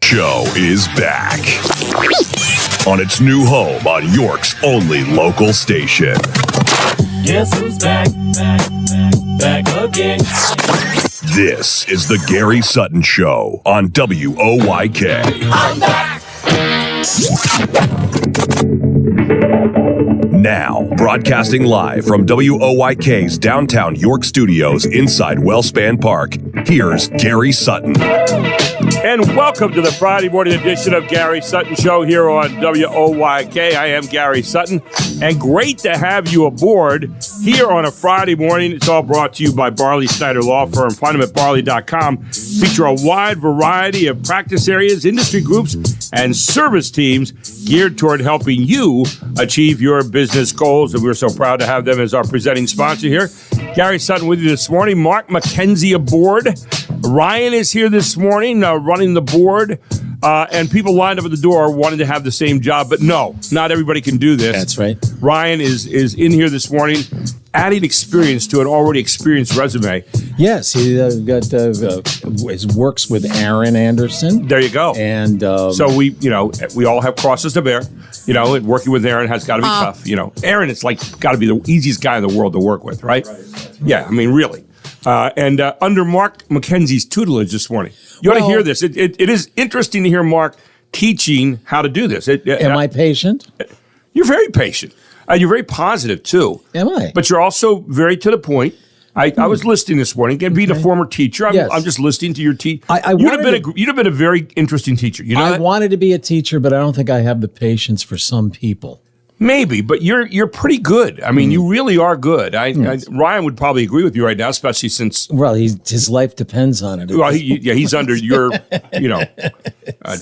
Show is back on its new home on York's only local station. Guess who's back again. This is the Gary Sutton Show on WOYK. I'm back. Now, broadcasting live from WOYK's downtown York studios inside Wellspan Park, here's Gary Sutton. And welcome to the Friday morning edition of Gary Sutton Show here on WOYK. I am Gary Sutton, and great to have you aboard here on a Friday morning. It's all brought to you by Barley Snyder Law Firm. Find them at barley.com. Feature a wide variety of practice areas, industry groups, and service teams geared toward helping you achieve your business goals. And we're so proud to have them as our presenting sponsor here. Gary Sutton with you this morning. Mark McKenzie aboard. Ryan is here this morning running the board. And people lined up at the door wanting to have the same job. But no, not everybody can do this. That's right. Ryan is in here this morning, adding experience to an already experienced resume. Yes, he works with Aaron Anderson. There you go. And so we all have crosses to bear. And working with Aaron has got to be tough. Aaron is got to be the easiest guy in the world to work with, right? Yeah, I mean, really. And under Mark McKenzie's tutelage this morning. You ought to hear this. It is interesting to hear Mark teaching how to do this. Am I patient? You're very patient. You're very positive, too. Am I? But you're also very to the point. I was listening this morning. Again, being a former teacher, I'm just listening to your teach. You'd have been a very interesting teacher. You know I that? wanted to be a teacher, but I don't think I have the patience for some people. Maybe, but you're pretty good. I mean, you really are good. Ryan would probably agree with you right now, especially since his life depends on it. Well, he's under your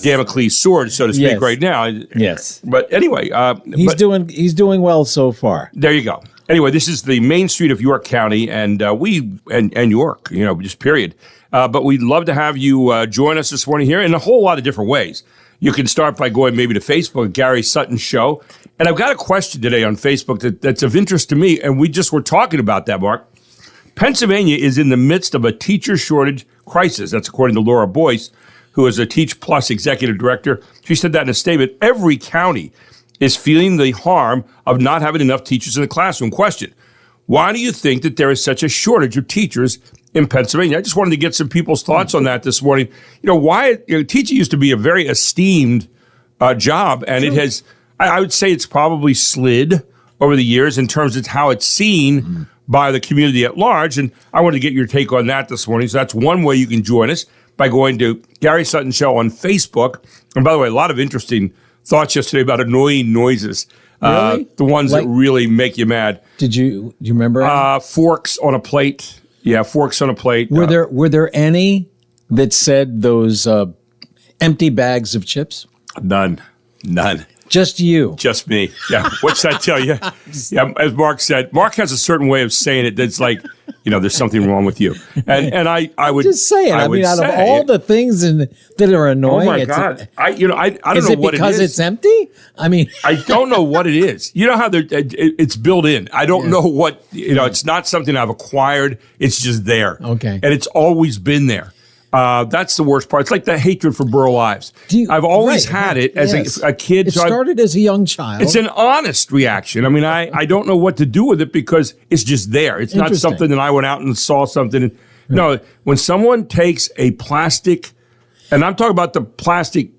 Damocles sword, so to speak, right now. Yes, but anyway, he's doing well so far. There you go. Anyway, this is the main street of York County, and York, just period. But we'd love to have you join us this morning here in a whole lot of different ways. You can start by going maybe to Facebook, Gary Sutton Show. And I've got a question today on Facebook that's of interest to me, and we just were talking about that, Mark. Pennsylvania is in the midst of a teacher shortage crisis. That's according to Laura Boyce, who is a Teach Plus executive director. She said that in a statement. Every county is feeling the harm of not having enough teachers in the classroom. Question: why do you think that there is such a shortage of teachers in Pennsylvania? I just wanted to get some people's thoughts on that this morning. Why teaching used to be a very esteemed job, and it has, I would say it's probably slid over the years in terms of how it's seen by the community at large. And I wanted to get your take on that this morning. So that's one way you can join us, by going to Gary Sutton Show on Facebook. And by the way, a lot of interesting thoughts yesterday about annoying noises. Really? The ones that really make you mad. Do you remember? Forks on a plate. Yeah, forks on a plate. Were there any that said those empty bags of chips? None. Just you. Just me. Yeah. What's that tell you? Yeah, as Mark said, Mark has a certain way of saying it that's like, there's something wrong with you. And I would just say it. I mean, out of all the things that are annoying, oh my God, I don't know what it is. Is it because it's empty? I mean, I don't know what it is. You know how it's built in. I don't know what It's not something I've acquired. It's just there. Okay, and it's always been there. That's the worst part. It's like the hatred for Burl Ives. I've always had it as a kid. It started as a young child. It's an honest reaction. I mean, I don't know what to do with it because it's just there. It's not something that I went out and saw something. And, no, when someone takes a plastic, and I'm talking about the plastic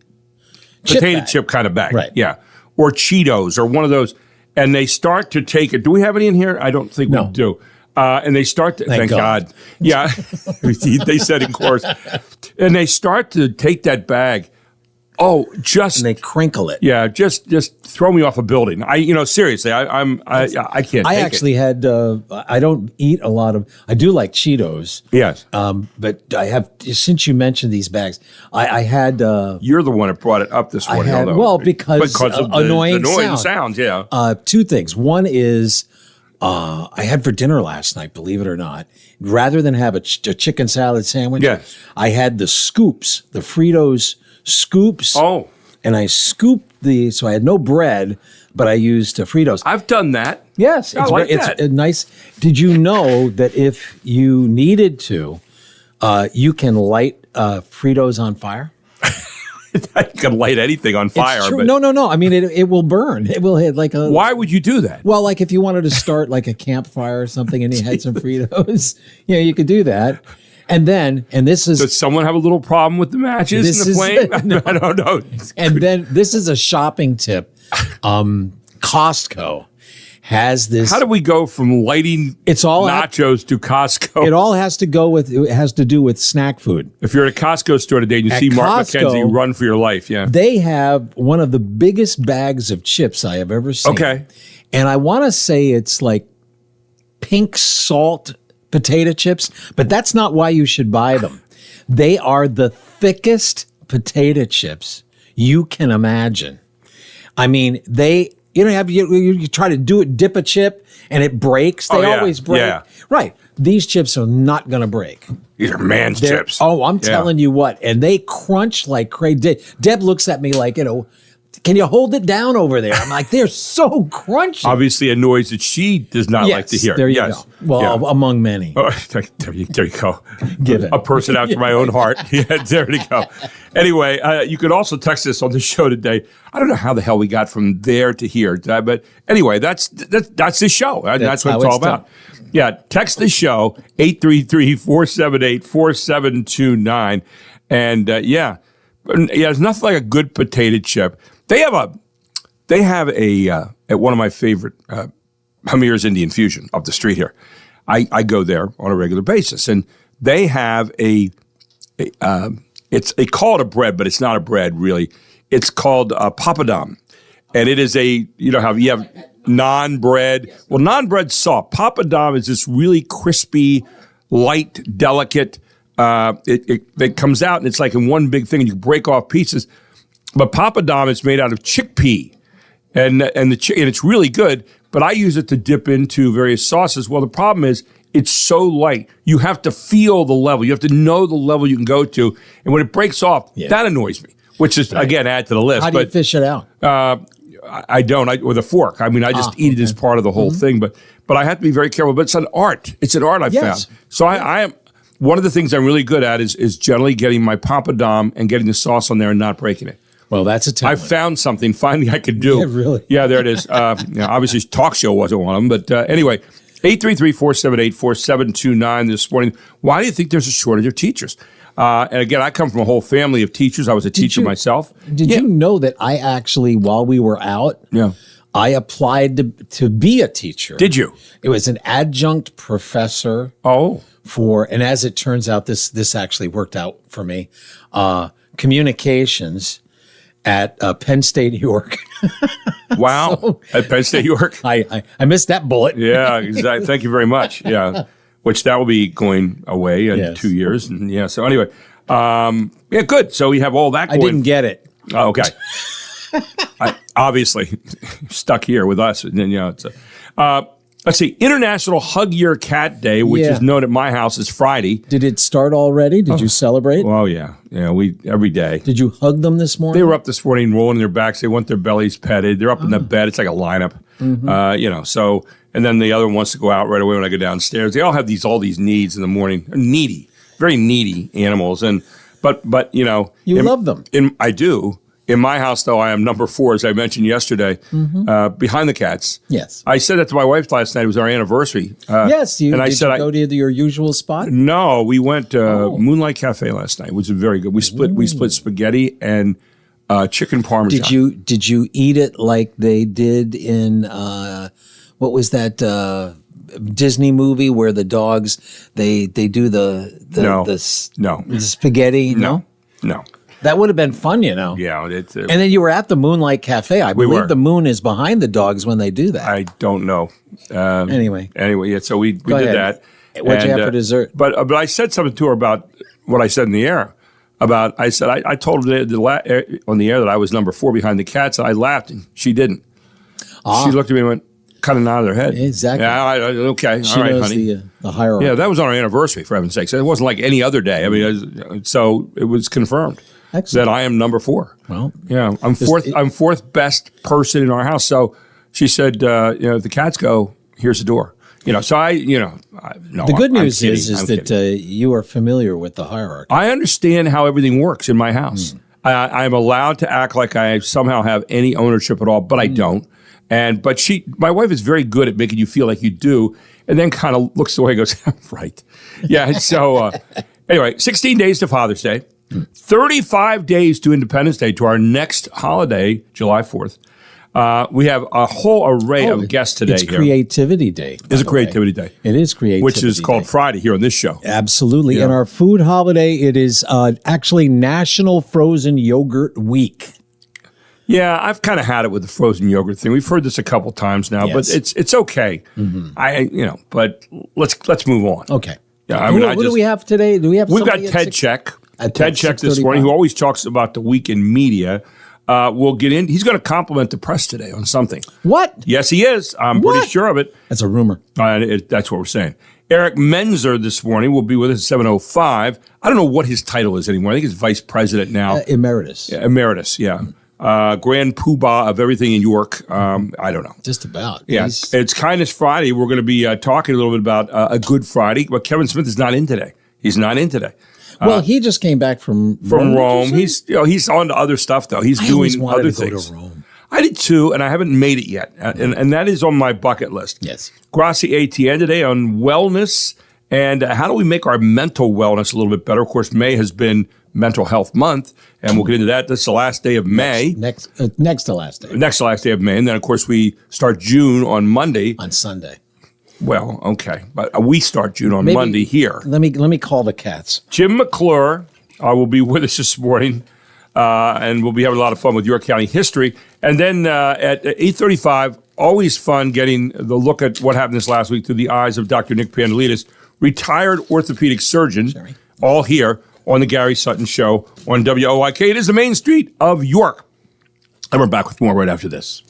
potato chip kind of bag. Right. Yeah. Or Cheetos or one of those, and they start to take it. Do we have any in here? I don't think we do. And they start to, thank God. Yeah, they said in chorus. And they start to take that bag. And they crinkle it. Yeah, just throw me off a building. Seriously, I can't. I take actually had. I don't eat a lot of. I do like Cheetos. Yes. But I have, since you mentioned these bags, I had. You're the one that brought it up this morning. Because of the annoying sounds. Yeah. Two things. One is. I had for dinner last night, believe it or not, rather than have a chicken salad sandwich, I had the scoops, the Fritos scoops. Oh. And I scooped so I had no bread, but I used Fritos. I've done that. Yes. It's nice. Did you know that if you needed to, you can light Fritos on fire? can light anything on fire. It's true. But No. I mean, it will burn. It will hit like a. why would you do that? Well, like if you wanted to start like a campfire or something, and you had some Fritos, you could do that. And this is. Does someone have a little problem with the matches and the flame? No. I don't know. And then this is a shopping tip. Costco has this. How do we go from lighting nachos to Costco? It all has to do with snack food. If you're at a Costco store today and you see Mark McKenzie, run for your life. Yeah. They have one of the biggest bags of chips I have ever seen. Okay. And I want to say it's like pink salt potato chips, but that's not why you should buy them. They are the thickest potato chips you can imagine. I mean, you try to dip a chip and it breaks. They always break. Yeah. Right. These chips are not going to break. These are man's chips. Oh, I'm telling you what. And they crunch like crazy. Deb looks at me like, can you hold it down over there? I'm like, they're so crunchy. Obviously a noise that she does not like to hear. There you go. Well, among many. Oh, there you go. Give it. A person after my own heart. Yeah, there you go. Anyway, you could also text us on the show today. I don't know how the hell we got from there to here, but anyway, that's the show. That's what it's all about. Yeah, text the show 833-478-4729, and there's nothing like a good potato chip. They have at one of my favorite Hamir's Indian Fusion up the street here. I go there on a regular basis, and they have they call it a bread, but it's not a bread really. It's called papadum, and it is how you have naan bread. Well, naan bread's soft. Papadum is this really crispy, light, delicate. It comes out and it's like in one big thing, and you break off pieces. But papadum is made out of chickpea, and it's really good. But I use it to dip into various sauces. Well, the problem is it's so light. You have to feel the level. You have to know the level you can go to. And when it breaks off, that annoys me. Which is again add to the list. How do you fish it out? I don't with a fork. I mean, I just eat it as part of the whole thing. But I have to be very careful. But it's an art. It's an art I've found. So I am. One of the things I'm really good at is generally getting my papadum and getting the sauce on there and not breaking it. Well, that's a talent. I found something finally I could do. Yeah, really? Yeah, there it is. Obviously, talk show wasn't one of them. But anyway, 833-478-4729 this morning. Why do you think there's a shortage of teachers? And again, I come from a whole family of teachers. I was a teacher myself. Did you know that I actually, while we were out, I applied to be a teacher? Did you? It was an adjunct professor. Oh. And as it turns out, this actually worked out for me. Communications at Penn State, York. Wow. So, at Penn State, York? I missed that bullet. Yeah, exactly. Thank you very much. Yeah. Which that will be going away in 2 years. And so anyway, good. So we have all that going. I didn't get it. Oh, okay. I obviously stuck here with us. And it's let's see, International Hug Your Cat Day, which is known at my house as Friday. Did it start already? Did you celebrate? Oh, yeah. Yeah, we every day. Did you hug them this morning? They were up this morning rolling their backs. They want their bellies petted. They're up in the bed. It's like a lineup. So, and then the other one wants to go out right away when I go downstairs. They all have all these needs in the morning. They're needy, very needy animals. But you love them. I do. In my house, though, I am number 4, as I mentioned yesterday, behind the cats. Yes. I said that to my wife last night. It was our anniversary. Yes. Did you go to your usual spot? No, we went Moonlight Cafe last night, which was very good. We split spaghetti and chicken parmesan. Did you eat it like they did in what was that Disney movie where the dogs they do the spaghetti? No. That would have been fun, Yeah. And then you were at the Moonlight Cafe. I believe the moon is behind the dogs when they do that. I don't know. Anyway, yeah. So we did that. What'd you have for dessert? But I said something to her about what I said in the air. I told her on the air that I was number 4 behind the cats, and I laughed, and she didn't. She looked at me and went, kind of nodded her head. Exactly. Yeah, okay. She all right, knows honey. The hierarchy. Yeah, that was on our anniversary, for heaven's sakes. It wasn't like any other day. I mean, so it was confirmed. Excellent. That I am number 4. Well, yeah, I'm fourth. I'm 4th best person in our house. So she said, if the cats go, here's the door. So the good news is that you are familiar with the hierarchy. I understand how everything works in my house. I'm allowed to act like I somehow have any ownership at all, but I don't. But my wife is very good at making you feel like you do, and then kind of looks away and goes, right. Yeah, so anyway, 16 days to Father's Day, 35 days to Independence Day, to our next holiday, July 4th. We have a whole array of guests today. It's here. Creativity Day. It's a Creativity Day. It is Creativity Which is called Day. Friday here on this show. Absolutely. Yeah. And our food holiday, it is actually National Frozen Yogurt Week. Yeah, I've kind of had it with the frozen yogurt thing. We've heard this a couple times now, but it's okay. But let's move on. Okay. Yeah, What do we have today? Do we have? We've got somebody at Ted six- Check. at Ted Check this 6:35? morning, who always talks about the week in media. We'll get in. He's going to compliment the press today on something. What? Yes, he is. I'm pretty What? sure of it. That's a rumor. That's what we're saying. Eric Menzer this morning will be with us at 7:05. I don't know what his title is anymore. I think he's vice president now. Emeritus. Emeritus, yeah. Grand poobah of everything in York. I don't know. Just about. Yeah, He's- it's Kindness Friday. We're going to be talking a little bit about a Good Friday, but Kevin Smith is not in today. He's not in today. well, he just came back from Rome. did you say? He's on to other stuff though. He's I always doing wanted other to go things. to Rome. I did too, and I haven't made it yet, and that is on my bucket list. Yes. Gracie ATN today on wellness and how do we make our mental wellness a little bit better. Of course, May has been Mental Health Month, and we'll get into that. This is the last day of May. Next to last day. Next to last day of May, and then of course we start June on Monday. On Sunday. Well, okay, but we start June on Monday here. Let me call the cats. Jim McClure will be with us this morning, and we'll be having a lot of fun with York County history. And then at 8:35, always fun getting the look at what happened this last week through the eyes of Dr. Nick Pandolidis, retired orthopedic surgeon, all here on the Gary Sutton Show on WOIK. It is the main street of York. And we're back with more right after this.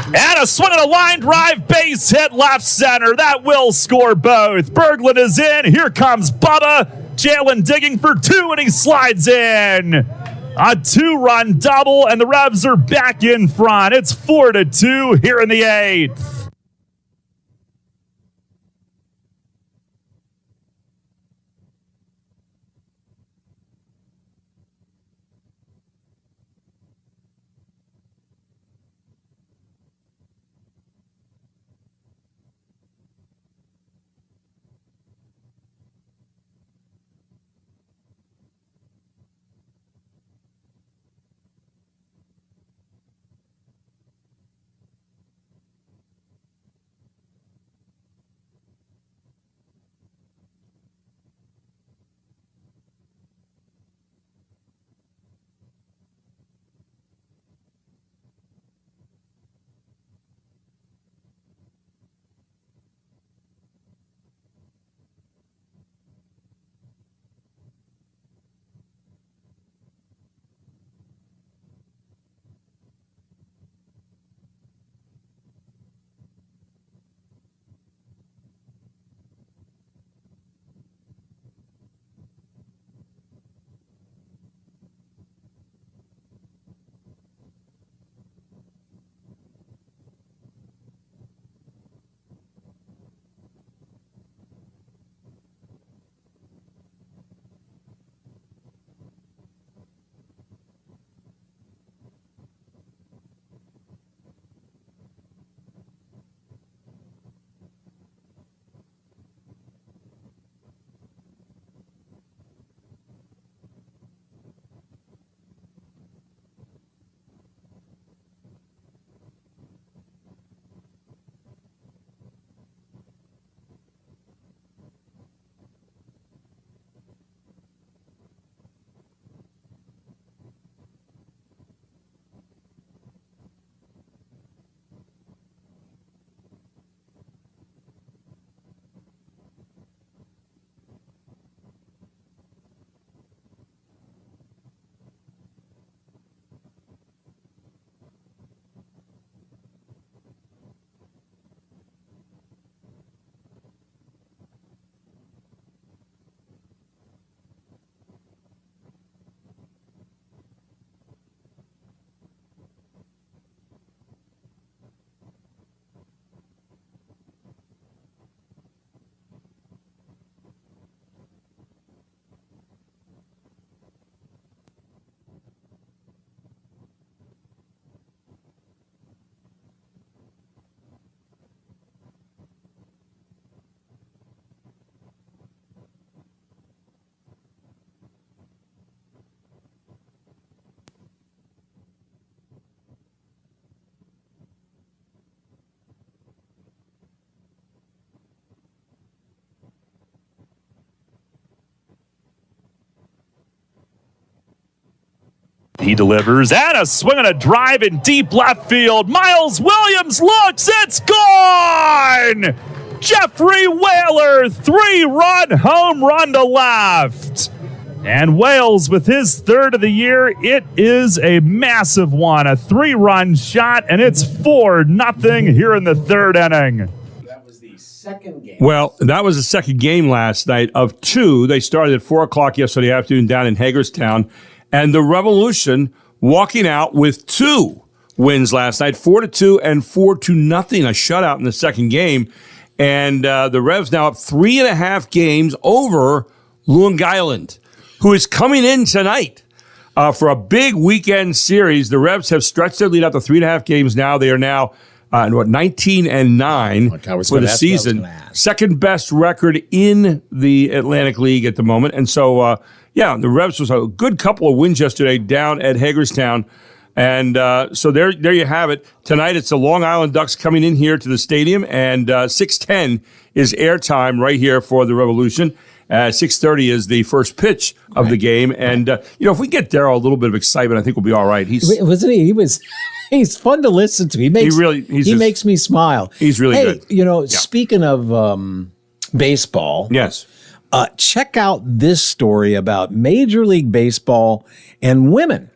And a swing and a line drive, base hit left center. That will score both. Berglund is in. Here comes Bubba. Jalen digging for two, and he slides in. A two-run double, and the Revs are back in front. It's 4-2 here in the eighth. He delivers, and a swing and a drive in deep left field. Miles Williams looks, it's gone! Jeffrey Whaler, 3-run home run to left. And Wales, with his third of the year, it is a massive one, a 3-run shot, and it's 4-0 here in the third inning. That was the second game. Well, that was the second game last night of 2. They started at 4 o'clock yesterday afternoon down in Hagerstown. And the Revolution walking out with 2 wins last night, 4-2 and 4-0, a shutout in the second game. And the Revs now up 3.5 games over Long Island, who is coming in tonight for a big weekend series. The Revs have stretched their lead out to 3.5 games now. They are now 19-9 for the season. Second best record in the Atlantic League at the moment. And so, the Revs was a good couple of wins yesterday down at Hagerstown. And so there you have it. Tonight it's the Long Island Ducks coming in here to the stadium, and 6:10 is airtime right here for the Revolution. 6:30 is the first pitch of the game. And, if we get Darryl a little bit of excitement, I think we'll be all right. Wasn't he? He's fun to listen to. He makes me smile. He's really good. Speaking of baseball. Yes. Check out this story about Major League Baseball and women.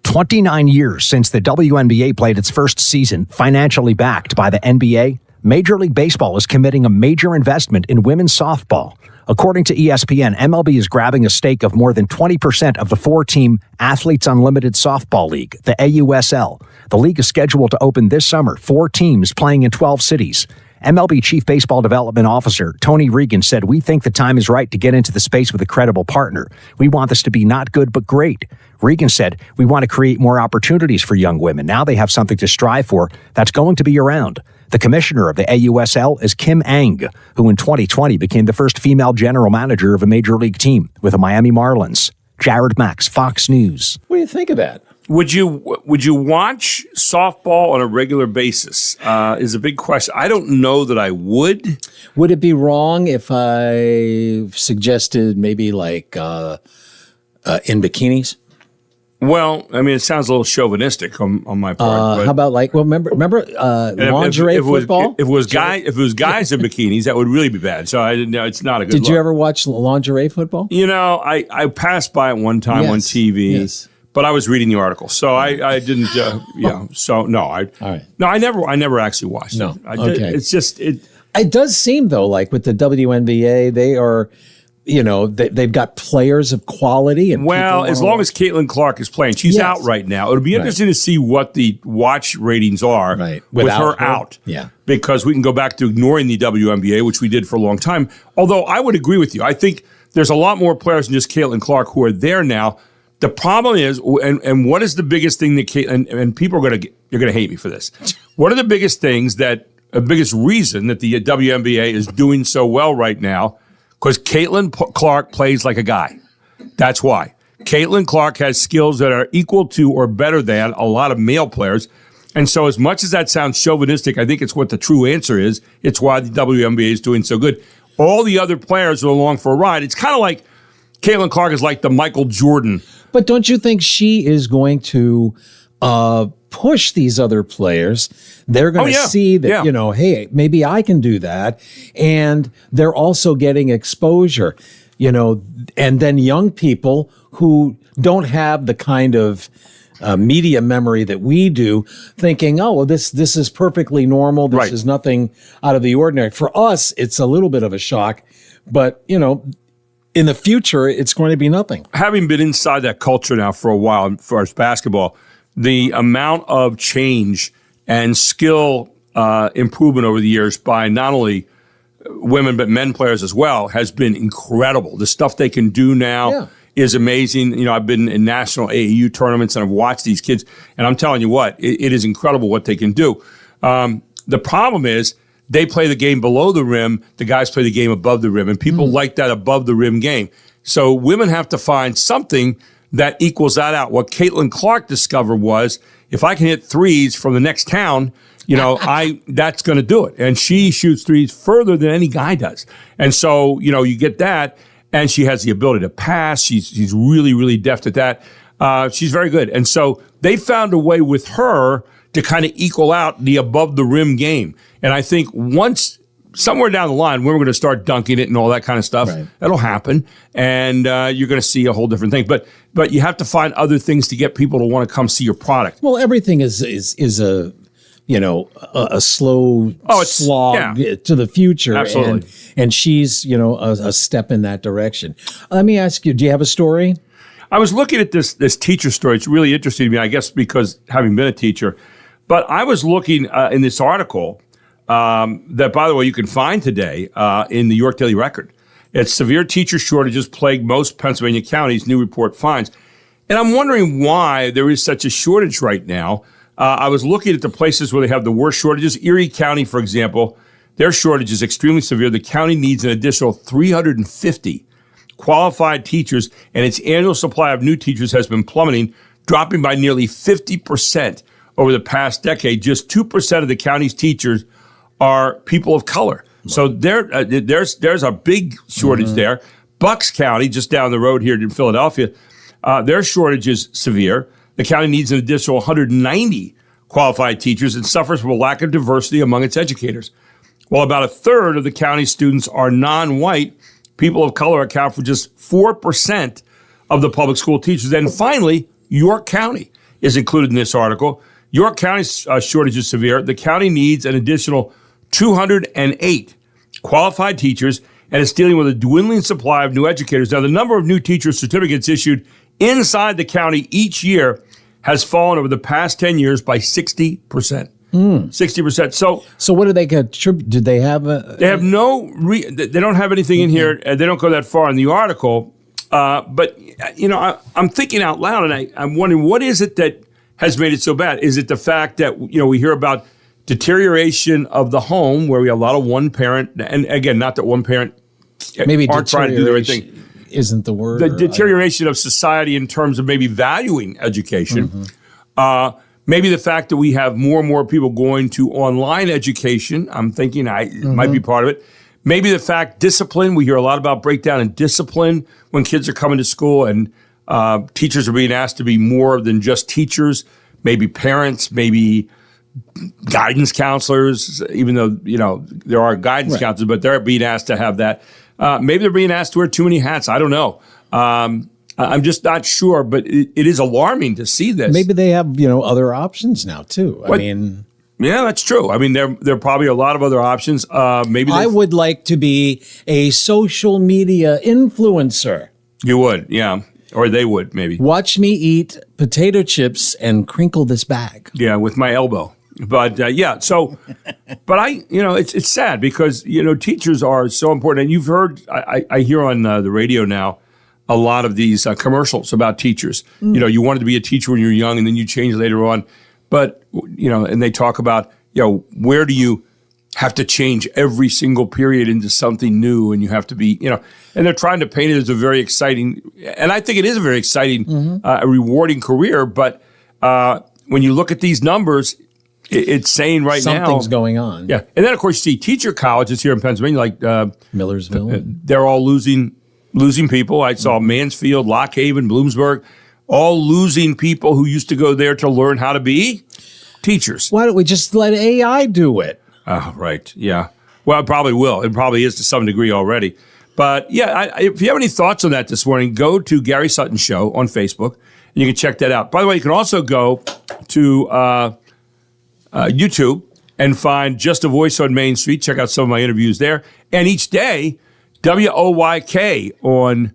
29 years since the WNBA played its first season, financially backed by the NBA, Major League Baseball is committing a major investment in women's softball. According to ESPN, MLB is grabbing a stake of more than 20% of the 4-team Athletes Unlimited Softball League, the AUSL. The league is scheduled to open this summer, 4 teams playing in 12 cities. MLB Chief Baseball Development Officer Tony Regan said, "We think the time is right to get into the space with a credible partner. We want this to be not good but great." Regan said, "We want to create more opportunities for young women. Now they have something to strive for that's going to be around." The commissioner of the AUSL is Kim Ang, who in 2020 became the first female general manager of a major league team with the Miami Marlins. Jared Max, Fox News. What do you think of that? Would you watch softball on a regular basis? Is a big question. I don't know that I would. Would it be wrong if I suggested maybe like in bikinis? Well, I mean, it sounds a little chauvinistic on my part. But how about remember lingerie football? If it was guys in bikinis, that would really be bad. So I didn't know. It's not a good. Did you ever watch lingerie football? I passed by it one time on TV. Yes. But I was reading the article, so I didn't. So no, all right. No, I never actually watched it. Okay. It's just it. It does seem though, like with the WNBA, they are, they've got players of quality. And as long as Caitlin Clark is playing, she's out right now. It'll be interesting to see what the watch ratings are with her out. Yeah, because we can go back to ignoring the WNBA, which we did for a long time. Although I would agree with you, I think there's a lot more players than just Caitlin Clark who are there now. The problem is, and what is the biggest thing that and people are you're going to hate me for this. What are the biggest things biggest reason that the WNBA is doing so well right now? Because Caitlin Clark plays like a guy. That's why. Caitlin Clark has skills that are equal to or better than a lot of male players. And so as much as that sounds chauvinistic, I think it's what the true answer is. It's why the WNBA is doing so good. All the other players are along for a ride. It's kind of like Caitlin Clark is like the Michael Jordan. But don't you think she is going to push these other players? They're going to see that, hey, maybe I can do that. And they're also getting exposure, and then young people who don't have the kind of media memory that we do, thinking, oh, well, this is perfectly normal. This is nothing out of the ordinary. For us, it's a little bit of a shock, but, in the future, it's going to be nothing. Having been inside that culture now for a while, as far as basketball, the amount of change and skill improvement over the years by not only women but men players as well has been incredible. The stuff they can do now is amazing. I've been in national AAU tournaments and I've watched these kids, and I'm telling you what, it is incredible what they can do. The problem is, they play the game below the rim. The guys play the game above the rim. And people like that above the rim game. So women have to find something that equals that out. What Caitlin Clark discovered was, if I can hit threes from the next town, that's going to do it. And she shoots threes further than any guy does. And so, you get that. And she has the ability to pass. She's really, really deft at that. She's very good. And so they found a way with her to kind of equal out the above the rim game. And I think once somewhere down the line, when we're going to start dunking it and all that kind of stuff, that'll happen. And you're going to see a whole different thing. But you have to find other things to get people to want to come see your product. Well, everything is a slow slog to the future. Absolutely. And she's, a step in that direction. Let me ask you, do you have a story? I was looking at this teacher story. It's really interesting to me, I guess, because having been a teacher. But I was looking in this article that, by the way, you can find today in the York Daily Record. It's severe teacher shortages plague most Pennsylvania counties, new report finds. And I'm wondering why there is such a shortage right now. I was looking at the places where they have the worst shortages. Erie County, for example, their shortage is extremely severe. The county needs an additional 350 qualified teachers, and its annual supply of new teachers has been plummeting, dropping by nearly 50% over the past decade. Just 2% of the county's teachers are people of color. So there's a big shortage there. Bucks County, just down the road here in Philadelphia, their shortage is severe. The county needs an additional 190 qualified teachers and suffers from a lack of diversity among its educators. While about a third of the county's students are non-white, people of color account for just 4% of the public school teachers. And finally, York County is included in this article. York County's shortage is severe. The county needs an additional 208 qualified teachers and is dealing with a dwindling supply of new educators. Now, the number of new teacher certificates issued inside the county each year has fallen over the past 10 years by 60%. 60%. So what do they contribute? Did they have They have they don't have anything in here. They don't go that far in the article. But, I'm thinking out loud, and I'm wondering, what is it that has made it so bad? Is it the fact that, we hear about deterioration of the home where we have a lot of one parent, and again, not that one parent maybe aren't trying to do the right thing. Isn't the word. The deterioration of society in terms of maybe valuing education. Maybe the fact that we have more and more people going to online education. I'm thinking it might be part of it. Maybe the fact discipline. We hear a lot about breakdown in discipline when kids are coming to school and teachers are being asked to be more than just teachers. Maybe parents, maybe guidance counselors, even though, there are guidance counselors, but they're being asked to have that. Maybe they're being asked to wear too many hats. I don't know. I'm just not sure, but it is alarming to see this. Maybe they have, other options now too. Yeah, that's true. I mean, there are probably a lot of other options. Maybe I would like to be a social media influencer. You would, yeah. Or they would, maybe. Watch me eat potato chips and crinkle this bag. Yeah, with my elbow. But but it's sad because, teachers are so important. And you've heard, I hear on the radio now, a lot of these commercials about teachers. You wanted to be a teacher when you were young and then you change later on. But, and they talk about, where do you have to change every single period into something new, and you have to be, and they're trying to paint it as a very exciting, and I think it is a very exciting, a rewarding career. But when you look at these numbers, it's saying now something's going on. Yeah, and then of course you see teacher colleges here in Pennsylvania, like Millersville. They're all losing people. I saw Mansfield, Lock Haven, Bloomsburg, all losing people who used to go there to learn how to be teachers. Why don't we just let AI do it? Oh, right. Yeah. Well, it probably will. It probably is to some degree already. But yeah, if you have any thoughts on that this morning, go to Gary Sutton Show on Facebook, and you can check that out. By the way, you can also go to YouTube and find Just a Voice on Main Street. Check out some of my interviews there. And each day, WOYK on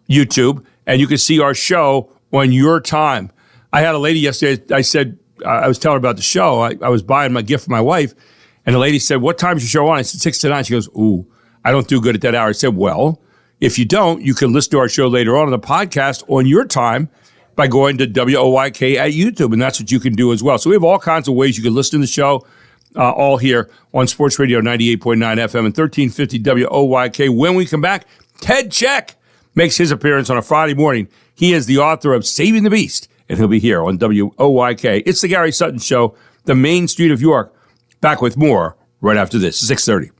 YouTube, and you can see our show on your time. I had a lady yesterday, I was telling her about the show. I was buying my gift for my wife, and the lady said, "What time is your show on?" I said, 6 to 9. She goes, "Ooh, I don't do good at that hour." I said, "Well, if you don't, you can listen to our show later on the podcast on your time by going to WOYK at YouTube, and that's what you can do as well." So we have all kinds of ways you can listen to the show, all here on Sports Radio 98.9 FM and 1350 WOYK. When we come back, Ted Check makes his appearance on a Friday morning. He is the author of Saving the Beast, and he'll be here on WOYK. It's the Gary Sutton Show, the main street of York. Back with more right after this, 6:30.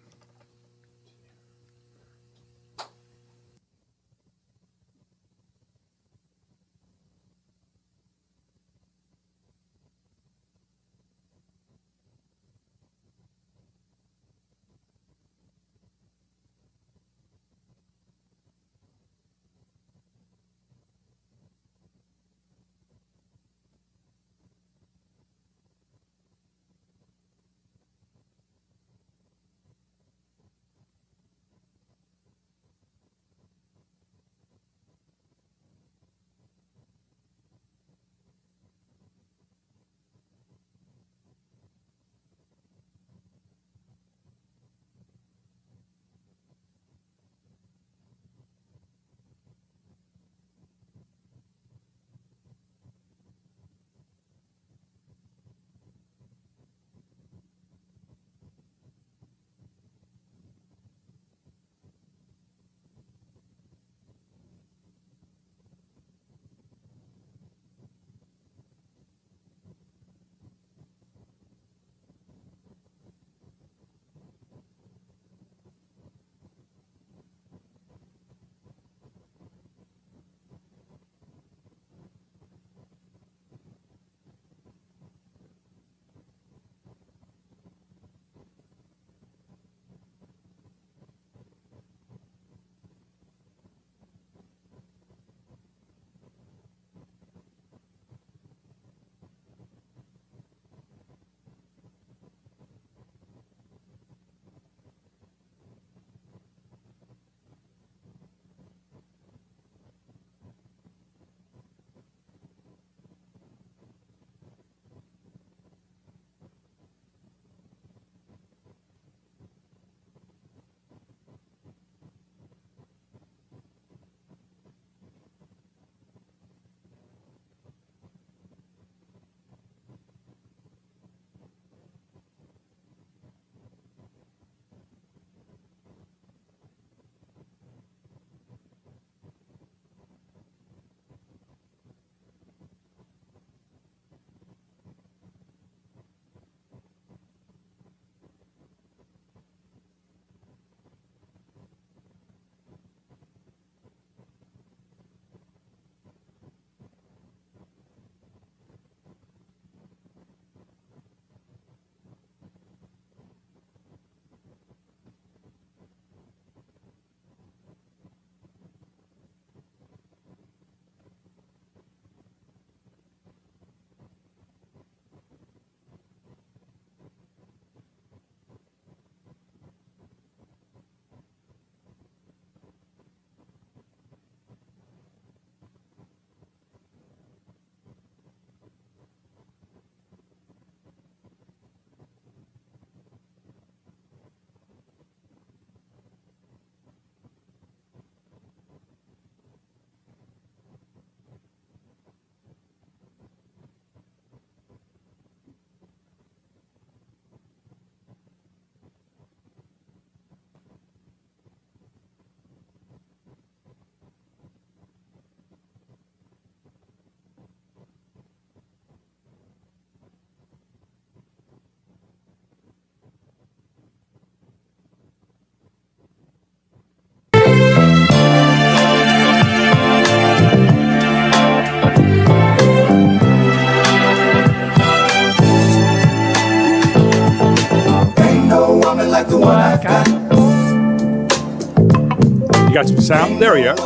got some sound. There you are.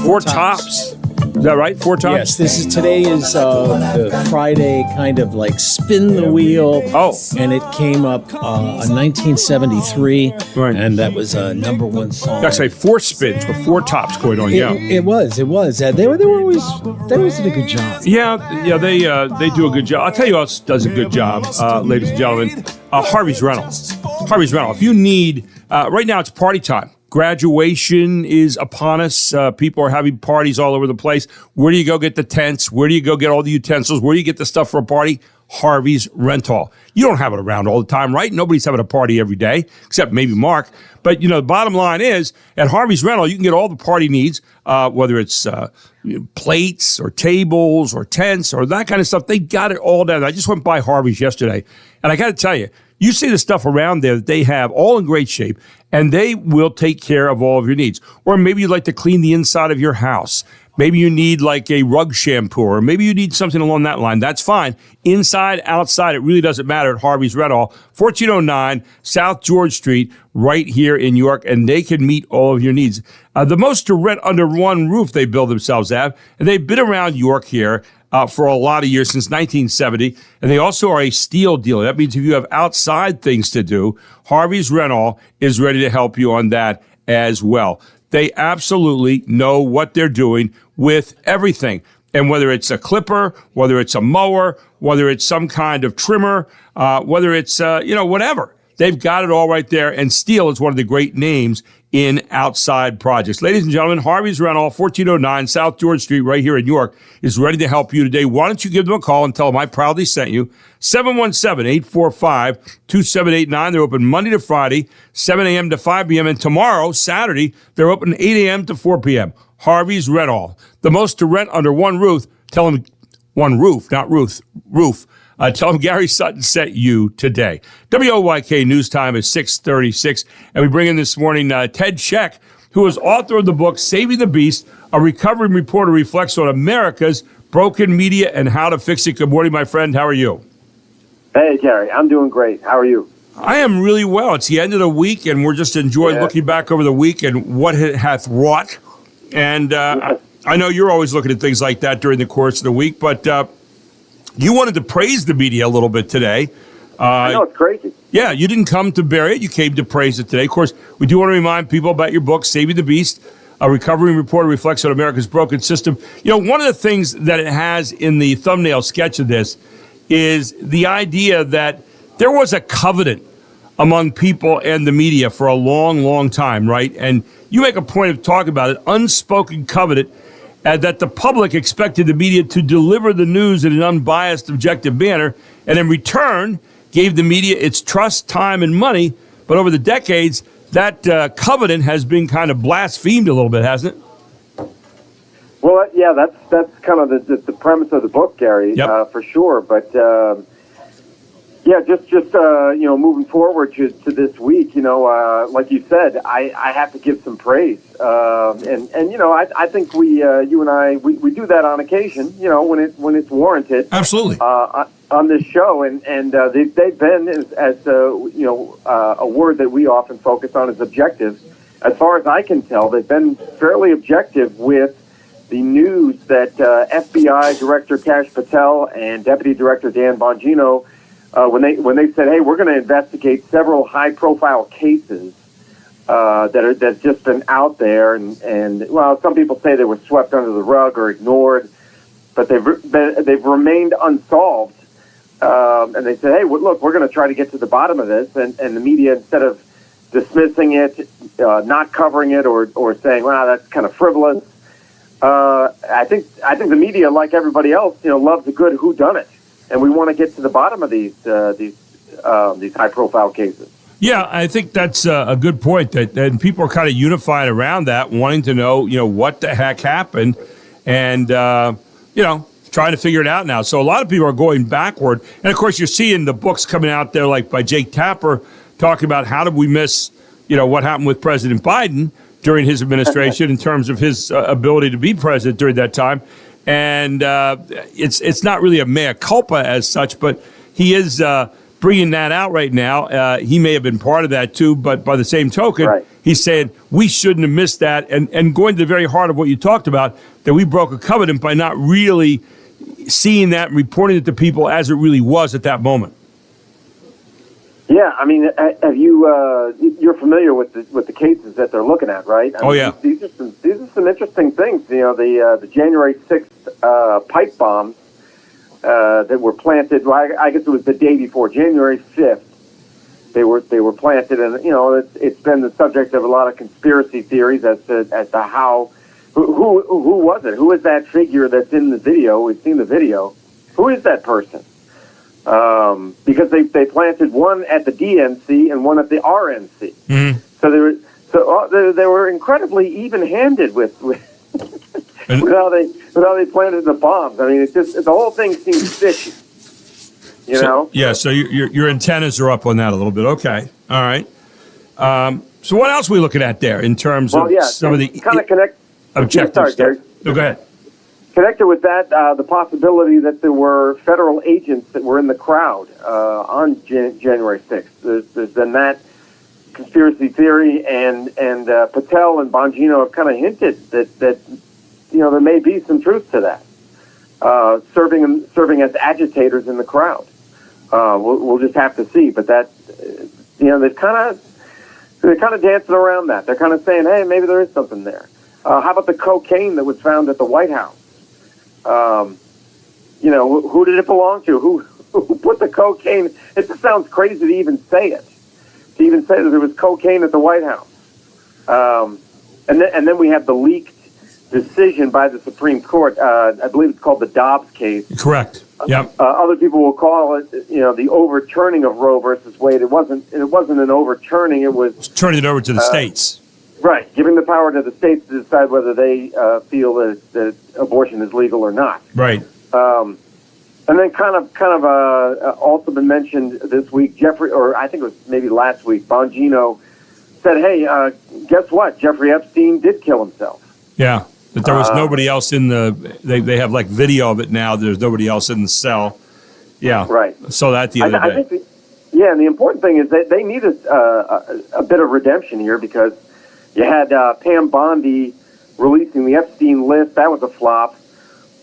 Four Tops. Is that right? Four Tops? Yes, today is the Friday kind of like spin the wheel. Oh. And it came up in 1973. Right. And that was a number one song. Actually, 4 spins with 4 tops going on. Yeah. It was. They were always did a good job. Yeah, they do a good job. I'll tell you who else does a good job, ladies and gentlemen. Harvey's Rental. Harvey's Rental. If you need, right now it's party time. Graduation is upon us. People are having parties all over the place. Where do you go get the tents? Where do you go get all the utensils? Where do you get the stuff for a party? Harvey's Rental. You don't have it around all the time, right? Nobody's having a party every day, except maybe Mark. But, the bottom line is, at Harvey's Rental, you can get all the party needs, whether it's plates or tables or tents or that kind of stuff. They got it all down. I just went by Harvey's yesterday, and I got to tell you, you see the stuff around there that they have all in great shape, and they will take care of all of your needs. Or maybe you'd like to clean the inside of your house. Maybe you need like a rug shampoo, or maybe you need something along that line. That's fine. Inside, outside, it really doesn't matter at Harvey's Rental, 1409 South George Street, right here in York, and they can meet all of your needs. The most to rent under one roof they build themselves at, and they've been around York here for a lot of years, since 1970, and they also are a steel dealer. That means if you have outside things to do, Harvey's Rental is ready to help you on that as well. They absolutely know what they're doing with everything. And whether it's a clipper, whether it's a mower, whether it's some kind of trimmer, whether it's, whatever. They've got it all right there. And steel is one of the great names in outside projects. Ladies and gentlemen, Harvey's Rental, 1409 South George Street, right here in York, is ready to help you today. Why don't you give them a call and tell them I proudly sent you? 717-845-2789. They're open Monday to Friday, 7 a.m. to 5 p.m. And tomorrow, Saturday, they're open 8 a.m. to 4 p.m. Harvey's Rental. The most to rent under one roof. Tell them one roof, not roof. Tell them Gary Sutton sent you today. WOYK News Time is 6:36, and we bring in this morning Ted Scheck, who is author of the book Saving the Beast, a recovering reporter reflects on America's broken media and how to fix it. Good morning, my friend. How are you? Hey, Gary. I'm doing great. How are you? I am really well. It's the end of the week, and we're just enjoying looking back over the week and what it hath wrought. And I know you're always looking at things like that during the course of the week, but you wanted to praise the media a little bit today. I know, it's crazy. Yeah, you didn't come to bury it. You came to praise it today. Of course, we do want to remind people about your book, Saving the Beast, a recovering reporter reflects on America's broken system. One of the things that it has in the thumbnail sketch of this is the idea that there was a covenant among people and the media for a long, long time, right? And you make a point of talking about it, unspoken covenant, that the public expected the media to deliver the news in an unbiased, objective manner, and in return gave the media its trust, time, and money. But over the decades, that covenant has been kind of blasphemed a little bit, hasn't it? Well, yeah, that's kind of the premise of the book, Gary, for sure. But just moving forward to this week, like you said, I have to give some praise, I think you and I do that on occasion, when it's warranted. Absolutely. On this show, and they've been as a word that we often focus on is objective. As far as I can tell, they've been fairly objective with the news that FBI Director Kash Patel and Deputy Director Dan Bongino, when they said, "Hey, we're going to investigate several high-profile cases that's just been out there," and some people say they were swept under the rug or ignored, but they've remained unsolved. And they said, "Hey, look, we're going to try to get to the bottom of this," and the media, instead of dismissing it, not covering it, or saying, "Wow, that's kind of frivolous," I think the media, like everybody else, loves a good whodunit, and we want to get to the bottom of these high-profile cases. Yeah, I think that's a good point. And people are kind of unified around that, wanting to know, what the heck happened, and trying to figure it out now. So a lot of people are going backward, and of course, you're seeing the books coming out there, like by Jake Tapper, talking about how did we miss, what happened with President Biden during his administration in terms of his ability to be president during that time. And it's not really a mea culpa as such, but he is bringing that out right now. He may have been part of that too, but by the same token, he's saying we shouldn't have missed that, and going to the very heart of what you talked about, that we broke a covenant by not really seeing that and reporting it to people as it really was at that moment. Yeah, I mean, have you? You're familiar with the cases that they're looking at, right? I mean, yeah. These are some interesting things. You know, the January 6th pipe bombs that were planted. Well, I guess it was the day before, January 5th. They were planted, and it's been the subject of a lot of conspiracy theories as to how who was it? Who is that figure that's in the video? We've seen the video. Who is that person? Because they planted one at the DNC and one at the RNC. Mm-hmm. So they were incredibly even-handed with how they planted the bombs. I mean, the whole thing seems fishy. You know? Yeah. So your antennas are up on that a little bit. Okay. All right. So what else are we looking at there in terms of some of the kind of connect objective sorry, stuff? Gary. No, go ahead. Connected with that, the possibility that there were federal agents that were in the crowd on January 6th. There's been that conspiracy theory, and Patel and Bongino have kind of hinted that there may be some truth to that. Serving as agitators in the crowd. We'll just have to see. But that they're kind of dancing around that. They're kind of saying, hey, maybe there is something there. How about the cocaine that was found at the White House? Who did it belong to? Who put the cocaine? It just sounds crazy to even say it. To even say that there was cocaine at the White House. And then we have the leaked decision by the Supreme Court. I believe it's called the Dobbs case. Correct. Yep. Other people will call it, the overturning of Roe versus Wade. It wasn't an overturning. It was turning it over to the states. Right, giving the power to the states to decide whether they feel that abortion is legal or not. Right. And then kind of also been mentioned this week, Jeffrey, or I think it was maybe last week, Bongino said, hey, guess what? Jeffrey Epstein did kill himself. Yeah, that there was nobody else in they have like video of it now. There's nobody else in the cell. Yeah. Right. So that the other day. I think and the important thing is that they need a bit of redemption here, because you had Pam Bondi releasing the Epstein list. That was a flop.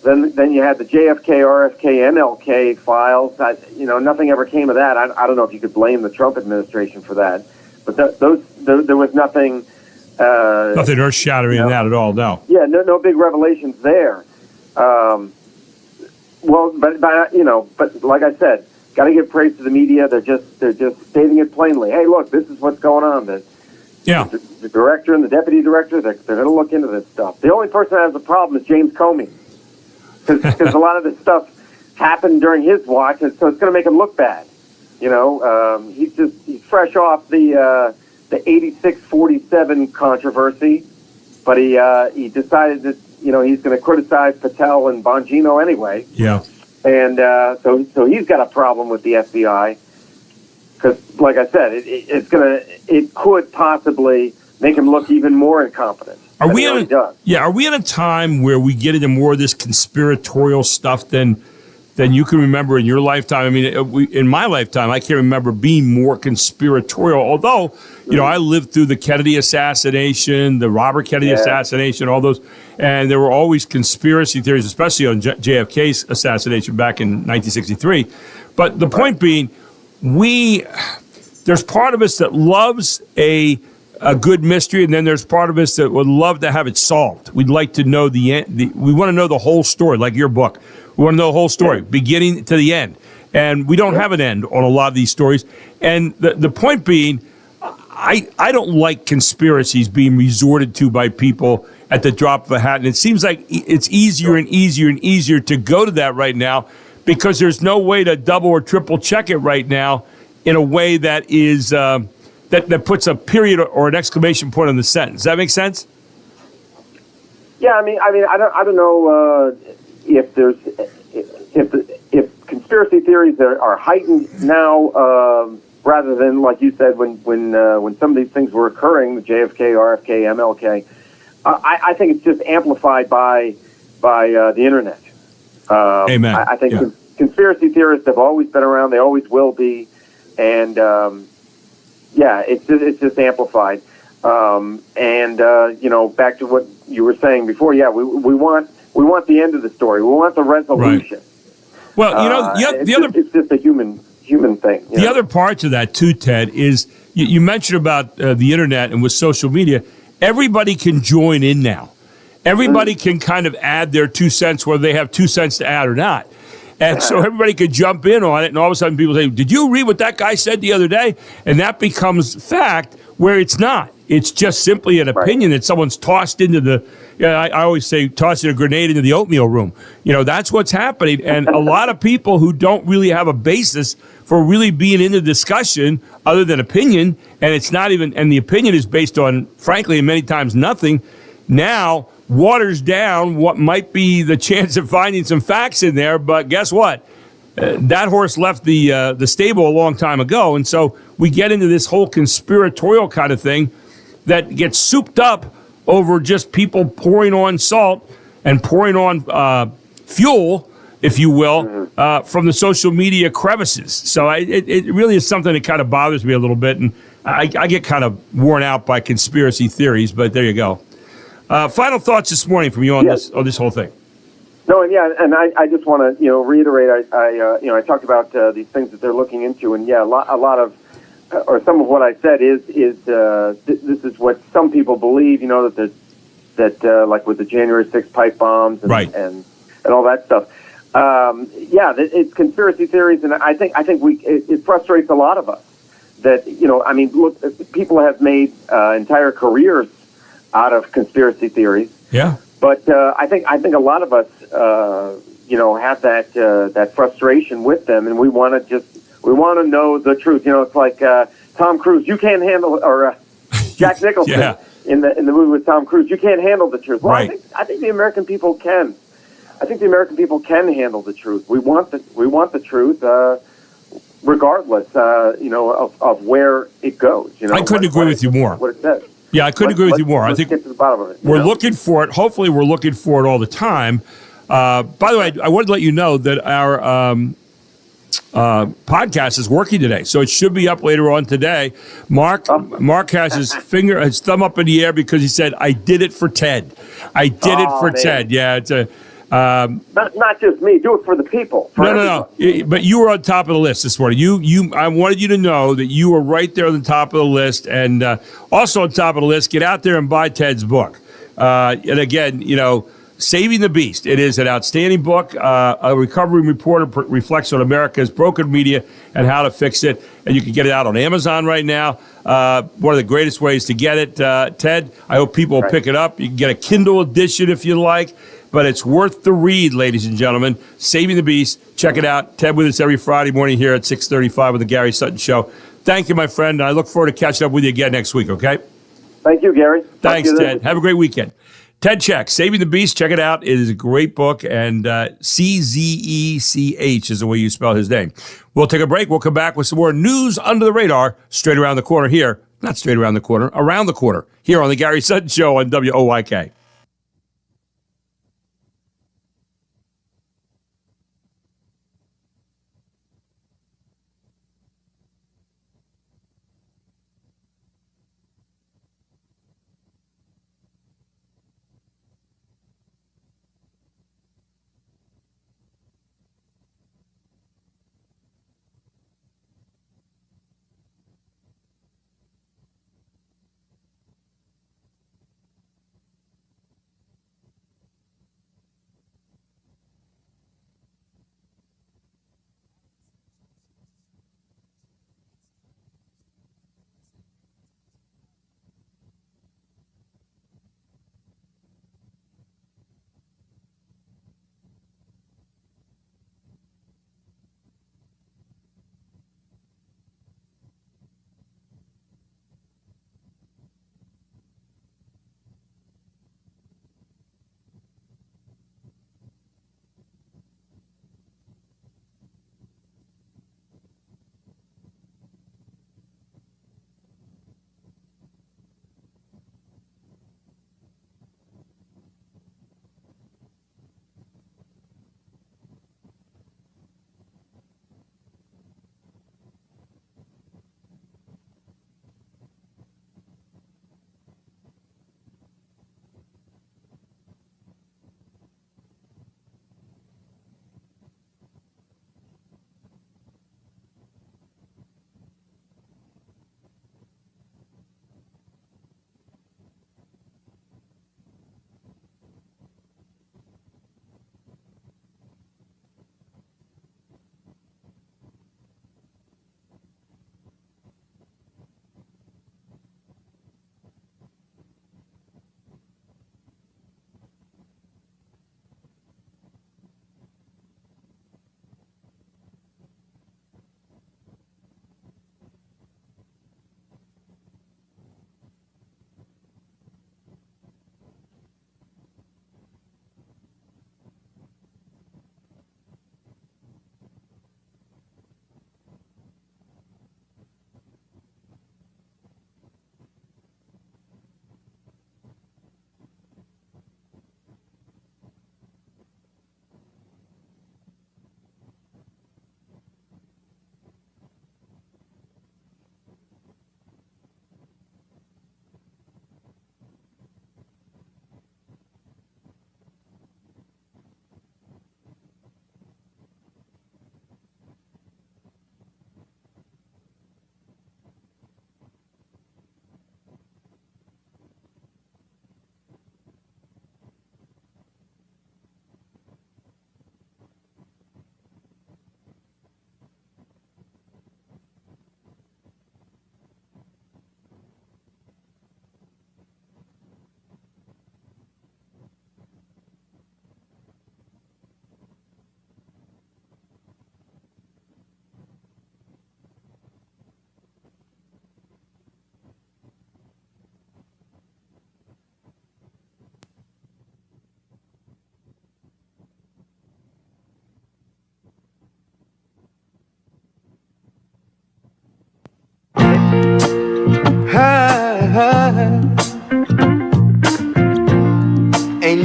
Then you had the JFK, RFK, MLK files. Nothing ever came of that. I don't know if you could blame the Trump administration for that. But there was nothing. Nothing earth-shattering in that at all. No. Yeah, no big revelations there. But like I said, got to give praise to the media. They're just stating it plainly. Hey, look, this is what's going on. The director and the deputy director, they're going to look into this stuff. The only person that has a problem is James Comey, because a lot of this stuff happened during his watch, and so it's going to make him look bad. He's fresh off the 86-47 controversy, but he decided that he's going to criticize Patel and Bongino anyway. Yeah, and so he's got a problem with the FBI. Because, like I said, it could possibly make him look even more incompetent. Are we in a time where we get into more of this conspiratorial stuff than you can remember in your lifetime? I mean, in my lifetime, I can't remember being more conspiratorial. Although, I lived through the Kennedy assassination, the Robert Kennedy assassination, all those, and there were always conspiracy theories, especially on JFK's assassination back in 1963. But the point being, there's part of us that loves a good mystery, and then there's part of us that would love to have it solved. We'd like to know the end. We want to know the whole story, like your book. We want to know the whole story, beginning to the end. And we don't have an end on a lot of these stories. And the point being, I don't like conspiracies being resorted to by people at the drop of a hat. And it seems like it's easier and easier and easier to go to that right now, because there's no way to double or triple check it right now in a way that is that puts a period or an exclamation point on the sentence. Does that make sense? Yeah, I mean, I don't know if conspiracy theories are heightened now, rather than, like you said, when some of these things were occurring, the JFK, RFK, MLK. I think it's just amplified by the internet. Amen. I think conspiracy theorists have always been around; they always will be, and it's just amplified. Back to what you were saying before, yeah, we want the end of the story. We want the resolution. Right. Well, it's just a human thing. The other part to that too, Ted, is you mentioned about the internet and with social media. Everybody can join in now. Everybody can kind of add their 2 cents, whether they have 2 cents to add or not. And so everybody could jump in on it, and all of a sudden people say, did you read what that guy said the other day? And that becomes fact where it's not. It's just simply an opinion that someone's tossed into the, I always say, tossing a grenade into the oatmeal room. That's what's happening. And a lot of people who don't really have a basis for really being in the discussion other than opinion, and it's not even, and the opinion is based on, frankly, and many times nothing, now waters down what might be the chance of finding some facts in there. But guess what? That horse left the stable a long time ago. And so we get into this whole conspiratorial kind of thing that gets souped up over just people pouring on salt and pouring on fuel, if you will, from the social media crevices. So it really is something that kind of bothers me a little bit. And I get kind of worn out by conspiracy theories, but there you go. Final thoughts this morning from you on this whole thing. No, and I just want to reiterate. I talked about these things that they're looking into, and a lot of, or some of what I said is this is what some people believe. That like with the January 6th pipe bombs and all that stuff. It's conspiracy theories, and I think it frustrates a lot of us that look, people have made entire careers out of conspiracy theories. Yeah. But I think a lot of us, have that frustration with them, and we want to know the truth. It's like Tom Cruise, you can't handle, or Jack Nicholson in the movie with Tom Cruise, you can't handle the truth. Well, right. I think the American people can. I think the American people can handle the truth. We want the truth, regardless, of where it goes. I couldn't agree with you more. What it says. Yeah, I couldn't agree with you more. I think get to the bottom of it. We're looking for it. Hopefully, we're looking for it all the time. By the way, I wanted to let you know that our podcast is working today, so it should be up later on today. Mark has his thumb up in the air because he said, "I did it for Ted. I did it for Ted." Yeah, it's a. Not just me. Do it for the people. No. But you were on top of the list this morning. I wanted you to know that you were right there on the top of the list, and also on top of the list. Get out there and buy Ted's book. And again, Saving the Beast. It is an outstanding book. A recovering reporter reflects on America's broken media and how to fix it. And you can get it out on Amazon right now. One of the greatest ways to get it, Ted. I hope people will pick it up. You can get a Kindle edition if you like. But it's worth the read, ladies and gentlemen. Saving the Beast. Check it out. Ted with us every Friday morning here at 6:35 with the Gary Sutton Show. Thank you, my friend. I look forward to catching up with you again next week, okay? Thank you, Gary. Thanks, Ted. Have a great weekend. Ted Check, Saving the Beast. Check it out. It is a great book, and Czech is the way you spell his name. We'll take a break. We'll come back with some more news under the radar straight around the corner here. Not straight around the corner, around the corner here on the Gary Sutton Show on WOYK.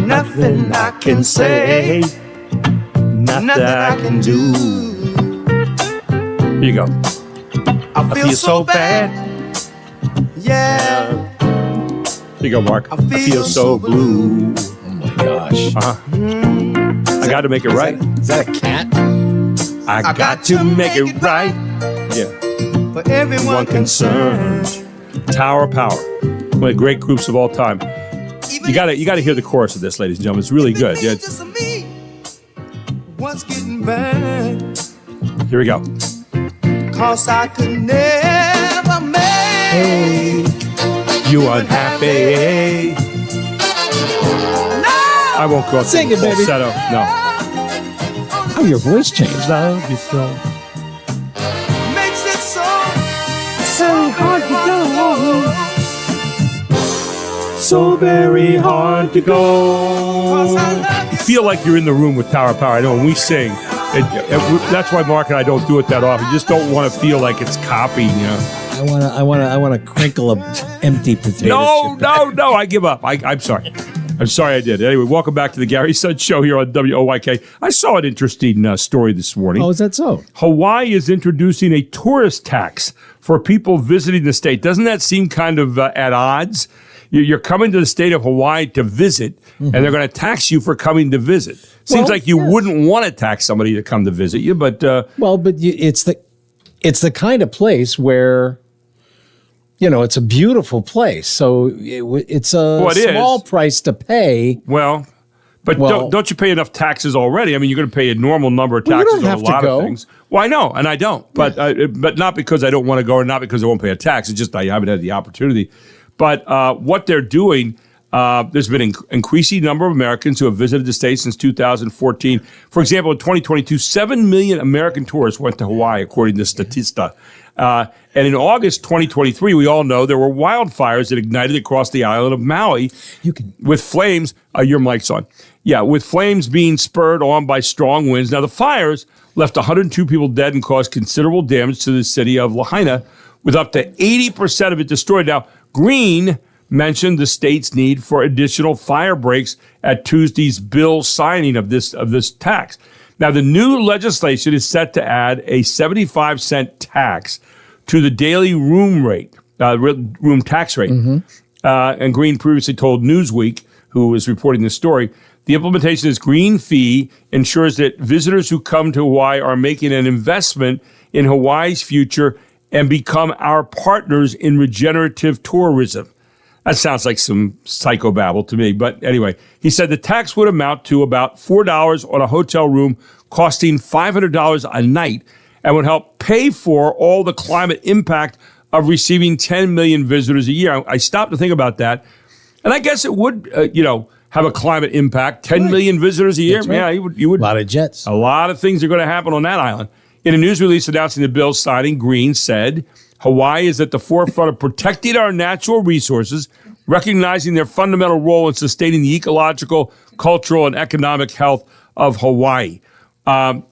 Nothing I can say, nothing I can do. Here you go. I feel so bad. Yeah. Here you go, Mark. I feel so blue. Oh my gosh. I got to make it right. Is that a cat? I got to make it right. Yeah. For everyone Concerned. Tower Power. One of the great groups of all time. You got to hear the chorus of this, ladies and gentlemen. It's really good. Yeah. What's getting bad? Here we go. Cause I could never make You unhappy. I won't go up Sing to it, baby. falsetto. No. Oh, your voice changed. Love you so. makes it so hard to go. So very hard to go. You feel like you're in the room with Tower Power. I know when we sing, that's why Mark and I don't do it that often. You just don't want to feel like it's copied, you know. I want to crinkle a empty potato chip. No, I give up. I'm sorry. I'm sorry I did. Anyway, welcome back to the Gary Sutton Show here on WOYK. I saw an interesting story this morning. Oh, is that so? Hawaii is introducing a tourist tax for people visiting the state. Doesn't that seem kind of at odds? You're coming to the state of Hawaii to visit, and they're going to tax you for coming to visit. Seems like you wouldn't want to tax somebody to come to visit you, but it's the kind of place where, you know, it's a beautiful place. So it's a small price to pay. Well, don't you pay enough taxes already? I mean, you're going to pay a normal number of taxes on a lot of things. Well, I know, and I don't, but not because I don't want to go, or not because I won't pay a tax. It's just I haven't had the opportunity. But what they're doing, there's been an increasing number of Americans who have visited the state since 2014. For example, in 2022, 7 million American tourists went to Hawaii, according to Statista. And in August 2023, we all know there were wildfires that ignited across the island of Maui with flames. Your mic's on. Yeah, with flames being spurred on by strong winds. Now, the fires left 102 people dead and caused considerable damage to the city of Lahaina, with up to 80% of it destroyed. Now, Green mentioned the state's need for additional fire breaks at Tuesday's bill signing of this tax. Now, the new legislation is set to add a 75-cent tax to the daily room tax rate. And Green previously told Newsweek, who was reporting this story, the implementation of this green fee ensures that visitors who come to Hawaii are making an investment in Hawaii's future and become our partners in regenerative tourism. That sounds like some psychobabble to me. But anyway, he said the tax would amount to about $4 on a hotel room, costing $500 a night, and would help pay for all the climate impact of receiving 10 million visitors a year. I stopped to think about that. And I guess it would, have a climate impact. 10 million visitors a year. Right. Yeah, you would. A lot of jets. A lot of things are going to happen on that island. In a news release announcing the bill's signing, Green said, Hawaii is at the forefront of protecting our natural resources, recognizing their fundamental role in sustaining the ecological, cultural, and economic health of Hawaii. I'd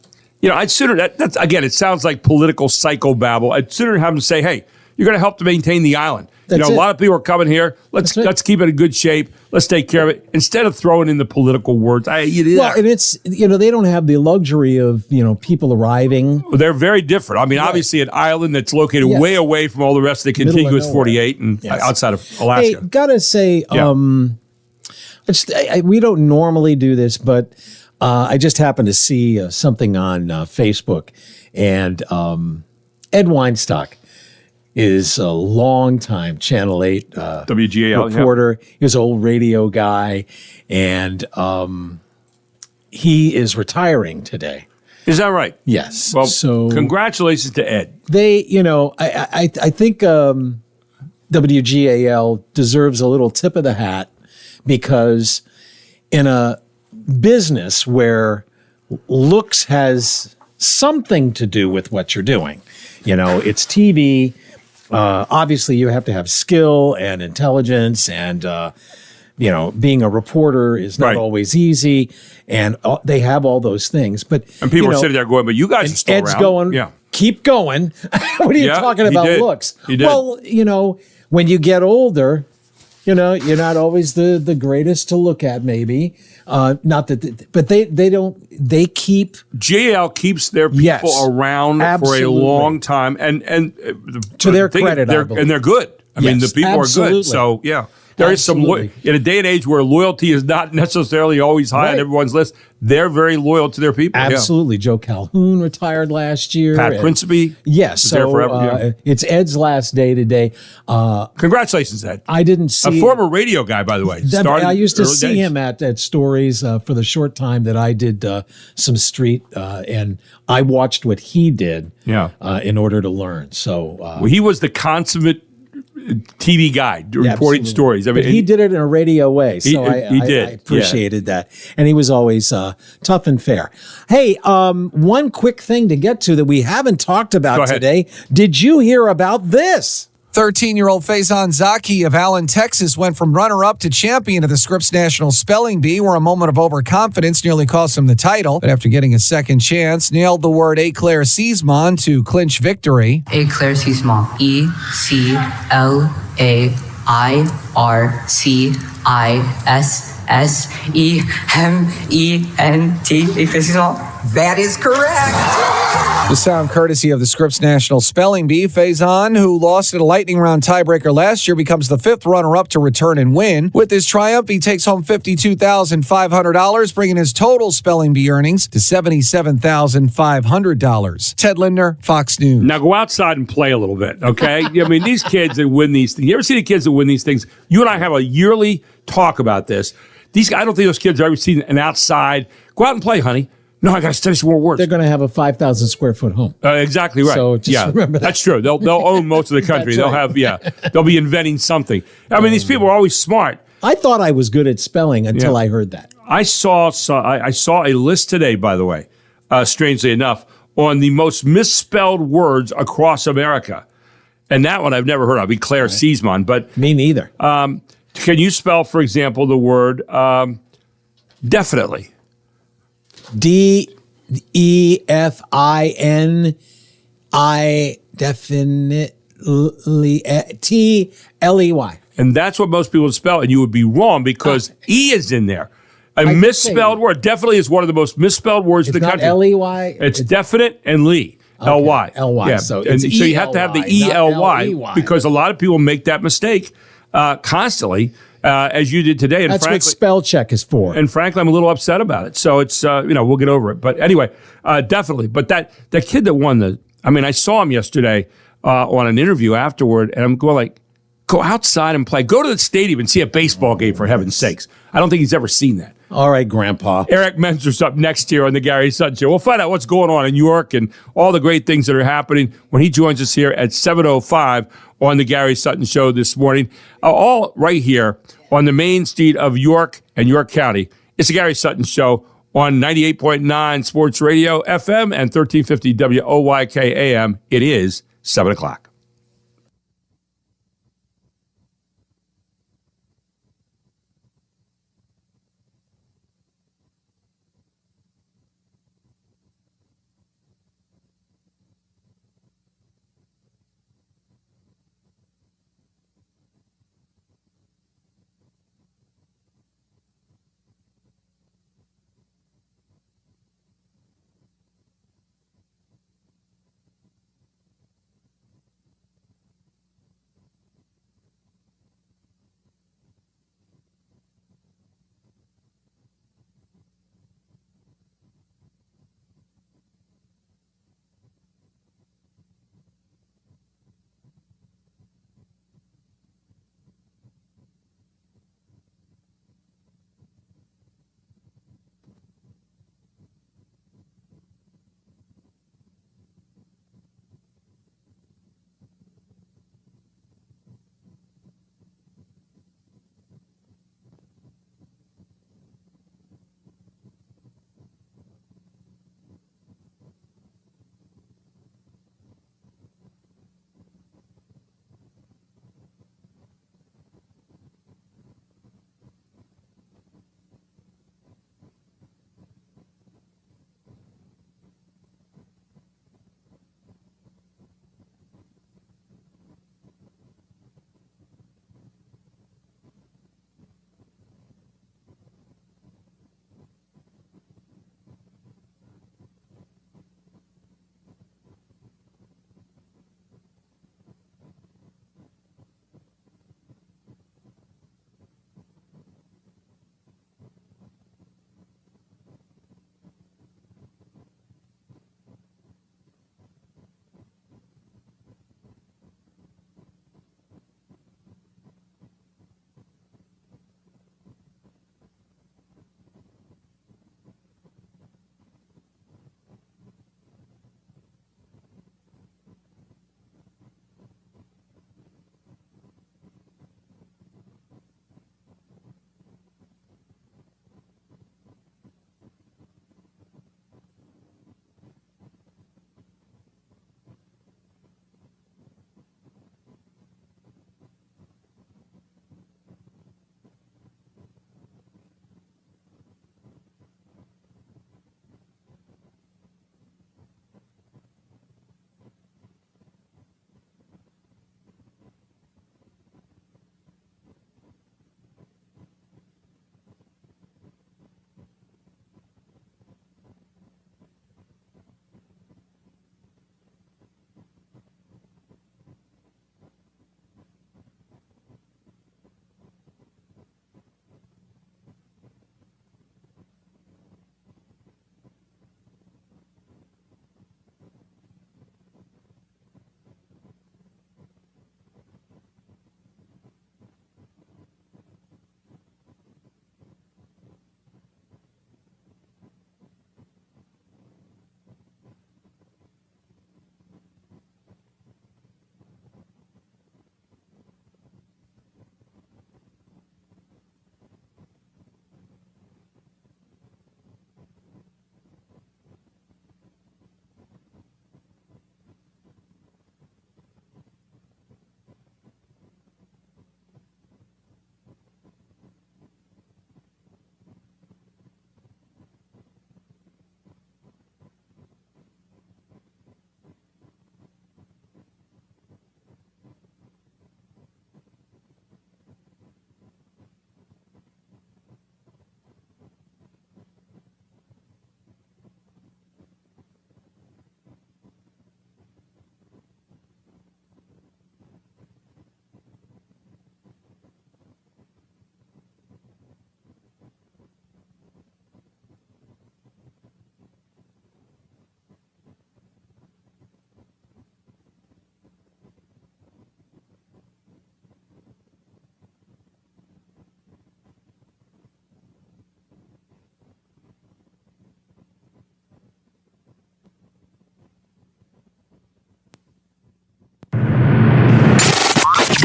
sooner, that's again, it sounds like political psychobabble. I'd sooner have them say, hey, you're going to help to maintain the island. A lot of people are coming here. Let's keep it in good shape. Let's take care of it. Instead of throwing in the political words. Well, and it's, they don't have the luxury of, people arriving. Well, they're very different. I mean, obviously an island that's located way away from all the rest of the contiguous 48 and outside of Alaska. Hey, gotta say, we don't normally do this, but I just happened to see something on Facebook, and Ed Weinstock is a longtime Channel 8 WGAL reporter. He was an old radio guy, and he is retiring today. Is that right? Yes. Well, so congratulations to Ed. They, I think WGAL deserves a little tip of the hat, because in a business where looks has something to do with what you're doing, it's TV. Obviously, you have to have skill and intelligence, and being a reporter is not always easy. And they have all those things, but people are sitting there going, "But you guys are still Ed's around." Going, keep going. What are you talking about? He did. Looks. He did. Well, when you get older, You're not always the greatest to look at, maybe. Not that, but they don't. They keep JL keeps their people Yes, around absolutely. for a long time, and To their credit, I believe. and they're good. I mean, the Yes, people absolutely. are good. So yeah. There is some Absolutely. in a day and age where loyalty is not necessarily always high on Right. everyone's list. They're very loyal to their people. Yeah. Absolutely. Joe Calhoun retired last year. Pat and- Principe. Yes. was there So forever, yeah. it's Ed's last day today. Congratulations, Ed. I didn't see A former radio guy, by the way. Started I used to early see days. him at Stories for the short time that I did some street, and I watched what he did in order to learn. So Well, he was the consummate TV guy reporting absolutely. stories. I mean, but he did it in a radio way, so he did, I appreciated that, and he was always tough and fair. Hey, one quick thing to get to that we haven't talked Go about ahead. today. Did you hear about this? 13-year-old Faison Zaki of Allen, Texas, went from runner-up to champion of the Scripps National Spelling Bee, where a moment of overconfidence nearly cost him the title. But after getting a second chance, nailed the word éclaircissement to clinch victory. Éclaircissement. Éclaircissement. Éclaircissement. That is correct. The sound courtesy of the Scripps National Spelling Bee. Faison, who lost in a lightning round tiebreaker last year, becomes the fifth runner-up to return and win. With this triumph, he takes home $52,500, bringing his total Spelling Bee earnings to $77,500. Ted Lindner, Fox News. Now go outside and play a little bit, okay? I mean, these kids that win these things. You ever see the kids that win these things? You and I have a yearly talk about this. I don't think those kids have ever seen an outside. Go out and play, honey. No, I got to study some more words. They're going to have a 5,000 square foot home. Exactly right. So just remember that. That's true. They'll own most of the country. That's They'll right. have they'll be inventing something. I mean, these people are always smart. I thought I was good at spelling until I heard that. I saw a list today, by the way, strangely enough, on the most misspelled words across America, and that one I've never heard of. Éclaircissement, but Me neither. can you spell, for example, the word definitely? DEFINI definitely TLEY. And that's what most people spell, and you would be wrong because E is in there. A I misspelled think- word. Definitely is one of the most misspelled words in It's the not country. LEY. It's definite and Lee. L-Y. L-Y. Yeah. So and it's so you have to have the ELY, not E-L-Y LEY. because a lot of people make that mistake constantly, as you did today. And That's what frankly, spell check is for. and frankly, I'm a little upset about it. So it's, we'll get over it. But anyway, definitely. But that kid that won I saw him yesterday on an interview afterward, and I'm going like, go outside and play. Go to the stadium and see a baseball game, for heaven's sakes. I don't think he's ever seen that. All right, Grandpa. Eric Mentzer's up next year on the Gary Sutton Show. We'll find out what's going on in York and all the great things that are happening when he joins us here at 7:05 on the Gary Sutton Show this morning. All right here on the main street of York and York County. It's the Gary Sutton Show on 98.9 Sports Radio FM and 1350 WOYK AM. It is 7 o'clock.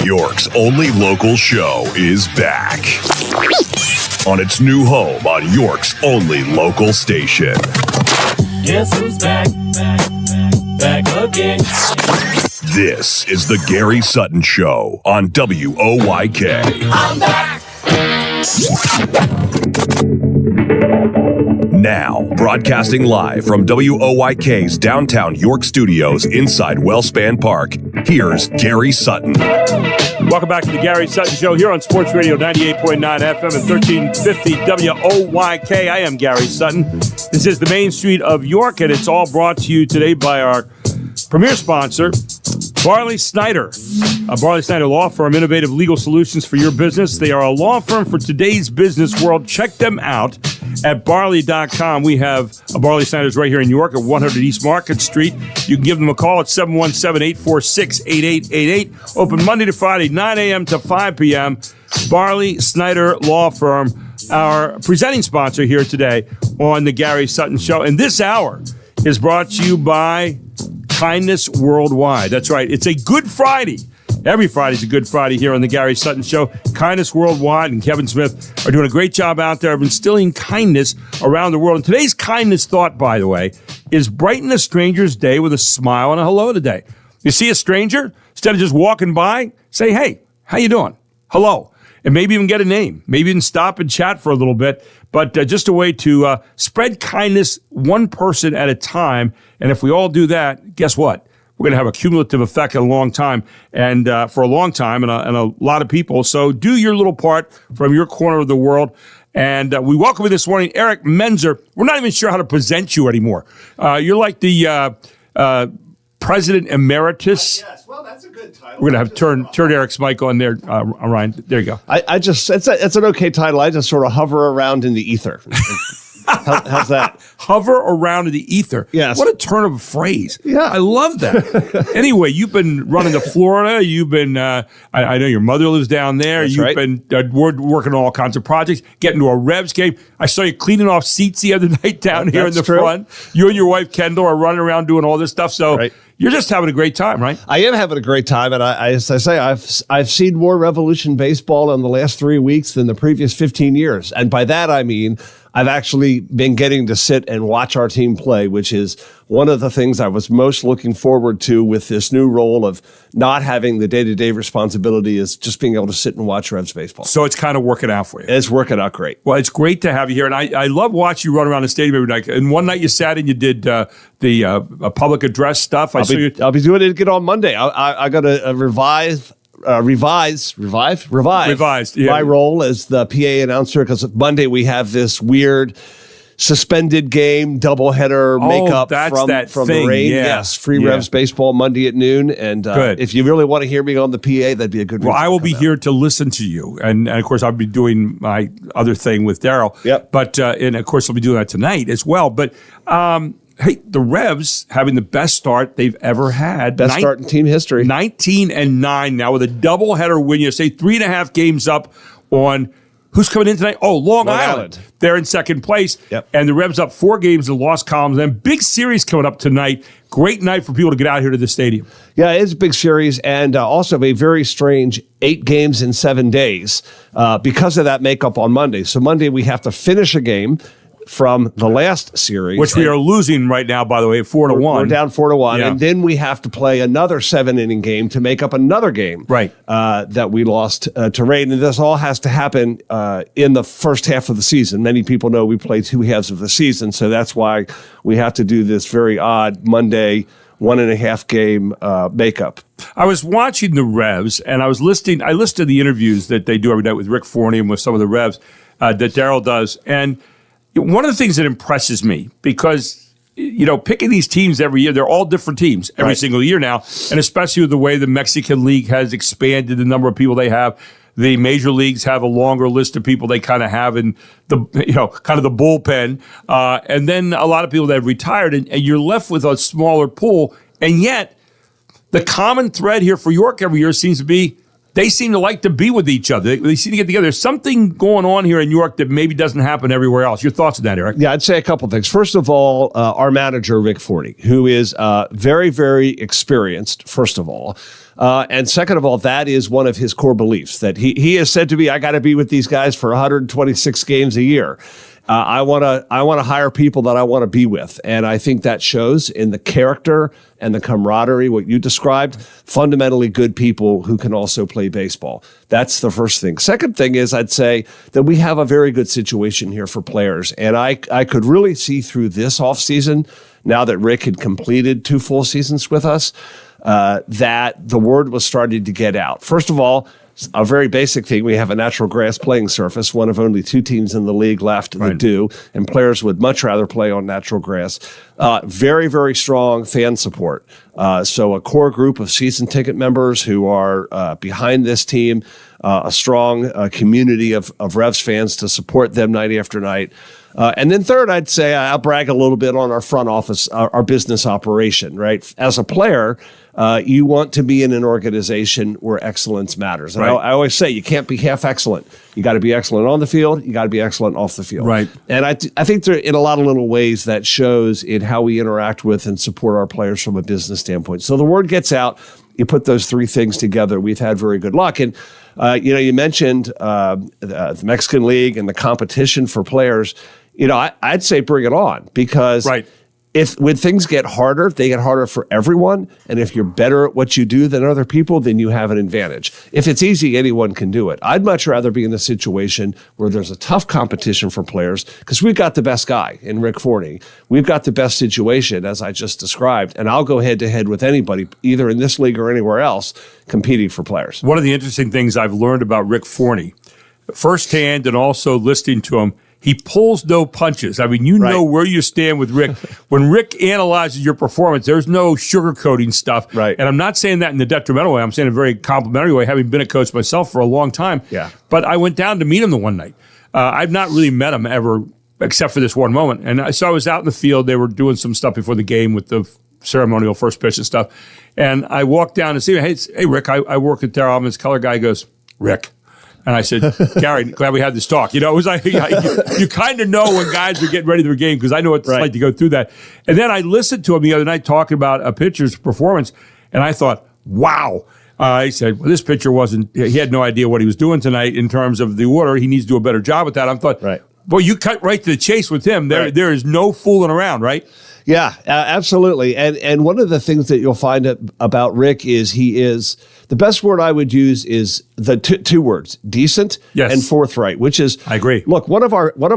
York's only local show is back on its new home on York's only local station. Guess who's back? Back again. This is the Gary Sutton Show on WOYK. I'm back. Now, broadcasting live from WOYK's downtown York studios inside Wellspan Park, here's Gary Sutton. Welcome back to the Gary Sutton Show here on Sports Radio 98.9 FM and 1350 WOYK. I am Gary Sutton. This is the Main Street of York, and it's all brought to you today by our premier sponsor, Barley Snyder. A Barley Snyder law firm, innovative legal solutions for your business. They are a law firm for today's business world. Check them out at barley.com. We have a Barley Snyder's right here in York at 100 East Market Street. You can give them a call at 717-846-8888. Open Monday to Friday, 9 a.m. to 5 p.m. Barley Snyder Law Firm, our presenting sponsor here today on the Gary Sutton Show. And this hour is brought to you by Kindness Worldwide. That's right. It's a Good Friday. Every Friday's a Good Friday here on the Gary Sutton Show. Kindness Worldwide and Kevin Smith are doing a great job out there of instilling kindness around the world. And today's kindness thought, by the way, is brighten a stranger's day with a smile and a hello today. You see a stranger, instead of just walking by, say, hey, how you doing? Hello. And maybe even get a name. Maybe even stop and chat for a little bit. But just a way to spread kindness one person at a time. And if we all do that, guess what? We're going to have a cumulative effect in a long time, and for a long time, and a lot of people. So do your little part from your corner of the world. And we welcome you this morning, Eric Menzer. We're not even sure how to present you anymore. You're like the President Emeritus. Yes, well, that's a good title. We're going to have turn Eric's mic on there, Ryan. There you go. I just it's an okay title. I just sort of hover around in the ether. How's that? Hover around in the ether. Yes. What a turn of a phrase. Yeah. I love that. Anyway, you've been running to Florida. You've been, I know your mother lives down there. That's You've right. been working on all kinds of projects, getting to a Revs game. I saw you cleaning off seats the other night down here in the true. front. You and your wife, Kendall, are running around doing all this stuff. So Right. You're just having a great time, right? I am having a great time, and as I say, I've seen more Revolution baseball in the last 3 weeks than the previous 15 years, and by that I mean I've actually been getting to sit and watch our team play, which is one of the things I was most looking forward to with this new role of not having the day-to-day responsibility, is just being able to sit and watch Revs baseball. So it's kind of working out for you. It's working out great. Well, it's great to have you here, and I love watching you run around the stadium every night. And one night you sat and you did the public address stuff. I'll be doing it again on Monday. I got to revise yeah. my role as the PA announcer, because Monday we have this weird suspended game doubleheader makeup from the rain. Yeah. Yes, free Revs baseball Monday at noon. And if you really want to hear me on the PA, that'd be a good. Well, I will be here to listen to you, and of course I'll be doing my other thing with Daryl. Yep. But and of course I'll be doing that tonight as well. But hey, the Revs having the best start they've ever had. Best start in team history. 19-9 now with a doubleheader win. You say 3.5 games up on. Who's coming in tonight? Oh, Long Island. They're in second place. Yep. And the Revs up 4 games in the lost columns. And big series coming up tonight. Great night for people to get out here to the stadium. Yeah, it's a big series, and also a very strange 8 games in 7 days because of that makeup on Monday. So Monday we have to finish a game from the last series, which we are losing right now, by the way, 4-1. We're down 4-1, Yeah. and then we have to play another 7-inning game to make up another game, right? That we lost to rain, and this all has to happen in the first half of the season. Many people know we play 2 halves of the season, so that's why we have to do this very odd Monday 1.5 game makeup. I was watching the Revs, and I listened to the interviews that they do every night with Rick Forney and with some of the Revs that Daryl does, and one of the things that impresses me, because, picking these teams every year, they're all different teams every single year now, and especially with the way the Mexican League has expanded the number of people they have. The major leagues have a longer list of people they kind of have in the, kind of the bullpen. And then a lot of people that have retired, and you're left with a smaller pool. And yet, the common thread here for York every year seems to be they seem to like to be with each other. They seem to get together. There's something going on here in York that maybe doesn't happen everywhere else. Your thoughts on that, Eric? Yeah, I'd say a couple of things. First of all, our manager, Rick Forney, who is very, very experienced, first of all. And second of all, that is one of his core beliefs, that he has said to me, I got to be with these guys for 126 games a year. I want to hire people that I want to be with. And I think that shows in the character and the camaraderie, what you described, fundamentally good people who can also play baseball. That's the first thing. Second thing is, I'd say that we have a very good situation here for players. And I could really see through this offseason, now that Rick had completed 2 full seasons with us, that the word was starting to get out. First of all, a very basic thing, we have a natural grass playing surface, one of only 2 teams in the league left that do, and players would much rather play on natural grass. Very, very strong fan support. So a core group of season ticket members who are behind this team, a strong community of Revs fans to support them night after night. And then third, I'd say I'll brag a little bit on our front office, our business operation, right? As a player, you want to be in an organization where excellence matters. And I always say you can't be half excellent. You got to be excellent on the field. You got to be excellent off the field. Right. And I think there, in a lot of little ways, that shows in how we interact with and support our players from a business standpoint. So the word gets out. You put those 3 things together. We've had very good luck. And you mentioned the Mexican League and the competition for players. I'd say bring it on, because when things get harder, they get harder for everyone. And if you're better at what you do than other people, then you have an advantage. If it's easy, anyone can do it. I'd much rather be in a situation where there's a tough competition for players, because we've got the best guy in Rick Forney. We've got the best situation, as I just described, and I'll go head to head with anybody, either in this league or anywhere else, competing for players. One of the interesting things I've learned about Rick Forney, firsthand and also listening to him, he pulls no punches. I mean, you know where you stand with Rick. When Rick analyzes your performance, there's no sugarcoating stuff. Right. And I'm not saying that in the detrimental way. I'm saying in a very complimentary way, having been a coach myself for a long time. Yeah. But I went down to meet him the one night. I've not really met him ever, except for this one moment. And so I was out in the field. They were doing some stuff before the game with the ceremonial first pitch and stuff. And I walked down to see him. Hey, Rick, I work at Darryl. I'm his color guy. He goes, Rick. And I said, Gary, glad we had this talk. It was like, you kind of know when guys are getting ready for their game, because I know what it's like to go through that. And then I listened to him the other night talking about a pitcher's performance, and I thought, wow. He said, well, this pitcher he had no idea what he was doing tonight in terms of the order. He needs to do a better job with that. I thought, well, you cut right to the chase with him. There is no fooling around, right? Yeah, absolutely. And one of the things that you'll find about Rick is he is, the best word I would use is the 2 words, decent and forthright, which is, I agree. Look, one of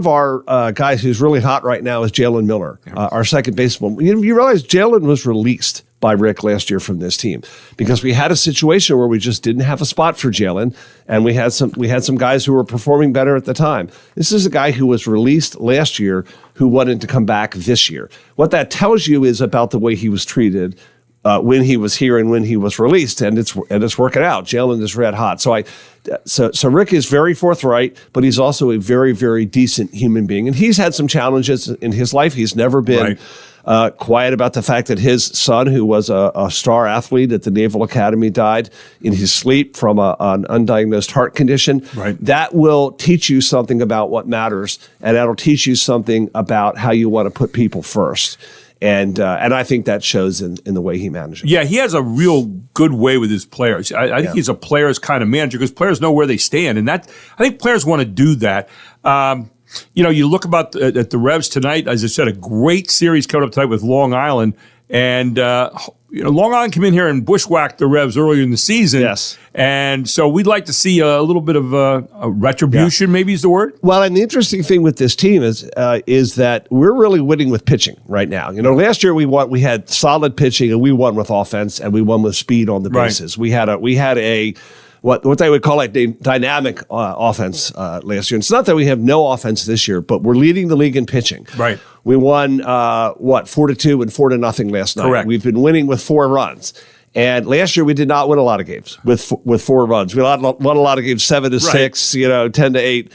our guys who's really hot right now is Jalen Miller, our second baseman. You realize Jalen was released by Rick last year from this team because we had a situation where we just didn't have a spot for Jalen, and we had some guys who were performing better at the time. This is a guy who was released last year who wanted to come back this year. What that tells you is about the way he was treated when he was here and when he was released, and it's working out. Jalen is red hot. So Rick is very forthright, but he's also a very, very decent human being, and he's had some challenges in his life. He's never been quiet about the fact that his son, who was a star athlete at the Naval Academy, died in his sleep from an undiagnosed heart condition. That will teach you something about what matters, and that'll teach you something about how you want to put people first. And I think that shows in the way he manages. Yeah, he has a real good way with his players. I think he's a players kind of manager, because players know where they stand, and I think players want to do that. You look at the Revs tonight. As I said, a great series coming up tonight with Long Island, and Long Island came in here and bushwhacked the Revs earlier in the season. Yes. And so we'd like to see a little bit of a retribution, maybe is the word. Well, and the interesting thing with this team is that we're really winning with pitching right now. Last year we had solid pitching, and we won with offense, and we won with speed on the bases. We had a what they would call a dynamic offense last year. And it's not that we have no offense this year, but we're leading the league in pitching. Right. We won 4-2 and 4-0 last night. Correct. We've been winning with 4 runs. And last year we did not win a lot of games with 4 runs. We won a lot of games 7-6, 10-8.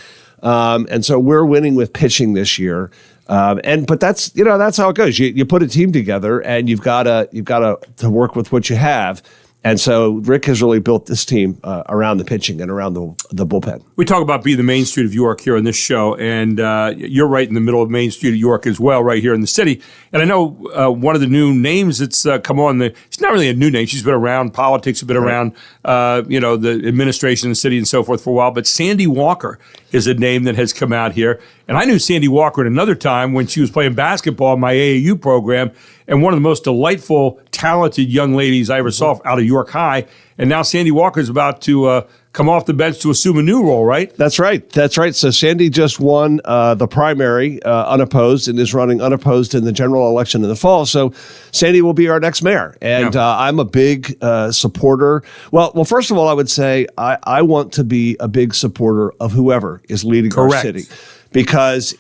And so we're winning with pitching this year. But that's how it goes. You put a team together, and you've got to work with what you have. And so Rick has really built this team around the pitching and around the bullpen. We talk about being the Main Street of York here on this show, and you're right in the middle of Main Street of York as well, right here in the city. And I know one of the new names that's come on. It's not really a new name. She's been around. Politics have been around, the administration in the city and so forth for a while. But Sandy Walker is a name that has come out here. And I knew Sandy Walker at another time when she was playing basketball in my AAU program, and one of the most delightful, talented young ladies I ever saw out of York High. And now Sandy Walker is about to come off the bench to assume a new role, right? That's right. So Sandy just won the primary unopposed and is running unopposed in the general election in the fall. So Sandy will be our next mayor. And I'm a big supporter. Well, first of all, I would say I want to be a big supporter of whoever is leading our city, because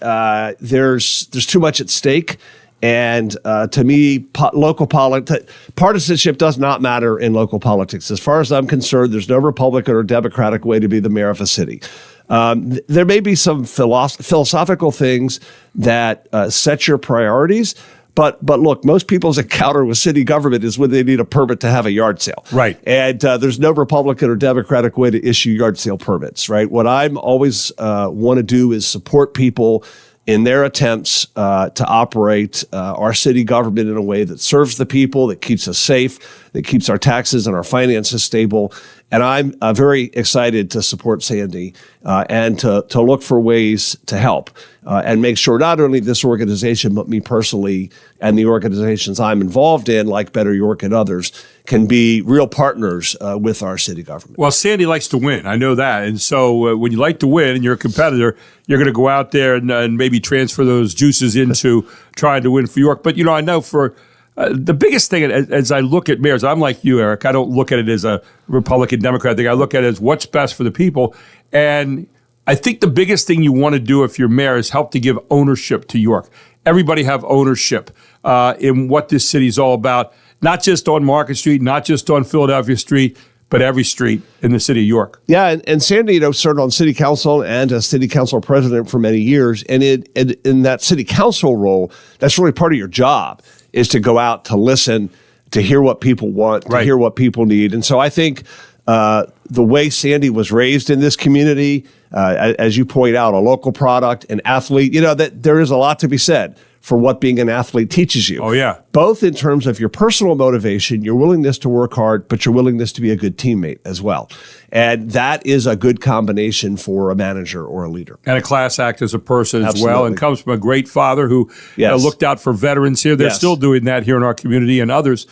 there's too much at stake. And to me, local partisanship does not matter in local politics. As far as I'm concerned, there's no Republican or Democratic way to be the mayor of a city. There may be some philosophical things that set your priorities, but look, most people's encounter with city government is when they need a permit to have a yard sale. Right. And there's no Republican or Democratic way to issue yard sale permits, right? What I'm always want to do is support people in their attempts to operate our city government in a way that serves the people, that keeps us safe, that keeps our taxes and our finances stable. And I'm very excited to support Sandy and to look for ways to help and make sure not only this organization, but me personally and the organizations I'm involved in, like Better York and others, can be real partners with our city government. Well, Sandy likes to win. I know that. And so when you like to win and you're a competitor, you're going to go out there and maybe transfer those juices into trying to win for York. But, I know for the biggest thing, as I look at mayors, I'm like you, Eric. I don't look at it as a Republican, Democrat thing. I look at it as what's best for the people. And I think the biggest thing you want to do if you're mayor is help to give ownership to York. Everybody have ownership in what this city is all about, not just on Market Street, not just on Philadelphia Street, but every street in the city of York. Yeah, and Sandy, served on city council and as city council president for many years. And in that city council role, that's really part of your job, is to go out, to listen, to hear what people want, to hear what people need. And so I think the way Sandy was raised in this community, as you point out, a local product, an athlete, that there is a lot to be said for what being an athlete teaches you. Oh, yeah. Both in terms of your personal motivation, your willingness to work hard, but your willingness to be a good teammate as well. And that is a good combination for a manager or a leader. And a class act as a person as well, and comes from a great father who looked out for veterans here. They're still doing that here in our community and others.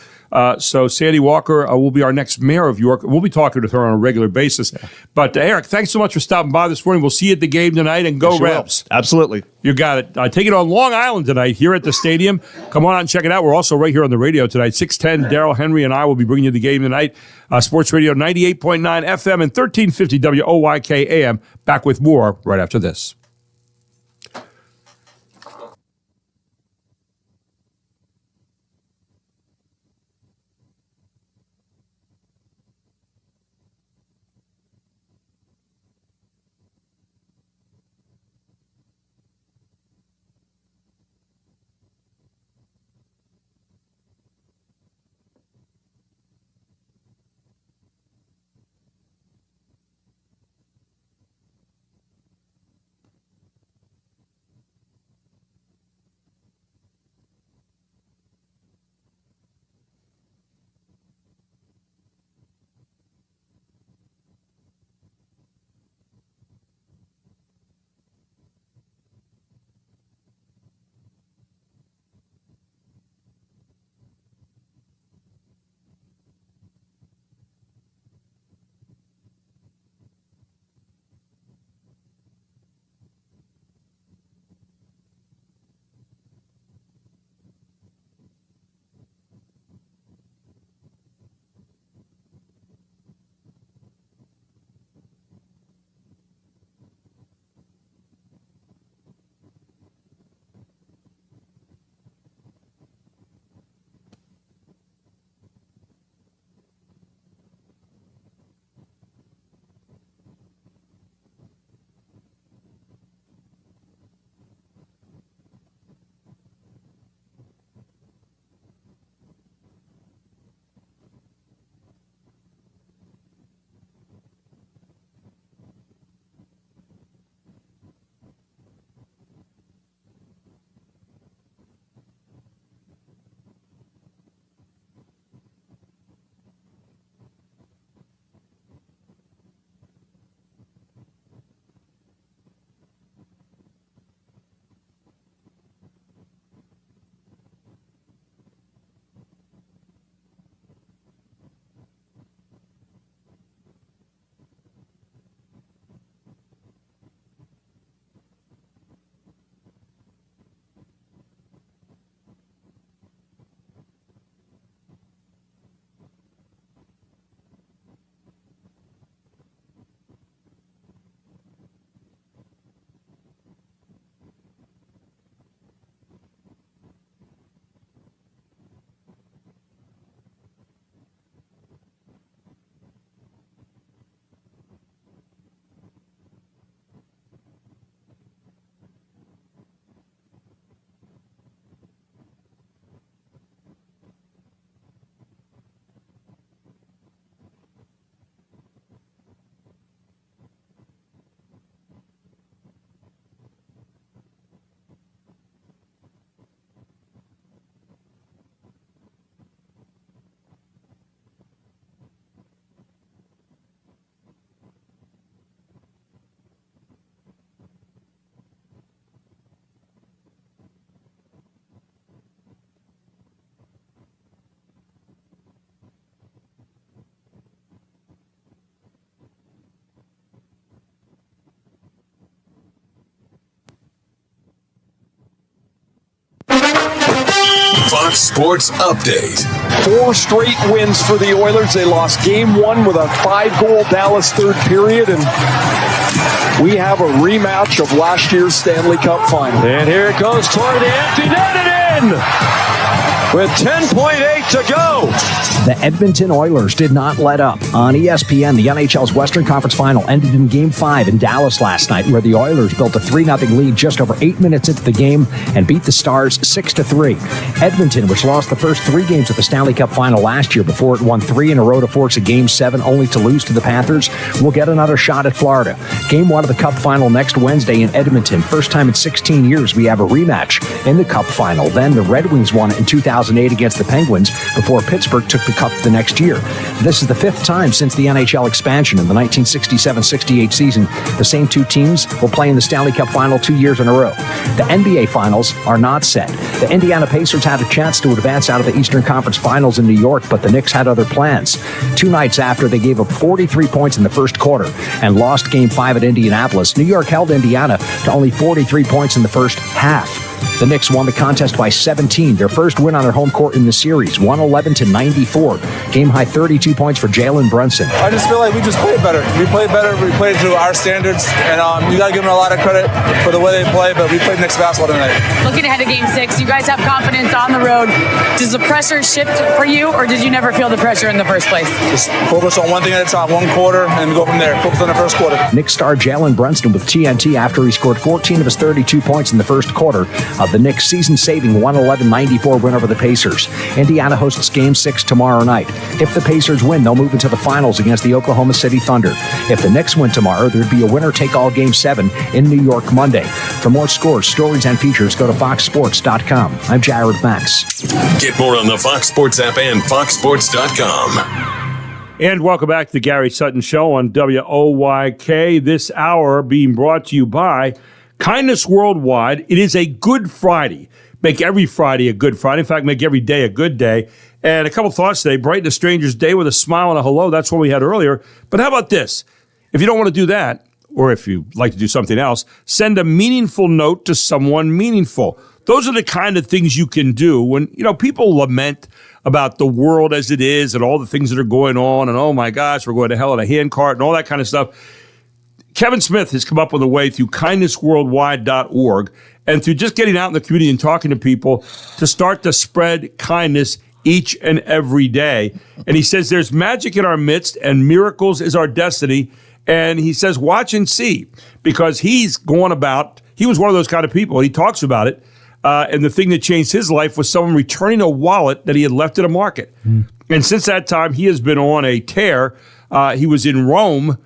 So Sandy Walker will be our next mayor of York. We'll be talking with her on a regular basis. Yeah. But Eric, thanks so much for stopping by this morning. We'll see you at the game tonight, and go Rebs. Absolutely. You got it. Take it on Long Island tonight here at the stadium. Come on out and check it out. We're also right here on the radio tonight. 610, Daryl Henry and I will be bringing you the game tonight. Sports Radio 98.9 FM and 1350 WOYK AM. Back with more right after this. Fox Sports Update. 4 straight wins for the Oilers. They lost game 1 with a 5-goal Dallas third period, and we have a rematch of last year's Stanley Cup final. And here it goes toward the empty net and in with 10.8 to go. The Edmonton Oilers did not let up. On ESPN, the NHL's Western Conference Final ended in Game 5 in Dallas last night, where the Oilers built a 3-0 lead just over 8 minutes into the game and beat the Stars 6-3. Edmonton, which lost the first 3 games of the Stanley Cup Final last year before it won 3 in a row to force a Game 7 only to lose to the Panthers, will get another shot at Florida. Game 1 of the Cup Final next Wednesday in Edmonton. First time in 16 years we have a rematch in the Cup Final. Then the Red Wings won it in 2008 against the Penguins before Pittsburgh took the Cup the next year. This is the 5th time since the NHL expansion in the 1967-68 season. The same 2 teams will play in the Stanley Cup Final 2 years in a row. The NBA Finals are not set. The Indiana Pacers had a chance to advance out of the Eastern Conference Finals in New York, but the Knicks had other plans. 2 nights after they gave up 43 points in the first quarter and lost Game 5 at Indianapolis, New York held Indiana to only 43 points in the first half. The Knicks won the contest by 17, their first win on their home court in the series, 111-94. Game-high 32 points for Jalen Brunson. I just feel like we just played better. We played better. We played to our standards, and you got to give them a lot of credit for the way they play, but we played Knicks basketball tonight. Looking ahead to Game 6, you guys have confidence on the road. Does the pressure shift for you, or did you never feel the pressure in the first place? Just focus on one thing at a time, one quarter, and we go from there. Focus on the first quarter. Knicks star Jalen Brunson with TNT after he scored 14 of his 32 points in the first quarter of the Knicks' season-saving 111-94 win over the Pacers. Indiana hosts Game 6 tomorrow night. If the Pacers win, they'll move into the finals against the Oklahoma City Thunder. If the Knicks win tomorrow, there'd be a winner-take-all Game 7 in New York Monday. For more scores, stories, and features, go to foxsports.com. I'm Jared Max. Get more on the Fox Sports app and foxsports.com. And welcome back to the Gary Sutton Show on WOYK. This hour being brought to you by Kindness Worldwide. It is a Good Friday. Make every Friday a good Friday. In fact, make every day a good day. And a couple thoughts today. Brighten a stranger's day with a smile and a hello. That's what we had earlier. But how about this? If you don't want to do that, or if you like to do something else, send a meaningful note to someone meaningful. Those are the kind of things you can do when, people lament about the world as it is and all the things that are going on and, oh my gosh, we're going to hell in a handcart and all that kind of stuff. Kevin Smith has come up with a way through kindnessworldwide.org and through just getting out in the community and talking to people to start to spread kindness each and every day. And he says there's magic in our midst and miracles is our destiny. And he says, watch and see, because he was one of those kind of people. He talks about it. And the thing that changed his life was someone returning a wallet that he had left at a market. And since that time, he has been on a tear. He was in Rome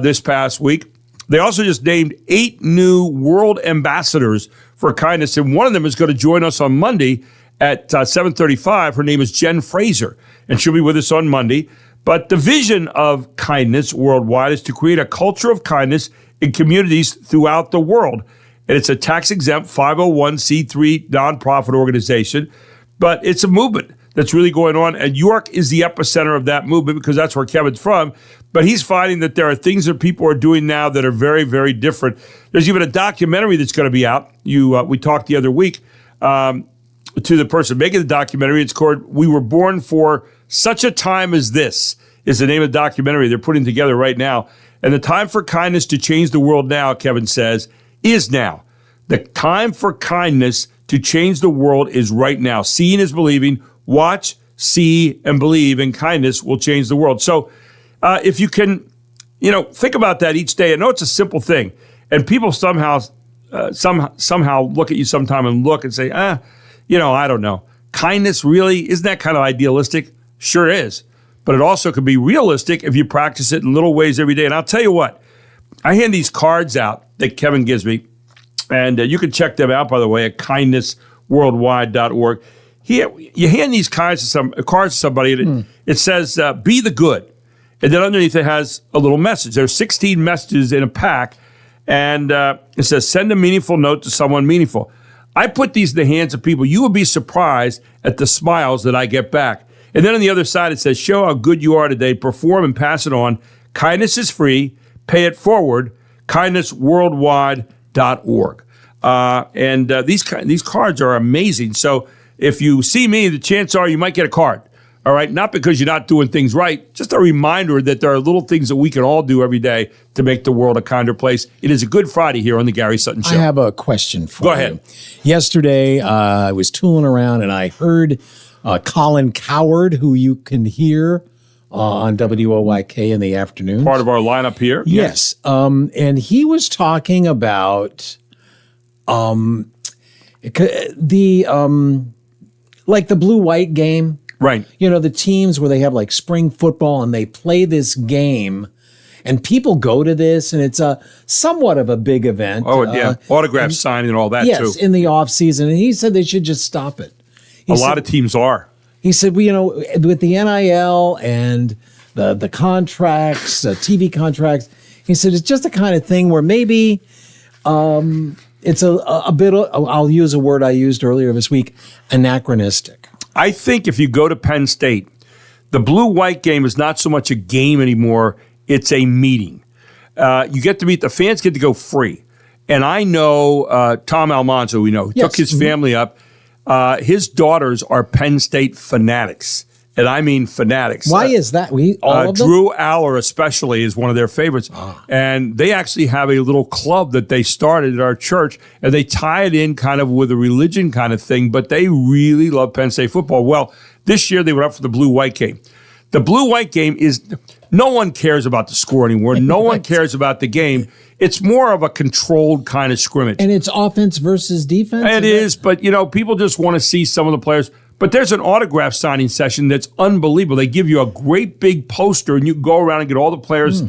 this past week. They also just named 8 new world ambassadors for kindness. And one of them is going to join us on Monday at 7:35. Her name is Jen Fraser, and she'll be with us on Monday. But the vision of Kindness Worldwide is to create a culture of kindness in communities throughout the world. And it's a tax-exempt 501c3 nonprofit organization. But it's a movement that's really going on. And York is the epicenter of that movement because that's where Kevin's from. But he's finding that there are things that people are doing now that are very, very different. There's even a documentary that's going to be out. We talked the other week to the person making the documentary. It's called We Were Born for Such a Time as This is the name of the documentary they're putting together right now. And the time for kindness to change the world now, Kevin says, is now. The time for kindness to change the world is right now. Seeing is believing. Watch, see, and believe, and kindness will change the world. So if you can, think about that each day. I know it's a simple thing, and people somehow look at you sometime and look and say, I don't know. Kindness really, isn't that kind of idealistic? Sure is. But it also can be realistic if you practice it in little ways every day. And I'll tell you what, I hand these cards out that Kevin gives me, and you can check them out, by the way, at kindnessworldwide.org. You hand these cards to somebody, and it says, be the good. And then underneath it has a little message. There's 16 messages in a pack, and it says, send a meaningful note to someone meaningful. I put these in the hands of people. You would be surprised at the smiles that I get back. And then on the other side, it says, show how good you are today, perform and pass it on. Kindness is free. Pay it forward. kindnessworldwide.org. These cards are amazing. So if you see me, the chances are you might get a card. All right, not because you're not doing things right, just a reminder that there are little things that we can all do every day to make the world a kinder place. It is a Good Friday here on the Gary Sutton Show. I have a question for you. Go ahead. Yesterday, I was tooling around and I heard Colin Coward, who you can hear on WOYK in the afternoon. Part of our lineup here. Yes. And he was talking about like the blue-white game. Right. You know, the teams where they have like spring football and they play this game and people go to this and it's a somewhat of a big event. Oh, yeah. Autograph signing and all that, yes, too. Yes, in the off season. And he said they should just stop it. A lot of teams are. He said, well, you know, with the NIL and the contracts, TV contracts, he said it's just the kind of thing where maybe it's a bit, I'll use a word I used earlier this week, anachronistic. I think if you go to Penn State, the blue-white game is not so much a game anymore, it's a meeting. You get to meet, the fans get to go free. And I know Tom Almanzo, we know, took his family up. His daughters are Penn State fanatics. And I mean fanatics. Why is that? All of them? Drew Aller especially is one of their favorites. And they actually have a little club that they started at our church, and they tie it in kind of with a religion kind of thing, but they really love Penn State football. Well, this year they went up for the blue-white game. The blue-white game is, no one cares about the score anymore. No one cares about the game. It's more of a controlled kind of scrimmage. And it's offense versus defense? It is, but, you know, people just want to see some of the players. But there's an autograph signing session that's unbelievable. They give you a great big poster, and you go around and get all the players'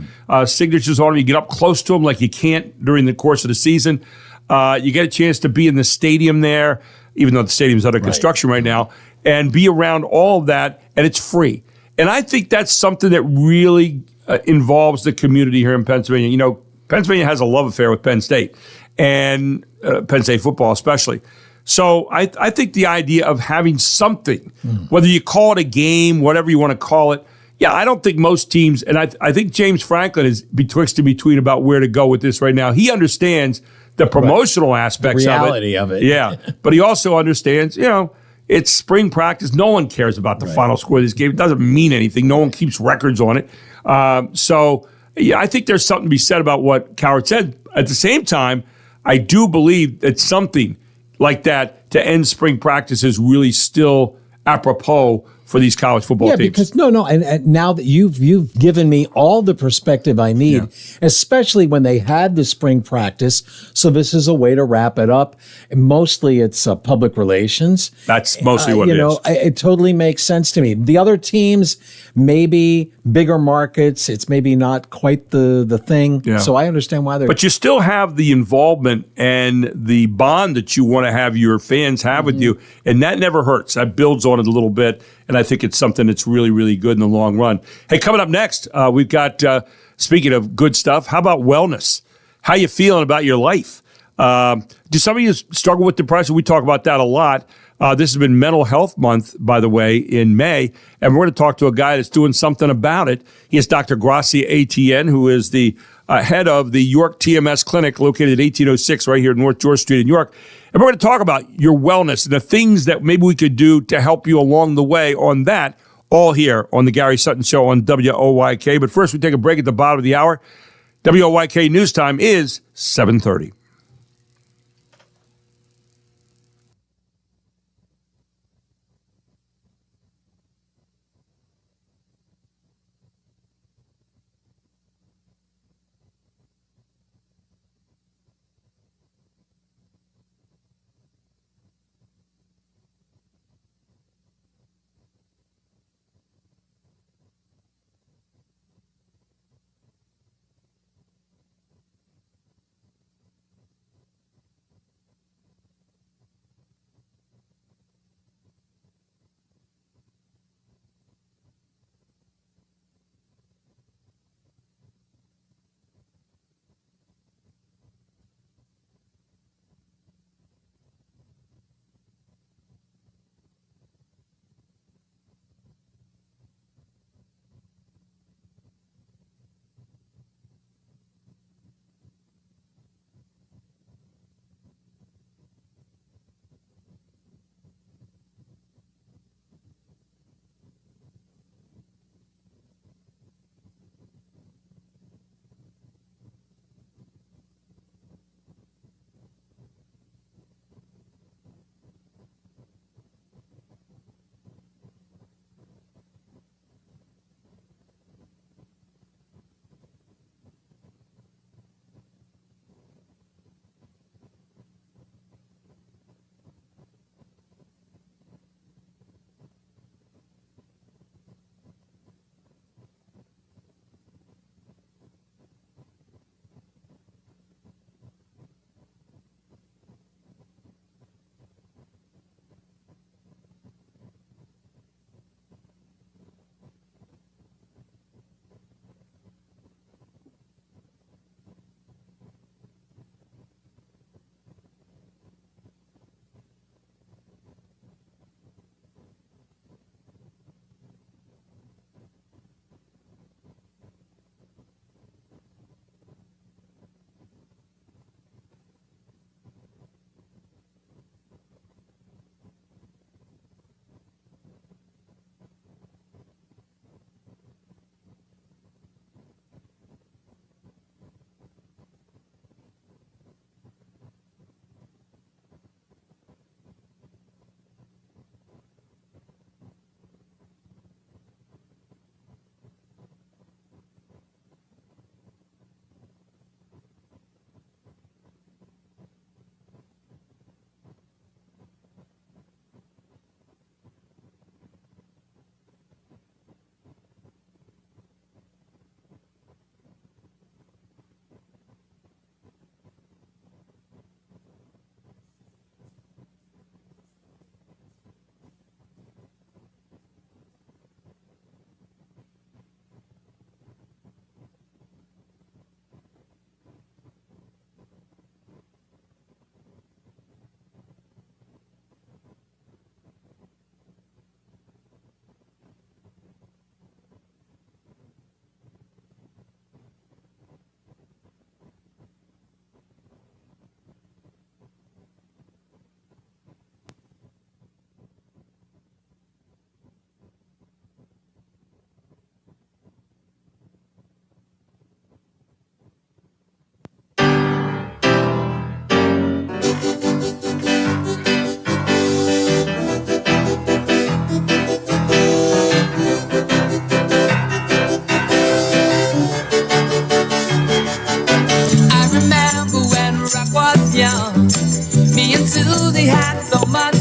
signatures on them. You get up close to them like you can't during the course of the season. You get a chance to be in the stadium there, even though the stadium's under construction right now, and be around all of that, and it's free. And I think that's something that really involves the community here in Pennsylvania. You know, Pennsylvania has a love affair with Penn State, and Penn State football especially. So I think the idea of having something, whether you call it a game, whatever you want to call it, I don't think most teams, and I think James Franklin is betwixt and between about where to go with this right now. He understands the promotional aspects the reality of it. of it. Yeah, but he also understands, you know, it's spring practice. No one cares about the final score of this game. It doesn't mean anything. No one keeps records on it. So I think there's something to be said about what Coward said. At the same time, I do believe that something like that to end spring practice is really still apropos for these college football teams. Because and now that you've given me all the perspective I need, especially when they had the spring practice. So this is a way to wrap it up. And mostly it's public relations. That's mostly what it is. It totally makes sense to me. The other teams, maybe bigger markets, it's maybe not quite the thing. Yeah. So I understand why they're. But you still have the involvement and the bond that you want to have your fans have with you, and that never hurts. That builds on it a little bit. And I think it's something that's really, really good in the long run. Hey, coming up next, we've got, speaking of good stuff, how about wellness? How you feeling about your life? Do some of you struggle with depression? We talk about that a lot. This has been Mental Health Month, by the way, in May. And we're going to talk to a guy that's doing something about it. He is Dr. Gracia Etienne, who is the head of the York TMS Clinic located at 1806 right here in North George Street in York. And we're going to talk about your wellness and the things that maybe we could do to help you along the way on that, all here on the Gary Sutton Show on WOYK. But first, we take a break at the bottom of the hour. WOYK News Time is 7:30.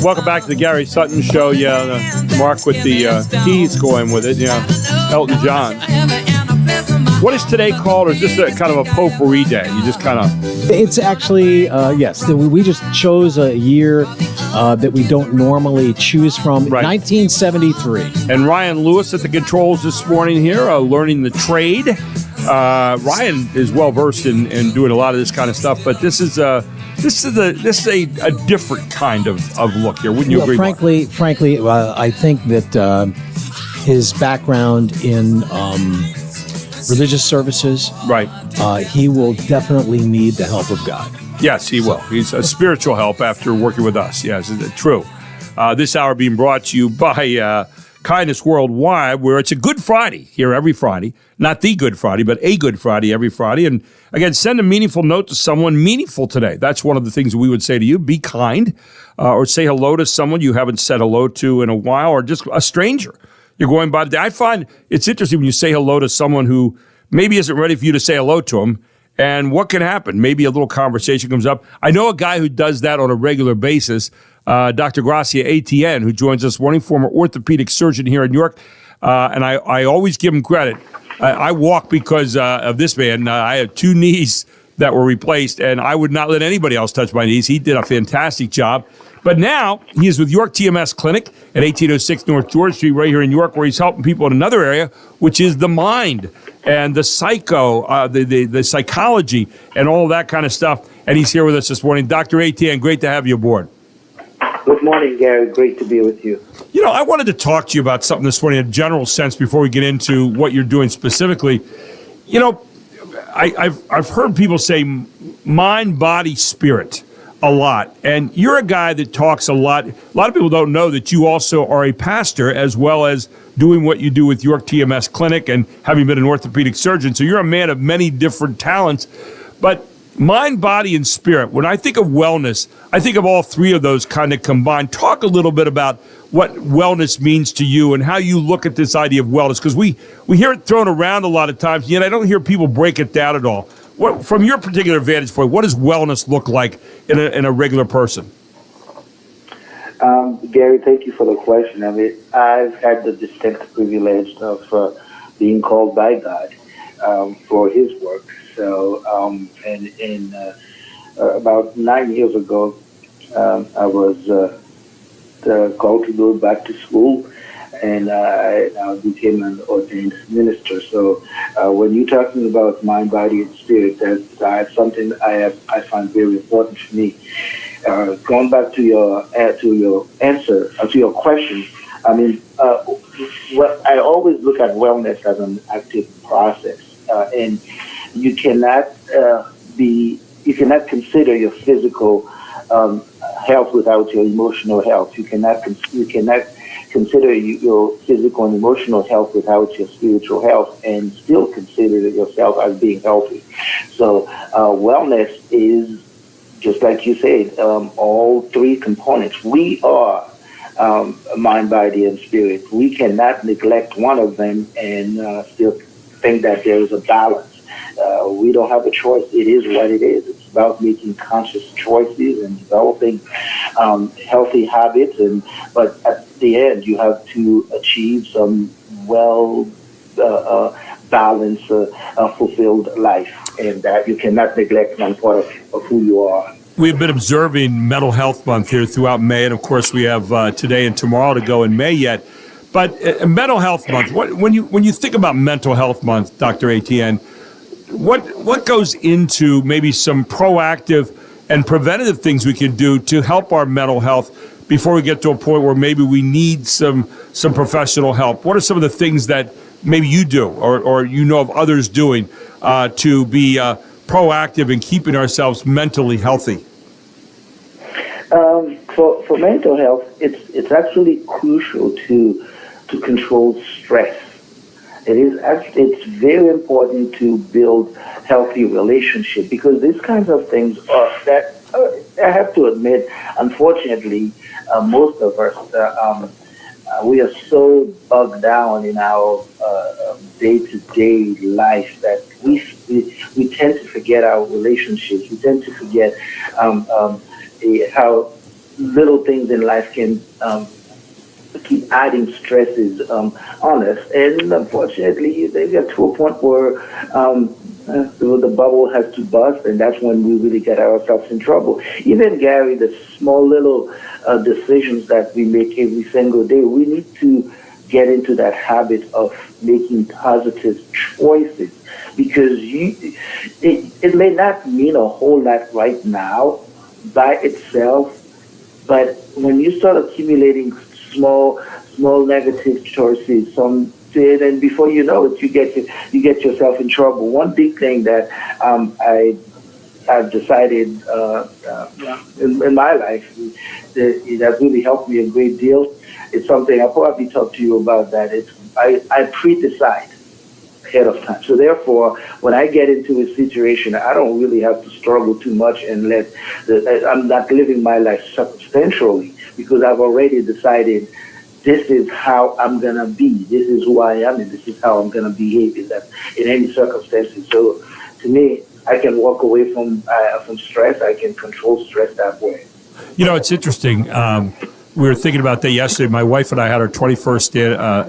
Welcome back to the Gary Sutton Show. Yeah, Mark with the keys going with it. Yeah, Elton John. What is today called, or is this a kind of a potpourri day? You just kind of... It's actually, yes. We just chose a year that we don't normally choose from. Right. 1973. And Ryan Lewis at the controls this morning here, learning the trade. Ryan is well versed in doing a lot of this kind of stuff, but this is a different kind of look here. Wouldn't you agree? Frankly, I think that his background in religious services, right? He will definitely need the help of God. Yes, he will. He's a spiritual help after working with us. Yes, true. This hour being brought to you by Kindness Worldwide, where it's a Good Friday here every Friday. Not the Good Friday, but a Good Friday every Friday. And again, send a meaningful note to someone meaningful today. That's one of the things we would say to you. Be kind, or say hello to someone you haven't said hello to in a while, or just a stranger you're going by today. I find it's interesting when you say hello to someone who maybe isn't ready for you to say hello to them. And what can happen? Maybe a little conversation comes up. I know a guy who does that on a regular basis, Dr. Gracia ATN, who joins us, morning, former orthopedic surgeon here in New York. And I always give him credit. I walk because of this man. I have two knees that were replaced, and I would not let anybody else touch my knees. He did a fantastic job. But now he is with York TMS Clinic at 1806 North George Street, right here in York, where he's helping people in another area, which is the mind and the the psychology and all that kind of stuff. And he's here with us this morning. Dr. ATN, great to have you aboard. Good morning, Gary. Great to be with you. You know, I wanted to talk to you about something this morning in a general sense before we get into what you're doing specifically. You know, I've heard people say mind, body, spirit a lot. And you're a guy that talks a lot. A lot of people don't know that you also are a pastor as well as doing what you do with York TMS Clinic and having been an orthopedic surgeon. So you're a man of many different talents. But mind, body, and spirit, when I think of wellness, I think of all three of those kind of combined. Talk a little bit about what wellness means to you and how you look at this idea of wellness, because we hear it thrown around a lot of times, yet I don't hear people break it down at all. What, from your particular vantage point, what does wellness look like in a regular person? Gary, thank you for the question. I mean, I've had the distinct privilege of being called by God for His work. So, about 9 years ago, I was called to go back to school, and I became an ordained minister. So, when you're talking about mind, body, and spirit, that's something I find very important for me. Going back to your answer, to your question, I mean, I always look at wellness as an active process, and you cannot consider your physical health without your emotional health. You cannot consider your physical and emotional health without your spiritual health, and still consider yourself as being healthy. So wellness is, just like you said, all three components. We are mind, body, and spirit. We cannot neglect one of them and still think that there is a balance. We don't have a choice. It is what it is. It's about making conscious choices and developing healthy habits. But at the end, you have to achieve some balanced, fulfilled life, and that you cannot neglect one part of who you are. We've been observing Mental Health Month here throughout May, and of course we have today and tomorrow to go in May yet. But Mental Health Month, when you think about Mental Health Month, Dr. ATN, what goes into maybe some proactive and preventative things we can do to help our mental health before we get to a point where maybe we need some professional help? What are some of the things that maybe you do or you know of others doing to be proactive in keeping ourselves mentally healthy? For mental health, it's actually crucial to control stress. It's very important to build healthy relationships, because these kinds of things are that I have to admit, unfortunately, most of us we are so bogged down in our day-to-day life that we tend to forget our relationships. We tend to forget how little things in life can keep adding stresses on us. And unfortunately, they get to a point where the bubble has to bust, and that's when we really get ourselves in trouble. Even, Gary, the small little decisions that we make every single day, we need to get into that habit of making positive choices, because it may not mean a whole lot right now by itself, but when you start accumulating small negative choices, and before you know it, you get yourself in trouble. One big thing that I've decided in my life that really helped me a great deal. It's something I'll probably talk to you about. That I pre-decide ahead of time. So therefore, when I get into a situation, I don't really have to struggle too much and I'm not living my life circumstantially, because I've already decided this is how I'm going to be. This is who I am, and this is how I'm going to behave in any circumstances. So to me, I can walk away from stress. I can control stress that way. You know, it's interesting. We were thinking about that yesterday. My wife and I had our 21st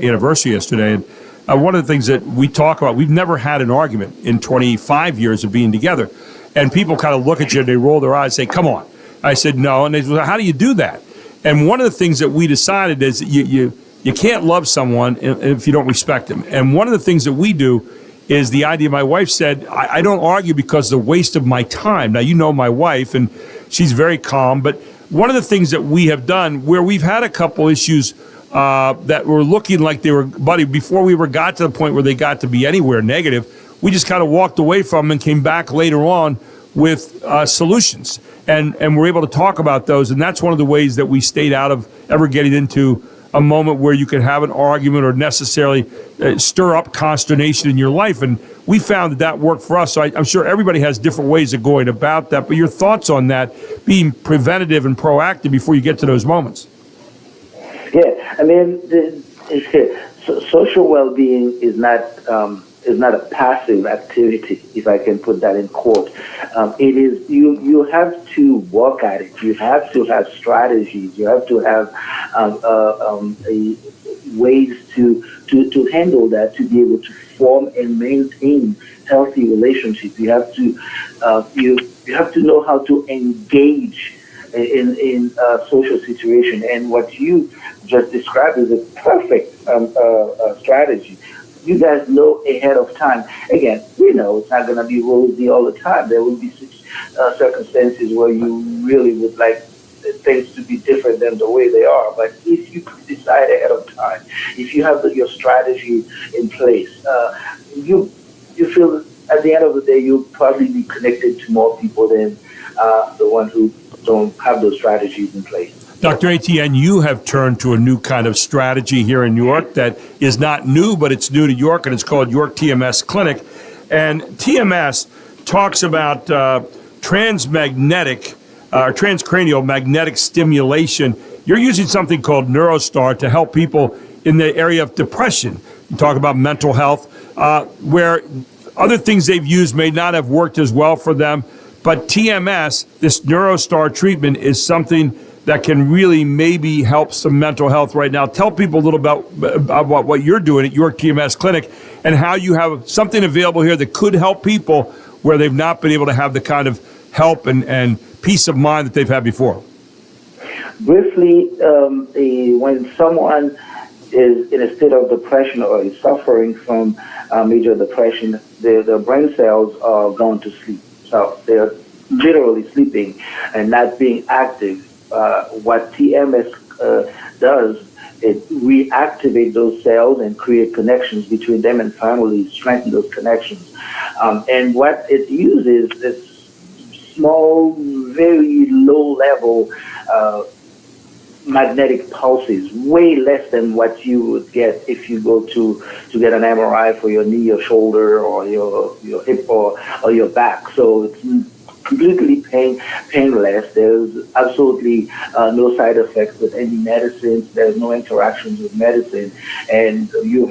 anniversary yesterday, and one of the things that we talk about, we've never had an argument in 25 years of being together. And people kind of look at you and they roll their eyes and say, come on. I said, no. And they said, well, how do you do that? And one of the things that we decided is that you can't love someone if you don't respect them. And one of the things that we do is the idea, my wife said, I don't argue because the waste of my time. Now, you know my wife, and she's very calm. But one of the things that we have done, where we've had a couple issues that were looking like they were, buddy, before we ever got to the point where they got to be anywhere negative, we just kind of walked away from them and came back later on with solutions. And we're able to talk about those. And that's one of the ways that we stayed out of ever getting into a moment where you could have an argument or necessarily stir up consternation in your life. And we found that worked for us. So I'm sure everybody has different ways of going about that. But your thoughts on that, being preventative and proactive before you get to those moments? Yeah, I mean, social well-being is not a passive activity, if I can put that in quote. It is you have to work at it. You have to have strategies. You have to have ways to handle that, to be able to form and maintain healthy relationships. You have to know how to engage in a social situation, and what you just described is a perfect strategy. You guys know ahead of time. Again, we know it's not going to be rosy all the time. There will be circumstances where you really would like things to be different than the way they are. But if you decide ahead of time, if you have your strategy in place, you feel at the end of the day you'll probably be connected to more people than the ones who don't have those strategies in place. Dr. Etienne, you have turned to a new kind of strategy here in York that is not new, but it's new to York, and it's called York TMS Clinic. And TMS talks about transcranial magnetic stimulation. You're using something called NeuroStar to help people in the area of depression. You talk about mental health, where other things they've used may not have worked as well for them. But TMS, this NeuroStar treatment, is something that can really maybe help some mental health right now. Tell people a little about what you're doing at York TMS Clinic and how you have something available here that could help people where they've not been able to have the kind of help and peace of mind that they've had before. Briefly, when someone is in a state of depression or is suffering from major depression, the brain cells are gone to sleep. So they're literally sleeping and not being active. What TMS does, it reactivates those cells and create connections between them and family, strengthen those connections. And what it uses is small, very low-level magnetic pulses, way less than what you would get if you go to get an MRI for your knee or shoulder or your hip or your back. So it's completely painless. There's absolutely no side effects with any medicines. There's no interactions with medicine, and you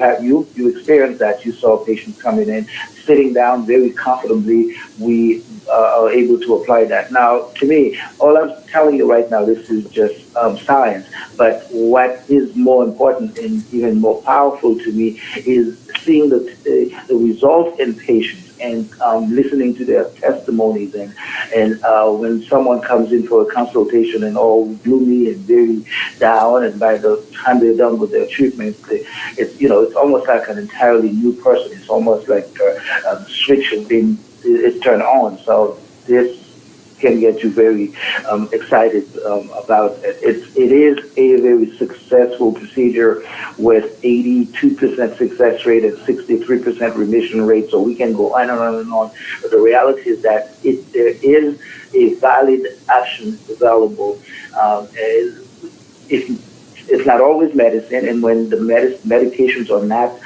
experience that. You saw patients coming in, sitting down very comfortably. We are able to apply that. Now, to me, all I'm telling you right now, this is just science. But what is more important and even more powerful to me is seeing the results in patients and listening to their testimonies. And when someone comes in for a consultation and all gloomy and very down, and by the time they're done with their treatment, it's almost like an entirely new person. It's almost like the switch has been is turned on. So this can get you very excited about it. It is a very successful procedure with 82% success rate and 63% remission rate. So we can go on and on and on. But the reality is that there is a valid option available. It's not always medicine, and when the medications are not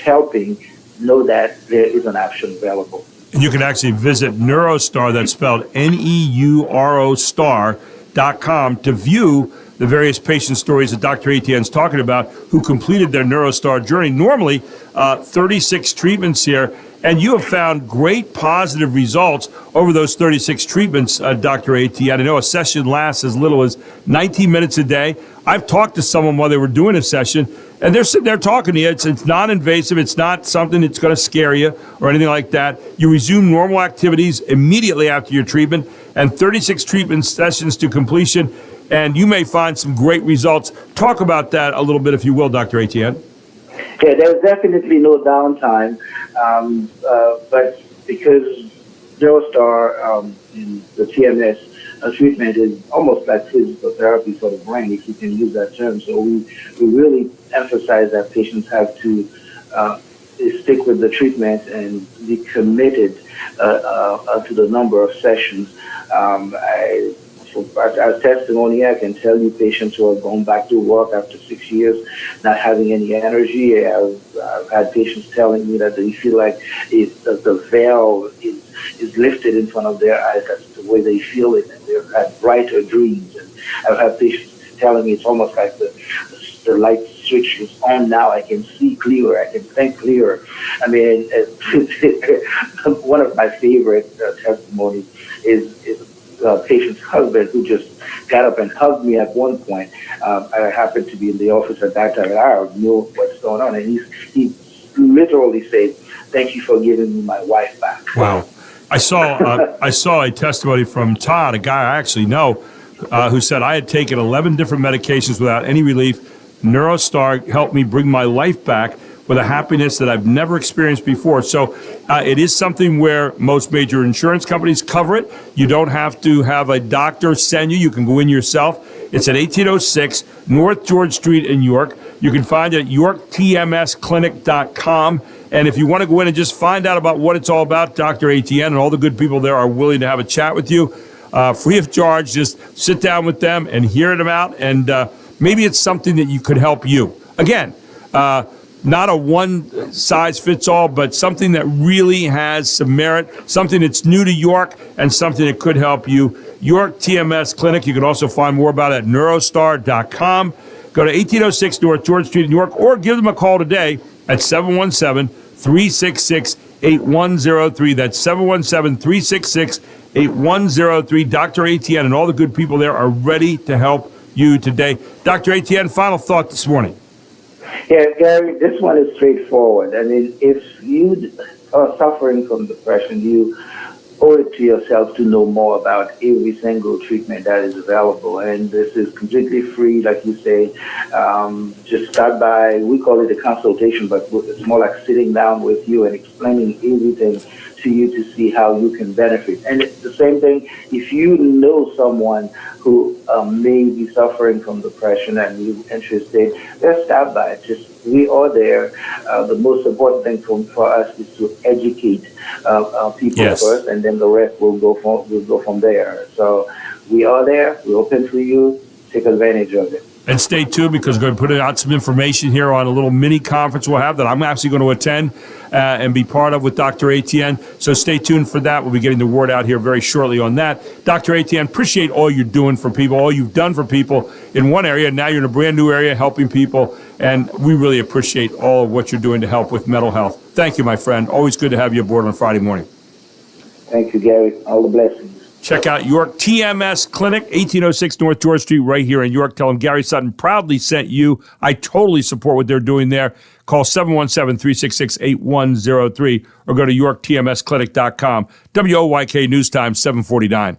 helping, know that there is an option available. And you can actually visit Neurostar, that's spelled Neuro star.com, to view the various patient stories that Dr. Etienne's talking about who completed their Neurostar journey. Normally, 36 treatments here, and you have found great positive results over those 36 treatments, Dr. Etienne. I know a session lasts as little as 19 minutes a day. I've talked to someone while they were doing a session, and they're sitting there talking to you. It's non-invasive. It's not something that's going to scare you or anything like that. You resume normal activities immediately after your treatment, and 36 treatment sessions to completion, and you may find some great results. Talk about that a little bit, if you will, Dr. Etienne. Yeah, there's definitely no downtime, but because Neurostar in the TMS treatment is almost like physical therapy for the brain, if you can use that term. So we really emphasize that patients have to stick with the treatment and be committed to the number of sessions. As testimony, I can tell you patients who are going back to work after 6 years, not having any energy. I've had patients telling me that they feel like the veil is lifted in front of their eyes. That's the way they feel it, and they've had brighter dreams. And I've had patients telling me it's almost like the light switch is on now. I can see clearer. I can think clearer. I mean, one of my favorite testimonies is a patient's husband who just got up and hugged me at one point. I happened to be in the office at that time, and I knew what's going on. And he literally said, "Thank you for giving me my wife back." Wow. I saw a testimony from Todd, a guy I actually know, who said, I had taken 11 different medications without any relief. Neurostar helped me bring my life back with a happiness that I've never experienced before. So it is something where most major insurance companies cover it. You don't have to have a doctor send you. You can go in yourself. It's at 1806 North George Street in York. You can find it at yorktmsclinic.com. And if you want to go in and just find out about what it's all about, Dr. Etienne and all the good people there are willing to have a chat with you, free of charge. Just sit down with them and hear them out. And maybe it's something that you could help you. Again, not a one-size-fits-all, but something that really has some merit, something that's new to York, and something that could help you. York TMS Clinic. You can also find more about it at neurostar.com. Go to 1806 North George Street in York, or give them a call today at 717-366-8103. That's 717-366-8103. Dr. Etienne and all the good people there are ready to help you today. Dr. Etienne, final thought this morning. Yeah, Gary, this one is straightforward. I mean, if you are suffering from depression, you owe it to yourself to know more about every single treatment that is available. And this is completely free, like you say. Just start by, we call it a consultation, but it's more like sitting down with you and explaining everything to you to see how you can benefit. And it's the same thing, if you know someone who may be suffering from depression and you're interested, just stop by. We are there. The most important thing for us is to educate people first, and then the rest will go from there. So we are there. We're open for you. Take advantage of it. And stay tuned because we're going to put out some information here on a little mini conference we'll have that I'm actually going to attend and be part of with Dr. Etienne. So stay tuned for that. We'll be getting the word out here very shortly on that. Dr. Etienne, appreciate all you're doing for people, all you've done for people in one area. Now you're in a brand new area helping people. And we really appreciate all of what you're doing to help with mental health. Thank you, my friend. Always good to have you aboard on Friday morning. Thank you, Gary. All the blessings. Check out York TMS Clinic, 1806 North George Street, right here in York. Tell them Gary Sutton proudly sent you. I totally support what they're doing there. Call 717-366-8103 or go to yorktmsclinic.com. WOYK News Time, 749.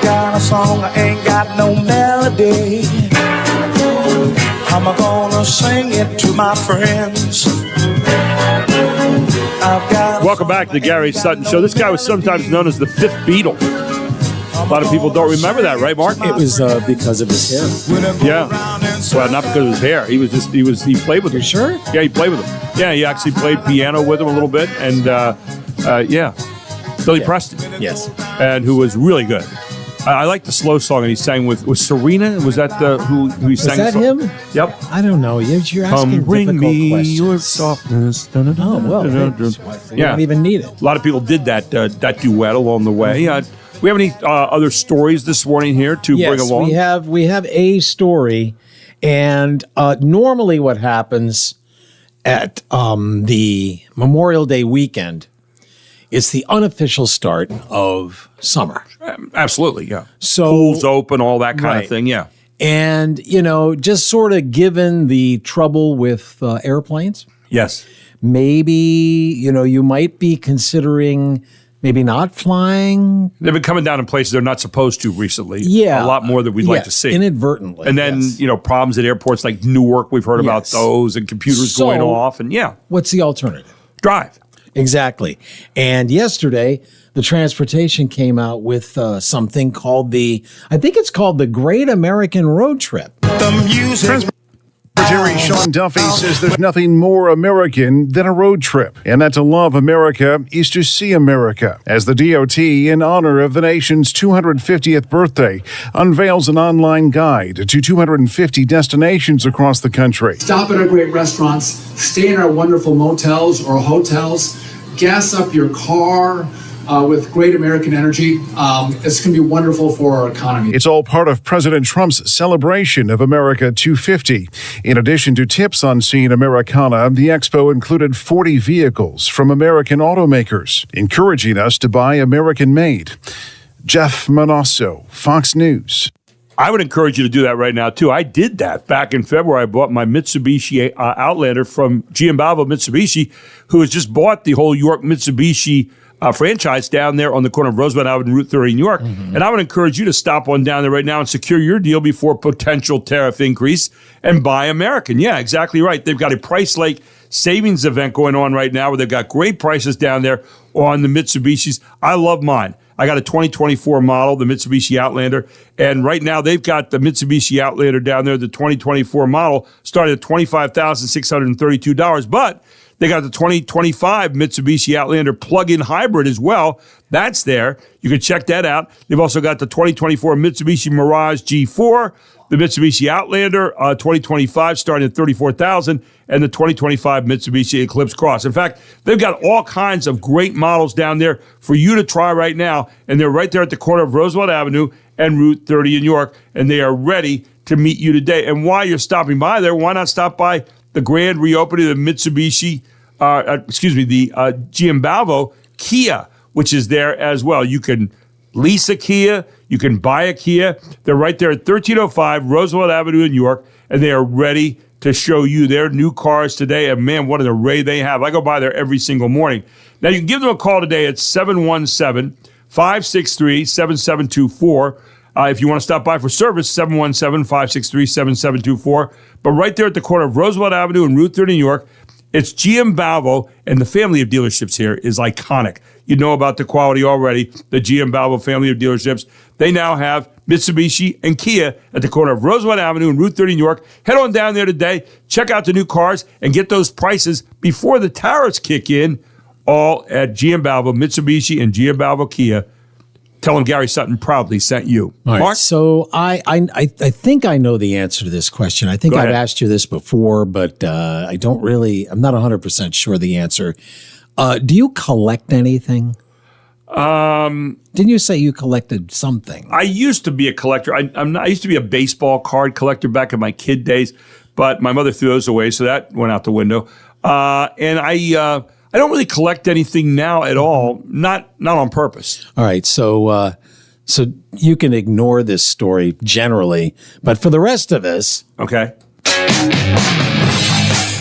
Got a song, I ain't got no melody. I'm gonna sing it to my friends. Welcome back to the Gary Sutton Show. This guy was sometimes known as the fifth Beatle. A lot of people don't remember that, right, Mark? It was because of his hair. Yeah. Well, not because of his hair. He played with him. You sure? Yeah, he played with him. Yeah, he actually played piano with him a little bit. And, Billy Preston. Yes. And who was really good. I like the slow song, and he sang with Serena. Was that who he sang? Was that him? Yep. I don't know. You're asking Come bring difficult me questions. your softness. Oh well, you don't even need it. A lot of people did that duet along the way. We have any other stories this morning here to bring along? Yes, we have a story, and normally what happens at the Memorial Day weekend. It's the unofficial start of summer. Absolutely, yeah. So pools open, all that kind of thing, yeah. And, just sort of given the trouble with airplanes. Yes. maybe, you might be considering maybe not flying. They've been coming down in places they're not supposed to recently. Yeah. A lot more than we'd like to see. Inadvertently. And then, problems at airports like Newark, we've heard about those, and computers going off. And what's the alternative? Drive. Exactly. And yesterday, the transportation came out with something called I think it's called the Great American Road Trip. The music. Secretary Sean Duffy says there's nothing more American than a road trip, and that to love America is to see America. As the DOT, in honor of the nation's 250th birthday, unveils an online guide to 250 destinations across the country. Stop at our great restaurants, stay in our wonderful motels or hotels, gas up your car with great American energy. It's going to be wonderful for our economy. It's all part of President Trump's celebration of America 250. In addition to tips on seeing Americana, the expo included 40 vehicles from American automakers, encouraging us to buy American-made. Jeff Manasso, Fox News. I would encourage you to do that right now, too. I did that back in February. I bought my Mitsubishi Outlander from Giambalvo Mitsubishi, who has just bought the whole York Mitsubishi franchise down there on the corner of Roosevelt Avenue and Route 30 in New York. Mm-hmm. And I would encourage you to stop on down there right now and secure your deal before potential tariff increase and buy American. Yeah, exactly right. They've got a Price Lake savings event going on right now where they've got great prices down there on the Mitsubishis. I love mine. I got a 2024 model, the Mitsubishi Outlander, and right now they've got the Mitsubishi Outlander down there, the 2024 model, starting at $25,632, but they got the 2025 Mitsubishi Outlander plug-in hybrid as well. That's there. You can check that out. They've also got the 2024 Mitsubishi Mirage G4, the Mitsubishi Outlander 2025 starting at $34,000, and the 2025 Mitsubishi Eclipse Cross. In fact, they've got all kinds of great models down there for you to try right now, and they're right there at the corner of Roosevelt Avenue and Route 30 in York, and they are ready to meet you today. And while you're stopping by there, why not stop by the grand reopening of the Mitsubishi, the Giambalvo Kia, which is there as well. You can lease a Kia, you can buy a Kia. They're right there at 1305 Roosevelt Avenue in York, and they are ready to show you their new cars today. And man, what an array they have. I go by there every single morning. Now, you can give them a call today at 717-563-7724. If you want to stop by for service, 717-563-7724. But right there at the corner of Roosevelt Avenue and Route 30 in New York, it's Giambalvo, and the family of dealerships here is iconic. You know about the quality already, the Giambalvo family of dealerships. They now have Mitsubishi and Kia at the corner of Roosevelt Avenue and Route 30 in New York. Head on down there today, check out the new cars, and get those prices before the tariffs kick in, all at Giambalvo Mitsubishi and Giambalvo Kia. Tell them Gary Sutton proudly sent you. All right, Mark? so I think I know the answer to this question. I think Go I've ahead. asked you this before, but I'm not 100% sure the answer. Do you collect anything? Didn't you say you collected something? I used to be a collector. I used to be a baseball card collector back in my kid days, but my mother threw those away, so that went out the window. And I don't really collect anything now at all, not on purpose. All right, so you can ignore this story generally, but for the rest of us, okay.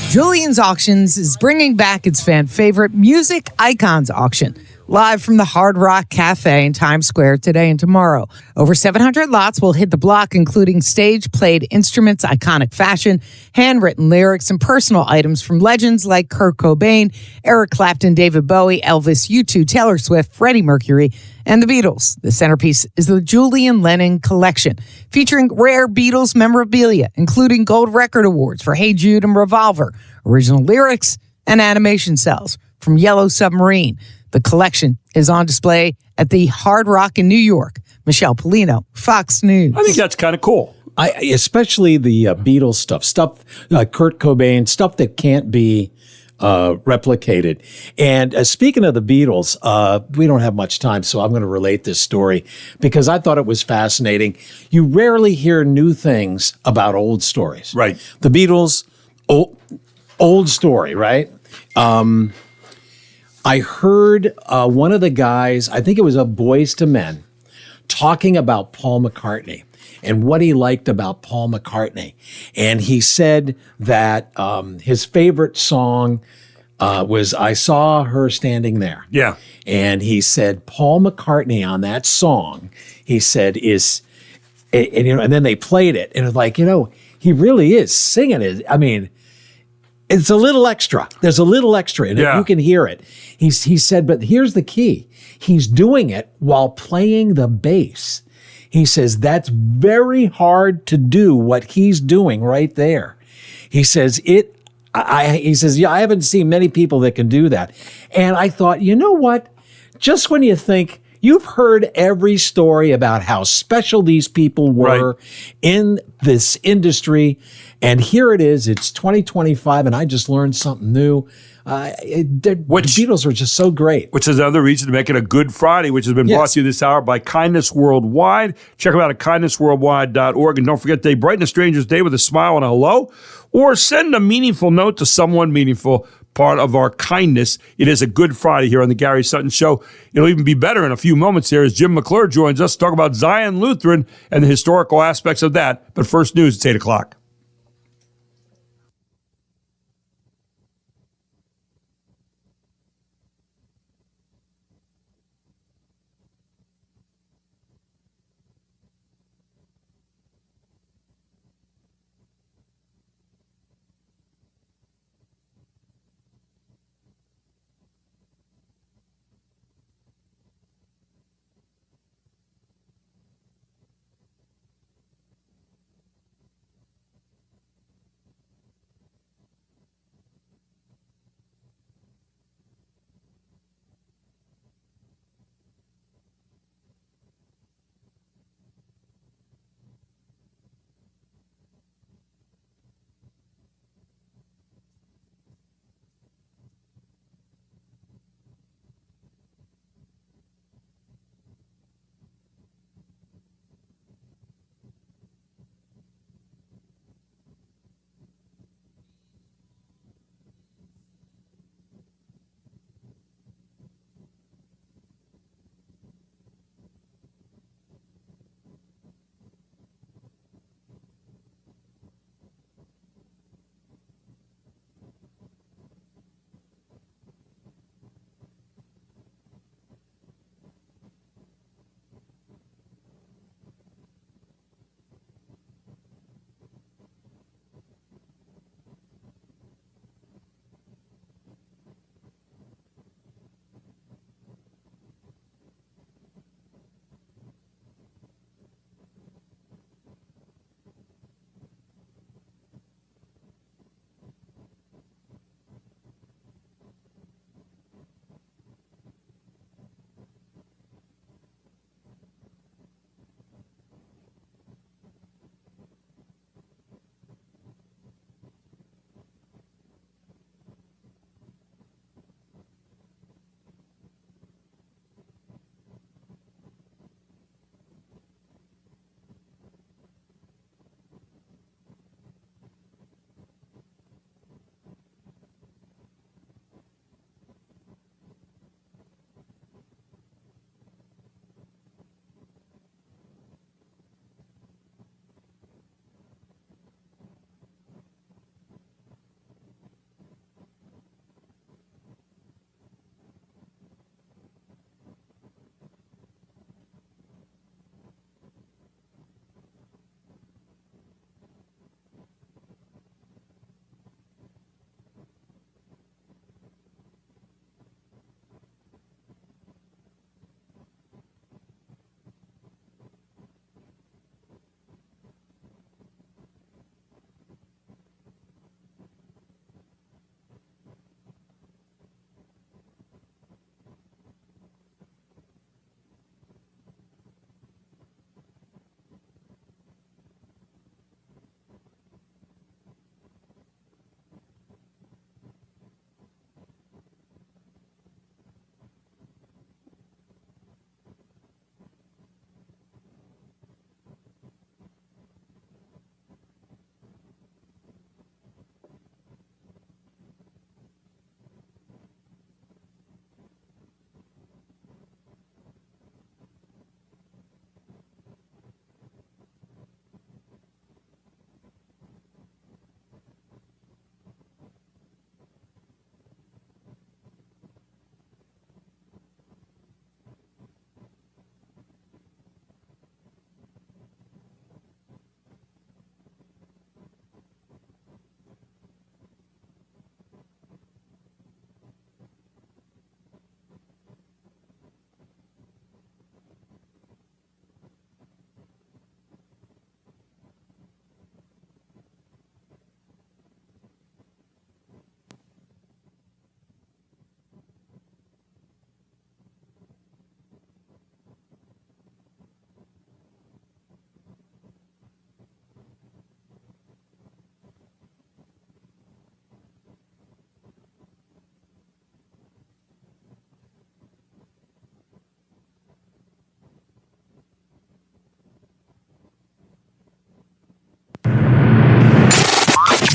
Julian's Auctions is bringing back its fan favorite Music Icons Auction. Live from the Hard Rock Cafe in Times Square today and tomorrow. Over 700 lots will hit the block, including stage-played instruments, iconic fashion, handwritten lyrics, and personal items from legends like Kurt Cobain, Eric Clapton, David Bowie, Elvis, U2, Taylor Swift, Freddie Mercury, and the Beatles. The centerpiece is the Julian Lennon Collection, featuring rare Beatles memorabilia, including gold record awards for Hey Jude and Revolver, original lyrics, and animation cells from Yellow Submarine. The collection is on display at the Hard Rock in New York. Michelle Polino, Fox News. I think that's kind of cool. Especially the Beatles stuff, Kurt Cobain, stuff that can't be replicated. And speaking of the Beatles, we don't have much time, so I'm going to relate this story because I thought it was fascinating. You rarely hear new things about old stories. Right. The Beatles, old story, right? I heard one of the guys, I think it was a Boys to Men, talking about Paul McCartney and what he liked about Paul McCartney. And he said that his favorite song was I saw her standing there. Yeah. And he said, Paul McCartney on that song, he said, and then they played it. And it was like, he really is singing it. I mean, it's a little extra. There's a little extra in it. Yeah. You can hear it. He said, but here's the key. He's doing it while playing the bass. He says, that's very hard to do what he's doing right there. He says, he says, yeah, I haven't seen many people that can do that. And I thought, you know what? Just when you think you've heard every story about how special these people were in this industry, and here it is, it's 2025, and I just learned something new. The Beatles are just so great. Which is another reason to make it a Good Friday, which has been brought to you this hour by Kindness Worldwide. Check them out at kindnessworldwide.org. And don't forget, they brighten a stranger's day with a smile and a hello, or send a meaningful note to someone meaningful, part of our kindness. It is a Good Friday here on the Gary Sutton Show. It'll even be better in a few moments here as Jim McClure joins us to talk about Zion Lutheran and the historical aspects of that. But first news, it's 8 o'clock.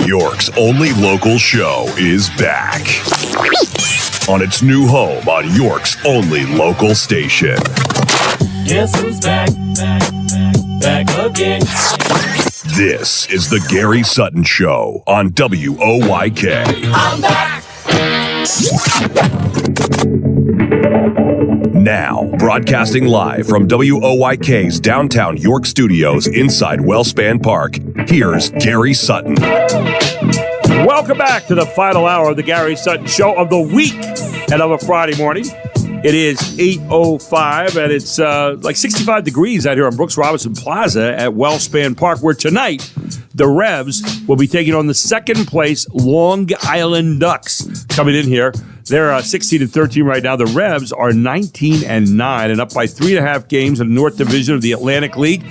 York's only local show is back on its new home on York's only local station. Guess who's back? Back again. This is the Gary Sutton Show on WOYK. I'm back. Now, broadcasting live from WOYK's downtown York studios inside Wellspan Park, here's Gary Sutton. Welcome back to the final hour of the Gary Sutton Show of the week and of a Friday morning. It is 8:05 and it's like 65 degrees out here on Brooks Robinson Plaza at Wellspan Park, where tonight the Revs will be taking on the second place Long Island Ducks coming in here. They're 16-13 right now. The Revs are 19-9 and up by 3.5 games in the North Division of the Atlantic League.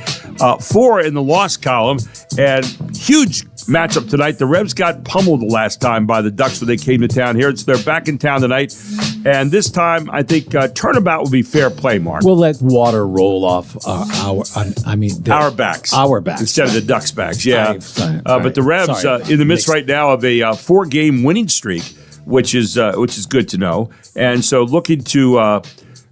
4 in the loss column, and huge matchup tonight. The Revs got pummeled the last time by the Ducks when they came to town here. They're back in town tonight, and this time I think turnabout will be fair play, Mark. We'll let water roll off our backs. Our backs. Instead of the Ducks' backs, yeah. Sorry. But the Revs in the midst right now of a 4-game winning streak, which is good to know. And so looking to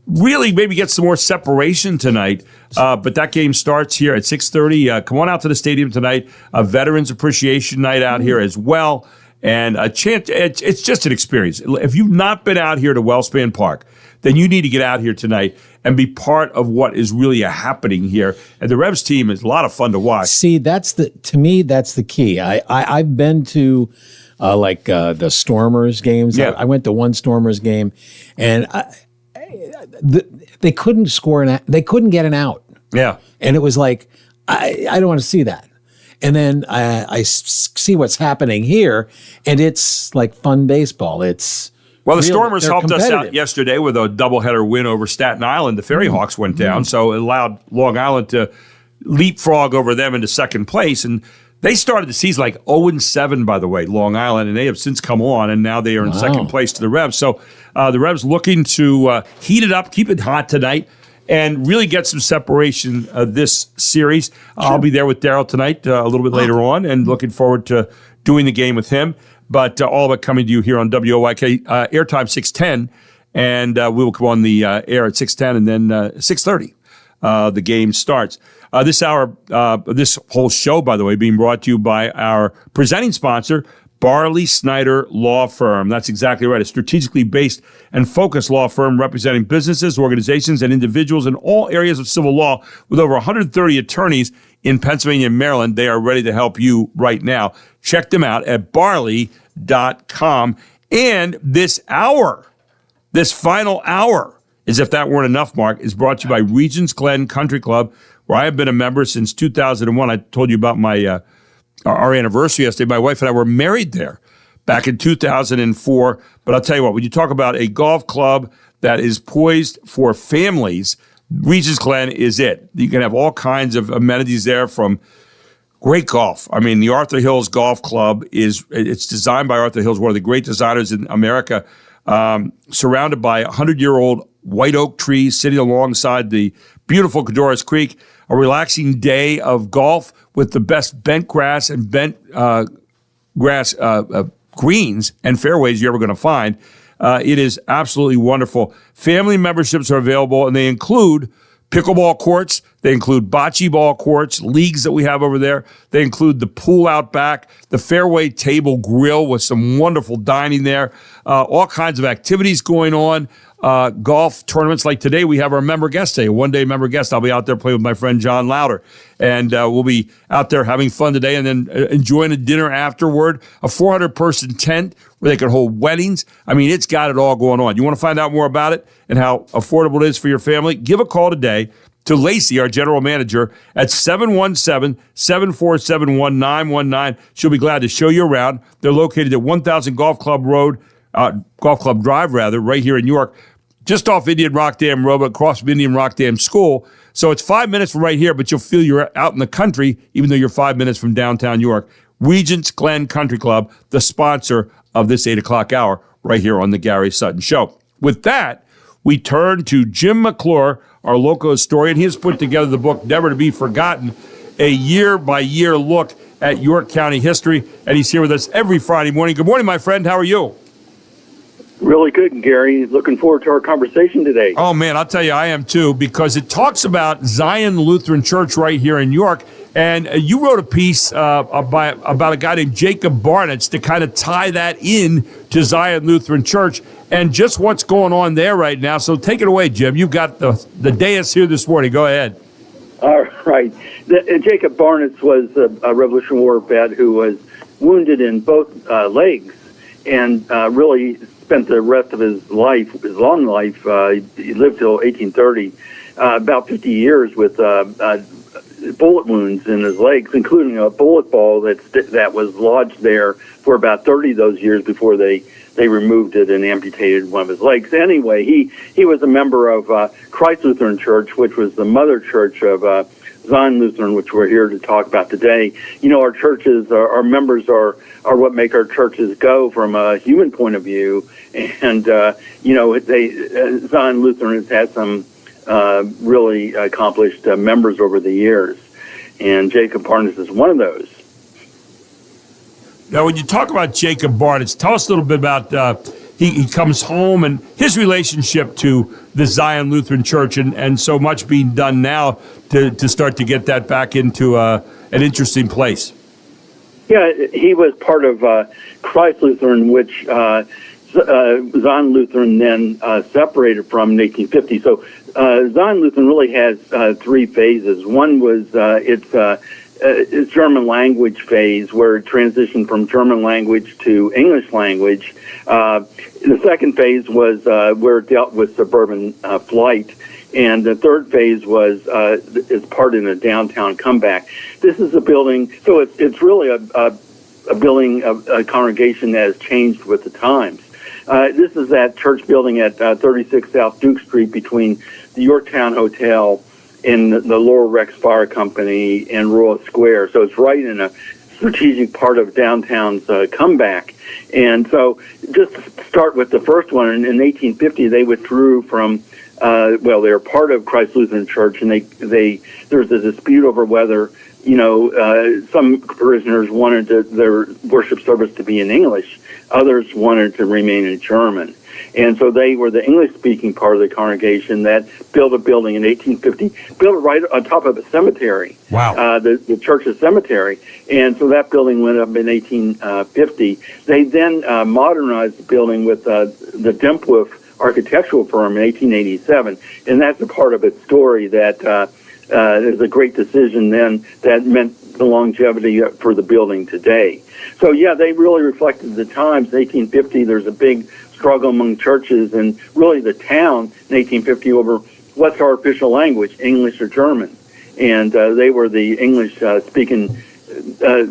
really maybe get some more separation tonight. But that game starts here at 6:30. Come on out to the stadium tonight. A Veterans Appreciation Night out here as well. And a chance. It's just an experience. If you've not been out here to Wellspan Park, then you need to get out here tonight and be part of what is really happening here. And the Revs team is a lot of fun to watch. See, to me, that's the key. I've been to the Stormers games. Yeah. I went to one Stormers game, and they couldn't score they couldn't get an out. Yeah. And it was like, I don't want to see that. And then I see what's happening here, and it's like fun baseball. Well, the Stormers helped us out yesterday with a doubleheader win over Staten Island. The Ferry Hawks went down, so it allowed Long Island to leapfrog over them into second place. And they started the season like 0-7, by the way, Long Island, and they have since come on, and now they are in second place to the Revs. So the Revs looking to heat it up, keep it hot tonight, and really get some separation this series. Sure. I'll be there with Daryl tonight a little bit later on, and looking forward to doing the game with him. But all of it coming to you here on WOYK, airtime 6:10, and we will come on the air at 6:10, and then 6:30 the game starts. This hour, this whole show, by the way, being brought to you by our presenting sponsor, Barley Snyder Law Firm. That's exactly right. A strategically based and focused law firm representing businesses, organizations, and individuals in all areas of civil law with over 130 attorneys in Pennsylvania and Maryland. They are ready to help you right now. Check them out at barley.com. And this hour, this final hour, as if that weren't enough, Mark, is brought to you by Regents Glen Country Club, where I have been a member since 2001. I told you about our anniversary yesterday. My wife and I were married there back in 2004. But I'll tell you what, when you talk about a golf club that is poised for families, Regents Glen is it. You can have all kinds of amenities there, from great golf. I mean, the Arthur Hills Golf Club it's designed by Arthur Hills, one of the great designers in America, surrounded by 100-year-old white oak trees sitting alongside the beautiful Cadoras Creek. A relaxing day of golf with the best bent grass and bent grass greens and fairways you're ever going to find. It is absolutely wonderful. Family memberships are available, and they include pickleball courts. They include bocce ball courts, leagues that we have over there. They include the pool out back, the fairway table grill with some wonderful dining there, all kinds of activities going on. Golf tournaments like today, we have our member guest day, a one-day member guest. I'll be out there playing with my friend John Louder, and we'll be out there having fun today and then enjoying a dinner afterward, a 400-person tent where they can hold weddings. I mean, it's got it all going on. You want to find out more about it and how affordable it is for your family? Give a call today to Lacey, our general manager, at 717-747-1919. She'll be glad to show you around. They're located at 1000 Golf Club Drive, right here in York, just off Indian Rock Dam Road, across from Indian Rock Dam School. So it's 5 minutes from right here, but you'll feel you're out in the country, even though you're 5 minutes from downtown York. Regents Glen Country Club, the sponsor of this 8 o'clock hour, right here on the Gary Sutton Show. With that, we turn to Jim McClure, our local historian. He has put together the book Never to Be Forgotten, a year-by-year look at York County history, and he's here with us every Friday morning. Good morning, my friend. How are you? Really good, Gary. Looking forward to our conversation today. Oh, man, I'll tell you, I am too, because it talks about Zion Lutheran Church right here in York. And you wrote a piece about a guy named Jacob Barnitz to kind of tie that in to Zion Lutheran Church and just what's going on there right now. So take it away, Jim. You've got the dais here this morning. Go ahead. All right. Jacob Barnitz was a Revolutionary War vet who was wounded in both legs and really spent the rest of his life, his long life, he lived till 1830, about 50 years with bullet wounds in his legs, including a bullet ball that was lodged there for about 30 of those years before they removed it and amputated one of his legs. Anyway, he was a member of Christ Lutheran Church, which was the mother church of Zion Lutheran, which we're here to talk about today. You know, our churches, our members are what make our churches go from a human point of view. And, Zion Lutheran has had some really accomplished members over the years. And Jacob Barnitz is one of those. Now, when you talk about Jacob Barnitz, tell us a little bit about he comes home and his relationship to the Zion Lutheran Church and so much being done now to start to get that back into an interesting place. Yeah, he was part of Christ Lutheran, which Zion Lutheran then separated from in 1850. So Zion Lutheran really has three phases. One was its German language phase, where it transitioned from German language to English language. The second phase was where it dealt with suburban flight. And the third phase was is part in a downtown comeback. This is a building, so it's really a building, a congregation that has changed with the times. This is that church building at 36 South Duke Street between the Yorktown Hotel and the Lower Rex Fire Company and Royal Square. So it's right in a strategic part of downtown's comeback. And so just to start with the first one, in 1850 they withdrew from they were part of Christ Lutheran Church, and there was a dispute over whether, some parishioners wanted their worship service to be in English. Others wanted to remain in German. And so they were the English-speaking part of the congregation that built a building in 1850, built it right on top of a cemetery. Wow. The church's cemetery. And so that building went up in 1850. They then modernized the building with the Dempwolf architectural firm in 1887. And that's a part of its story that there's a great decision then that meant the longevity for the building today. So, yeah, they really reflected the times. In 1850, there's a big struggle among churches and really the town in 1850 over what's our official language, English or German. And they were the English-speaking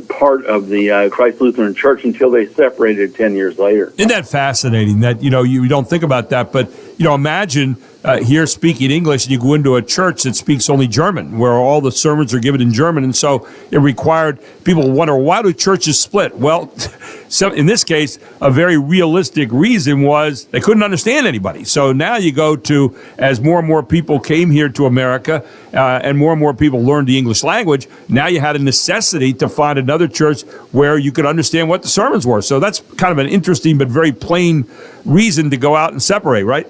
part of the Christ Lutheran Church until they separated 10 years later. Isn't that fascinating that, you don't think about that, but, imagine here speaking English and you go into a church that speaks only German, where all the sermons are given in German. And so it required, people wonder, why do churches split? Well, in this case, a very realistic reason was they couldn't understand anybody. So now you go to, as more and more people came here to America and more people learned the English language, now you had a necessity to find another church where you could understand what the sermons were. So that's kind of an interesting but very plain reason to go out and separate, right?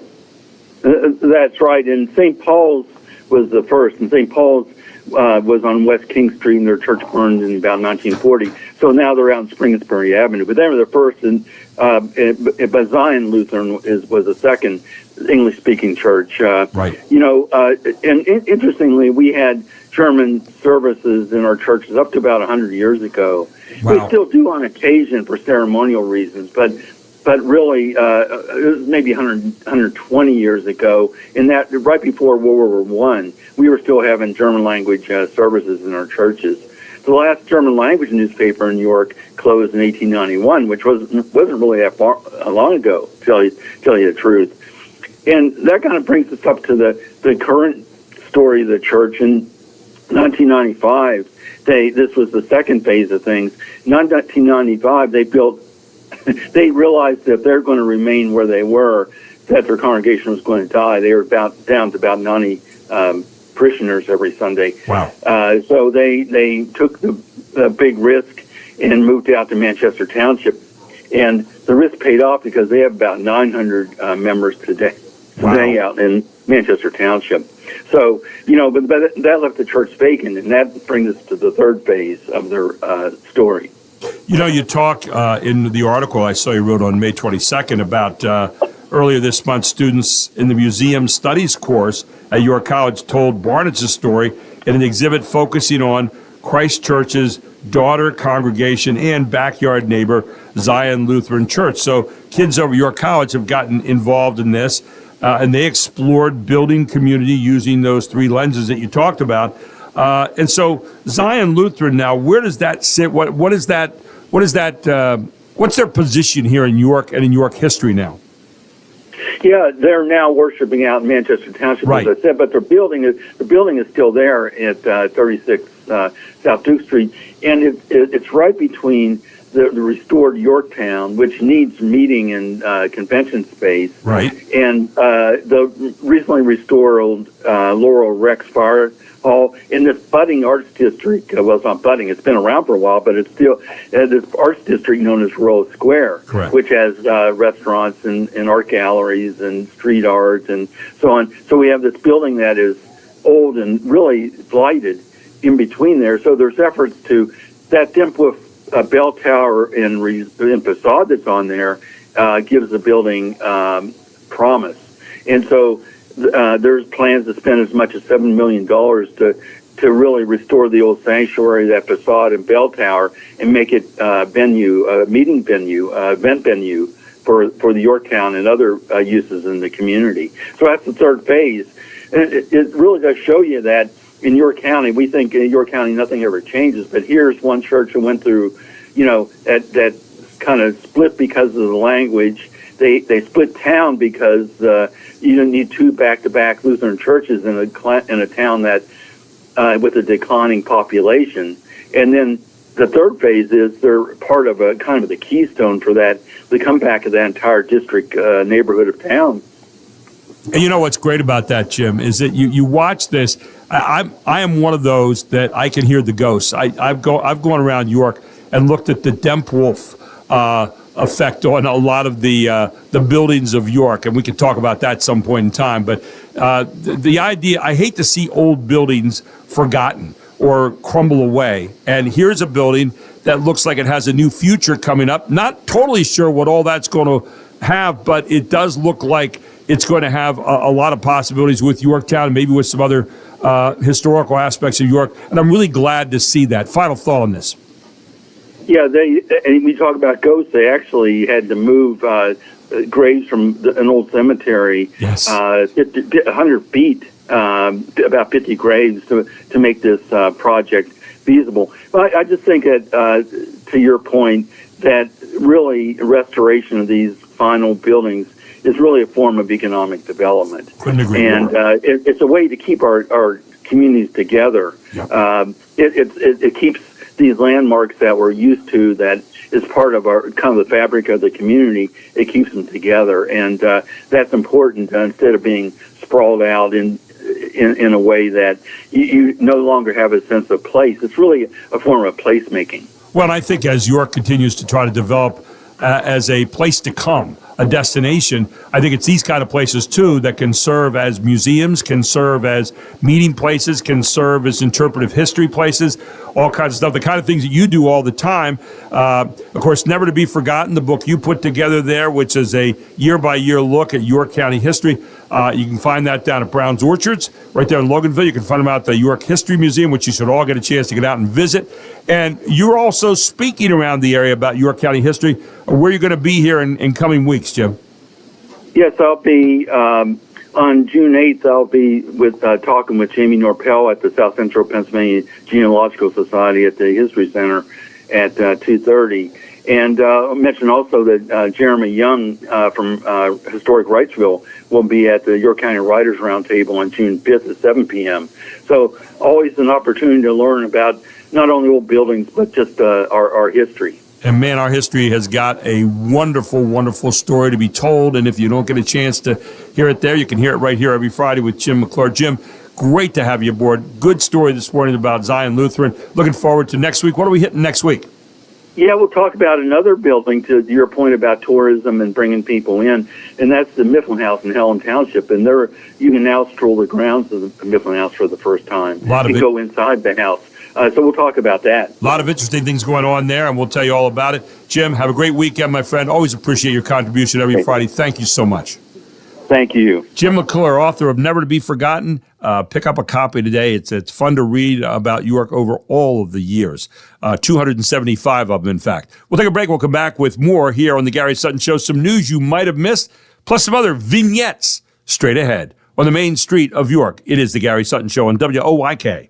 That's right. And St. Paul's was the first. And St. Paul's was on West King Street, and their church burned in about 1940. So now they're out in Springsbury Avenue. But they were the first, and but Zion Lutheran was the second English-speaking church. Right. And interestingly, we had German services in our churches up to about 100 years ago. Wow. We still do on occasion for ceremonial reasons, but really, it was maybe 120 years ago, and that right before World War I, we were still having German language services in our churches. The last German language newspaper in New York closed in 1891, which wasn't really that long ago, to tell you the truth. And that kind of brings us up to the current story of the church. In 1995, this was the second phase of things. In 1995, they realized that if they're going to remain where they were, that their congregation was going to die. They were down to about 90 parishioners every Sunday. Wow. So they took the a big risk and moved out to Manchester Township. And the risk paid off because they have about 900 members today out in Manchester Township. So, but that left the church vacant, and that brings us to the third phase of their story. You talk in the article I saw you wrote on May 22nd about earlier this month, students in the Museum Studies course at York College told Barnett's story in an exhibit focusing on Christ Church's daughter congregation and backyard neighbor, Zion Lutheran Church. So kids over York College have gotten involved in this, and they explored building community using those three lenses that you talked about. And so Zion Lutheran now, where does that sit? What's their position here in York and in York history now? Yeah, they're now worshiping out in Manchester Township, as I said, but their building is still there at 36 South Duke Street, and it's right between the restored Yorktown, which needs meeting and convention space, and the recently restored Laurel Rex Fire Hall in this budding arts district. Well, it's not budding; it's been around for a while, but it's still this arts district known as Royal Square, which has restaurants and art galleries and street art and so on. So we have this building that is old and really blighted in between there. So there's efforts to that Dimpwolf bell tower and facade that's on there gives the building promise, and so. There's plans to spend as much as $7 million to really restore the old sanctuary, that facade and bell tower, and make it meeting venue, event venue for the Yorktown and other uses in the community. So that's the third phase. And it really does show you that in York County, we think in York County nothing ever changes, but here's one church that went through, that kind of split because of the language. They split town because you don't need two back-to-back Lutheran churches in a town that with a declining population. And then the third phase is they're part of a kind of the keystone for that, the comeback of that entire district neighborhood of town. And you know what's great about that, Jim, is that you watch this. I am one of those that I can hear the ghosts. I've gone around York and looked at the Dimpwolf effect on a lot of the buildings of York, and we could talk about that some point in time. But the idea, I hate to see old buildings forgotten or crumble away. And here's a building that looks like it has a new future coming up. Not totally sure what all that's going to have, but it does look like it's going to have a lot of possibilities with Yorktown and maybe with some other historical aspects of York. And I'm really glad to see that. Final thought on this. Yeah, and we talk about ghosts. They actually had to move graves from an old cemetery, 100 feet, about 50 graves to make this project feasible. But I just think that, to your point, that really restoration of these final buildings is really a form of economic development. Couldn't agree more. And it's a way to keep our communities together. Yep. It keeps these landmarks that we're used to, that is part of our kind of the fabric of the community. It keeps them together, and that's important instead of being sprawled out in a way that you no longer have a sense of place. It's really a form of placemaking. Well, I think as York continues to try to develop as a place to come, a destination, I think it's these kind of places too that can serve as museums, can serve as meeting places, can serve as interpretive history places, all kinds of stuff, the kind of things that you do all the time. Of course, never to be forgotten, the book you put together there, which is a year-by-year look at York County history. You can find that down at Brown's Orchards, right there in Loganville. You can find them out at the York History Museum, which you should all get a chance to get out and visit. And you're also speaking around the area about York County history. Where are you going to be here in coming weeks, Jim? Yes, I'll be on June 8th. I'll be talking with Jamie Norpel at the South Central Pennsylvania Genealogical Society at the History Center at 2:30. And I'll mention also that Jeremy Young from Historic Wrightsville will be at the York County Writers Roundtable on June 5th at 7 p.m. So always an opportunity to learn about not only old buildings, but just our history. And man, our history has got a wonderful, wonderful story to be told. And if you don't get a chance to hear it there, you can hear it right here every Friday with Jim McClure. Jim, Great to have you aboard. Good story this morning about Zion Lutheran. Looking forward to next week. What are we hitting next week? Yeah, we'll talk about another building, to your point about tourism and bringing people in, and that's the Mifflin House in Helen Township. And there, you can now stroll the grounds of the Mifflin House for the first time. You can go inside the house. So we'll talk about that. A lot of interesting things going on there, and we'll tell you all about it. Jim, have a great weekend, my friend. Always appreciate your contribution every Friday. Thank you so much. Thank you. Jim McClure, author of Never to Be Forgotten. Pick up a copy today. It's fun to read about York over all of the years. 275 of them, in fact. We'll take a break. We'll come back with more here on The Gary Sutton Show. Some news you might have missed, plus some other vignettes straight ahead on the main street of York. It is The Gary Sutton Show on WOYK.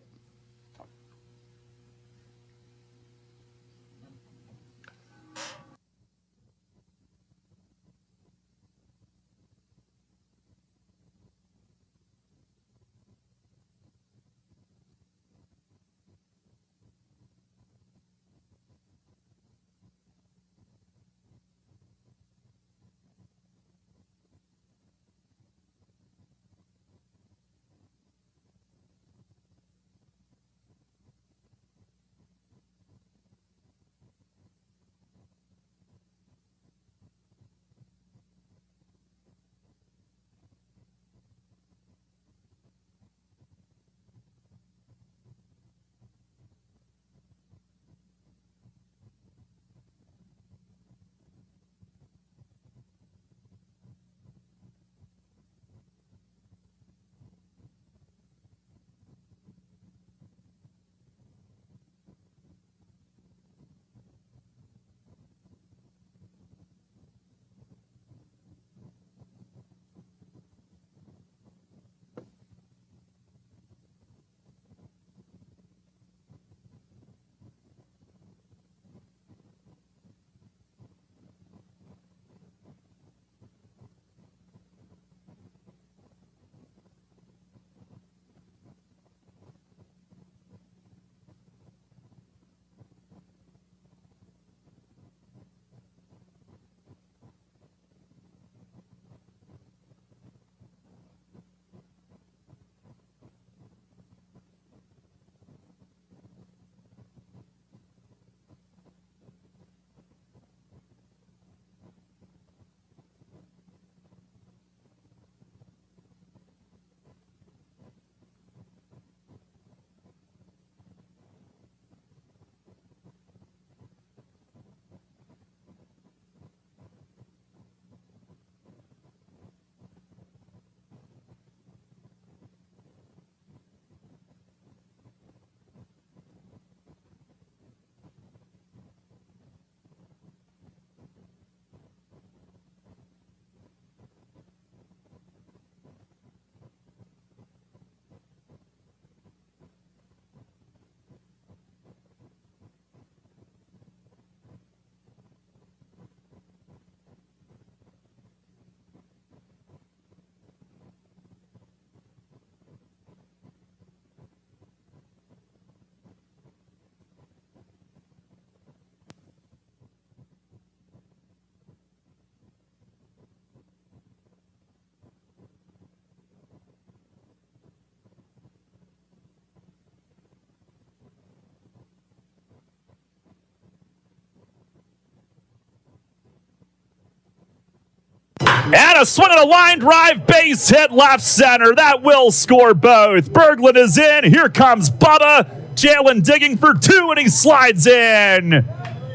And a swing and a line drive, base hit left center. That will score both. Berglund is in. Here comes Bubba. Jalen digging for two, and he slides in.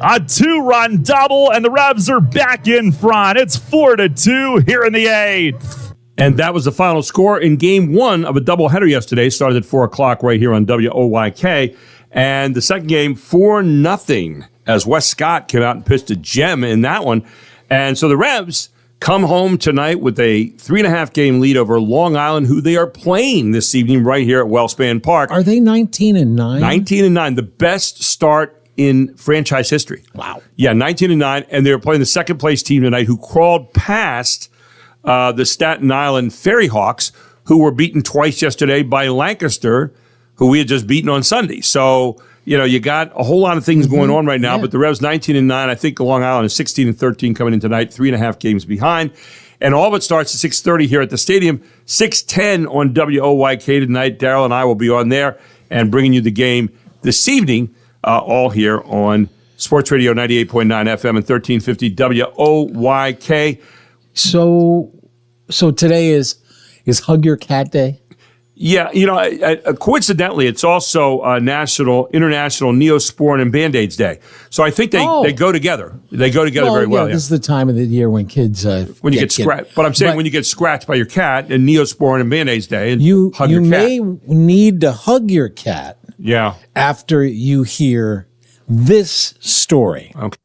A two-run double, and the Revs are back in front. It's 4-2 here in the eighth. And that was the final score in game one of a doubleheader yesterday. Started at 4 o'clock right here on WOYK. And the second game, 4-0, as Wes Scott came out and pitched a gem in that one. And so the Revs come home tonight with a 3.5-game lead over Long Island, who they are playing this evening right here at Wellspan Park. Are they 19-9? 19-9, the best start in franchise history. Wow. Yeah, 19-9, and they're playing the second-place team tonight, who crawled past the Staten Island Ferry Hawks, who were beaten twice yesterday by Lancaster, who we had just beaten on Sunday. So, you got a whole lot of things going on right now, but the Revs 19-9. I think Long Island is 16-13 coming in tonight, 3.5 games behind. And all of it starts at 6:30 here at the stadium, 6:10 on WOYK tonight. Daryl and I will be on there and bringing you the game this evening, all here on Sports Radio 98.9 FM and 1350 WOYK. So today is Hug Your Cat Day? Yeah, coincidentally, it's also International Neosporin and Band-Aids Day. So I think they go together. They go together very well. This is the time of the year when kids when you get scratched. But I'm saying when you get scratched by your cat, and Neosporin and Band-Aids Day, and you hug your cat. may need to hug your cat. Yeah. After you hear this story. Okay.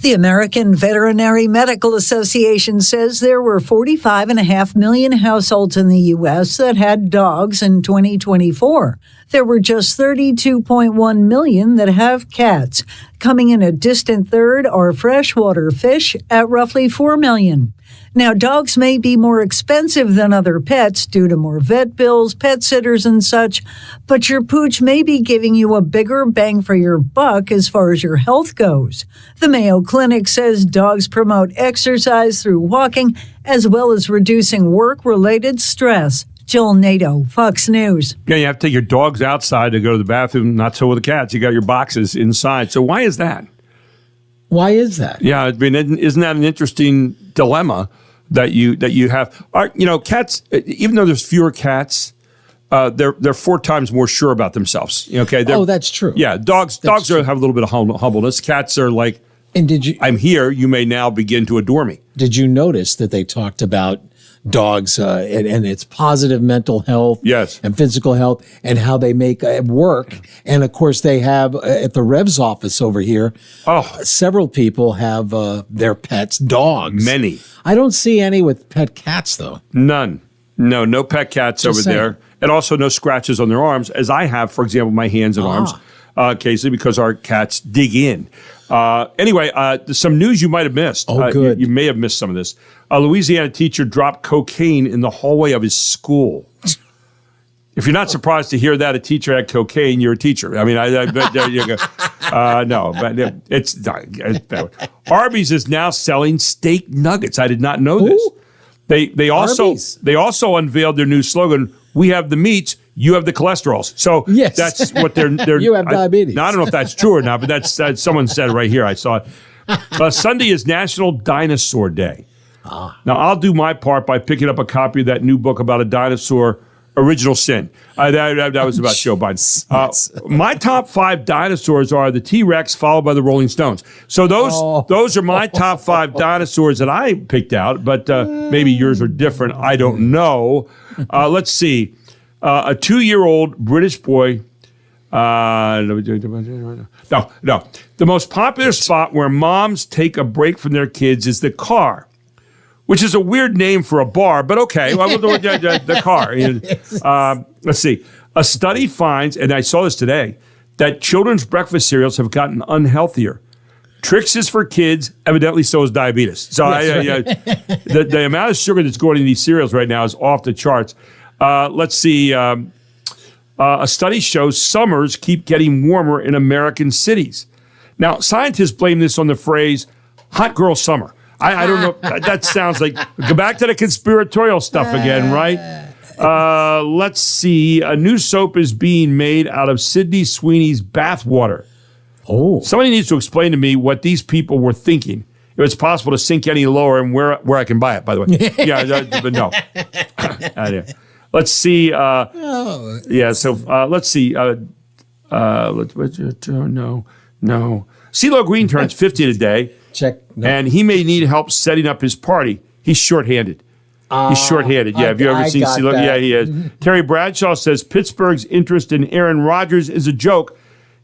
The American Veterinary Medical Association says there were 45.5 million households in the U.S. that had dogs in 2024. There were just 32.1 million that have cats. Coming in a distant third are freshwater fish at roughly 4 million. Now, dogs may be more expensive than other pets due to more vet bills, pet sitters, and such, but your pooch may be giving you a bigger bang for your buck as far as your health goes. The Mayo Clinic says dogs promote exercise through walking as well as reducing work-related stress. Joel Nato, Fox News. Yeah, you have to take your dogs outside to go to the bathroom. Not so with the cats. You got your boxes inside. So why is that? Why is that? Yeah, I mean, isn't that an interesting dilemma that you have? Cats. Even though there's fewer cats, they're 4 times more sure about themselves. Okay. That's true. Yeah, dogs have a little bit of humbleness. Cats are like, and I'm here. You may now begin to adore me. Did you notice that they talked about dogs and its positive mental health and physical health and how they make work? And of course they have at the Rev's office over here, several people have their pets dogs. Many. I don't see any with pet cats though. None. No pet cats over there. And also no scratches on their arms, as I have, for example, my hands and arms occasionally because our cats dig in. Anyway, some news you might have missed. Oh, good. You may have missed some of this. A Louisiana teacher dropped cocaine in the hallway of his school. If you're not surprised to hear that a teacher had cocaine, you're a teacher. I mean, I bet there you go. No, but it's Arby's is now selling steak nuggets. I did not know this. They also unveiled their new slogan: "We have the meats, you have the cholesterols." So that's what they're you have diabetes. Now, I don't know if that's true or not, but that's someone said it right here. I saw it. Sunday is National Dinosaur Day. Now, I'll do my part by picking up a copy of that new book about a dinosaur, Original Sin. That was about Joe Biden. My top 5 dinosaurs are the T-Rex, followed by the Rolling Stones. So those are my top 5 dinosaurs that I picked out, but maybe yours are different. I don't know. Let's see. A 2-year-old British boy. No. The most popular spot where moms take a break from their kids is the car, which is a weird name for a bar, but okay. Well, the car. Let's see. A study finds, and I saw this today, that children's breakfast cereals have gotten unhealthier. Trix is for kids, evidently so is diabetes. So the amount of sugar that's going in these cereals right now is off the charts. Let's see. A study shows summers keep getting warmer in American cities. Now, scientists blame this on the phrase, hot girl summer. I don't know. That sounds like, go back to the conspiratorial stuff again, right? Let's see. A new soap is being made out of Sydney Sweeney's bathwater. Oh. Somebody needs to explain to me what these people were thinking. If it's possible to sink any lower and where I can buy it, by the way. But no. Let's see. Let's see. No. CeeLo Green turns 50 today. Check. No. And he may need help setting up his party. He's shorthanded. He's shorthanded. Yeah, have you ever seen CeeLo? Yeah, he is. Terry Bradshaw says Pittsburgh's interest in Aaron Rodgers is a joke.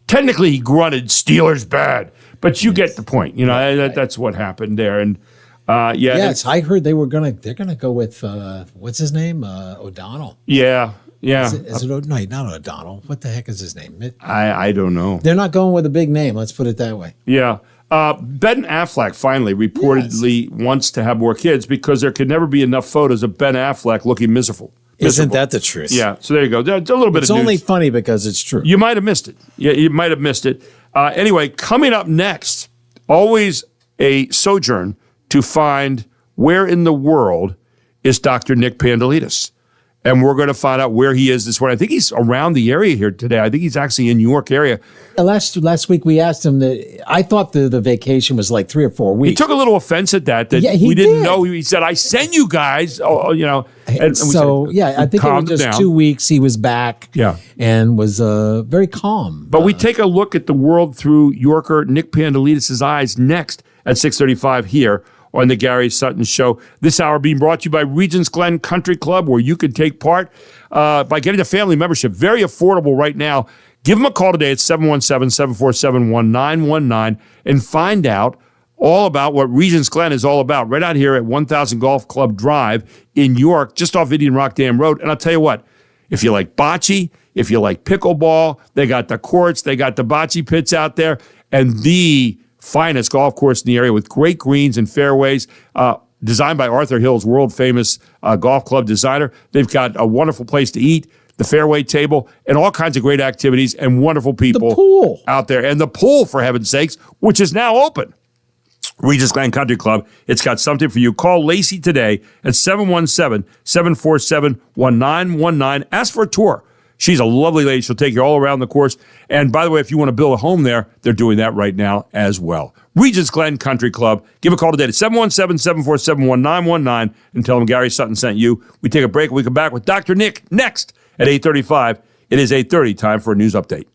Technically, he grunted, Steelers bad. But you get the point. You know, that's what happened there. And yes, I heard they're gonna go with what's his name? O'Donnell. Yeah. Is it no, not O'Donnell. What the heck is his name? I don't know. They're not going with a big name. Let's put it that way. Yeah. Ben Affleck finally reportedly wants to have more kids because there could never be enough photos of Ben Affleck looking miserable. Isn't that the truth? Yeah. So there you go. It's a little bit of news. It's only funny because it's true. You might have missed it. Yeah, you might have missed it. Anyway, coming up next, always a sojourn to find where in the world is Dr. Nick Pandelides? And we're going to find out where he is this morning. I think he's around the area here today. I think he's actually in New York area. Last week we asked him that I thought the vacation was like 3 or 4 weeks. He took a little offense at that Yeah, we didn't did. know. He said, "I sent you guys," and we So said, yeah, I think it calm was just down. 2 weeks. He was back, Yeah. and was very calm. But we take a look at the world through Yorker Nick Pandelides' eyes next at 6:35 here on the Gary Sutton Show. This hour being brought to you by Regents Glen Country Club, where you can take part by getting a family membership. Very affordable right now. Give them a call today at 717-747-1919 and find out all about what Regents Glen is all about. Right out here at 1000 Golf Club Drive in York, just off Indian Rock Dam Road. And I'll tell you what, if you like bocce, if you like pickleball, they got the courts, they got the bocce pits out there, and the finest golf course in the area with great greens and fairways, designed by Arthur Hill's world-famous golf club designer. They've got a wonderful place to eat, the fairway table, and all kinds of great activities and wonderful people pool out there. And the pool, for heaven's sakes, which is now open. Regis Glen Country Club. It's got something for you. Call Lacey today at 717-747-1919. Ask for a tour. She's a lovely lady. She'll take you all around the course. And by the way, if you want to build a home there, they're doing that right now as well. Regents Glen Country Club. Give a call today at 717-747-1919 and tell them Gary Sutton sent you. We take a break. We come back with Dr. Nick next at 8:35. It is 8:30. Time for a news update.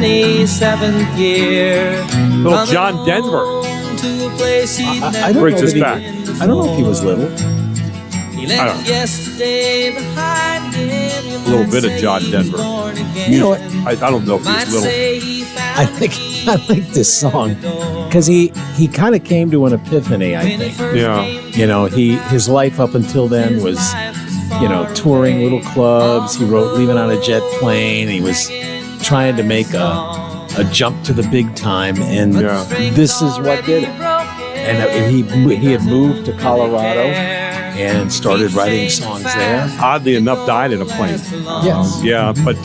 27th year. Little John Denver. I don't Brings know us that back. I don't know if he was little. He I don't left yesterday behind him. A little bit of John Denver. You know what? I don't know if Might he's little. say he I like this song because he kind of came to an epiphany. I think. Yeah. You know, his life up until then was, you know, touring little clubs. He wrote "Leaving on a Jet Plane." He was trying to make a jump to the big time, and this is what did it. And he had moved to Colorado and started writing songs there. Oddly enough, died in a plane. Yes. Yeah, but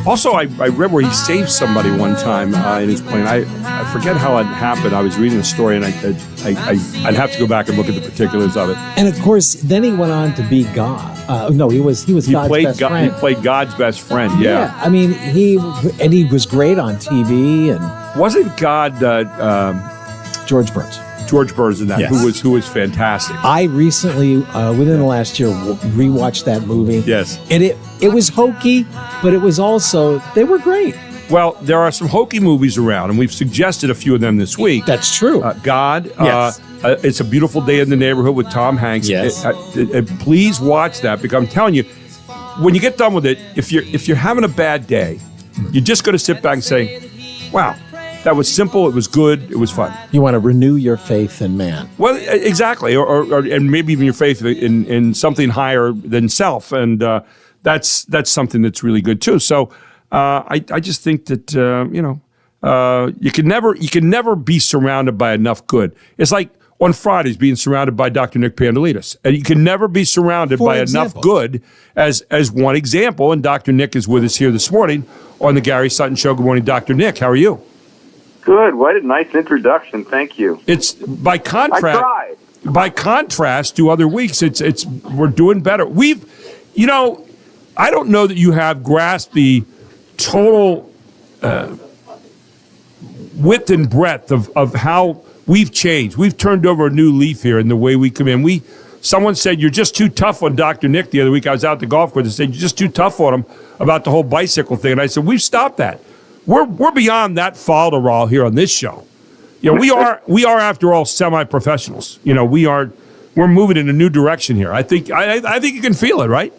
also I read where he saved somebody one time in his plane. I forget how it happened. I was reading the story, and I'd have to go back and look at the particulars of it. And of course, then he went on to be God. No, he was God's best friend. He played God's best friend. Yeah. I mean, he was great on TV, and wasn't God George Burns. George Burns in that, Yes. who was fantastic. I recently, within the last year, rewatched that movie. Yes. And it was hokey, but it was also, they were great. Well, there are some hokey movies around, and we've suggested a few of them this week. That's true. God, Yes. It's a Beautiful Day in the Neighborhood with Tom Hanks. Yes. Please watch that, because I'm telling you, when you get done with it, if you're having a bad day, you're just going to sit back and say, wow, that was simple, it was good, it was fun. You want to renew your faith in man. Well, exactly, or and maybe even your faith in something higher than self, and that's something that's really good too. So I just think that you can never be surrounded by enough good. It's like on Fridays being surrounded by Dr. Nick Pandelitis, and you can never be surrounded by enough good as one example. And Dr. Nick is with us here this morning on the Gary Sutton Show. Good morning, Dr. Nick. How are you? Good. What a nice introduction. Thank you. It's by contrast. I tried. By contrast to other weeks, it's we're doing better. I don't know that you have grasped the total width and breadth of how we've changed. We've turned over a new leaf here in the way we come in. Someone said you're just too tough on Dr. Nick the other week. I was out at the golf course and said you're just too tough on him about the whole bicycle thing. And I said we've stopped that. We're beyond that falderall here on this show. You know, we are after all semi-professionals. You know, we're moving in a new direction here. I think you can feel it, right?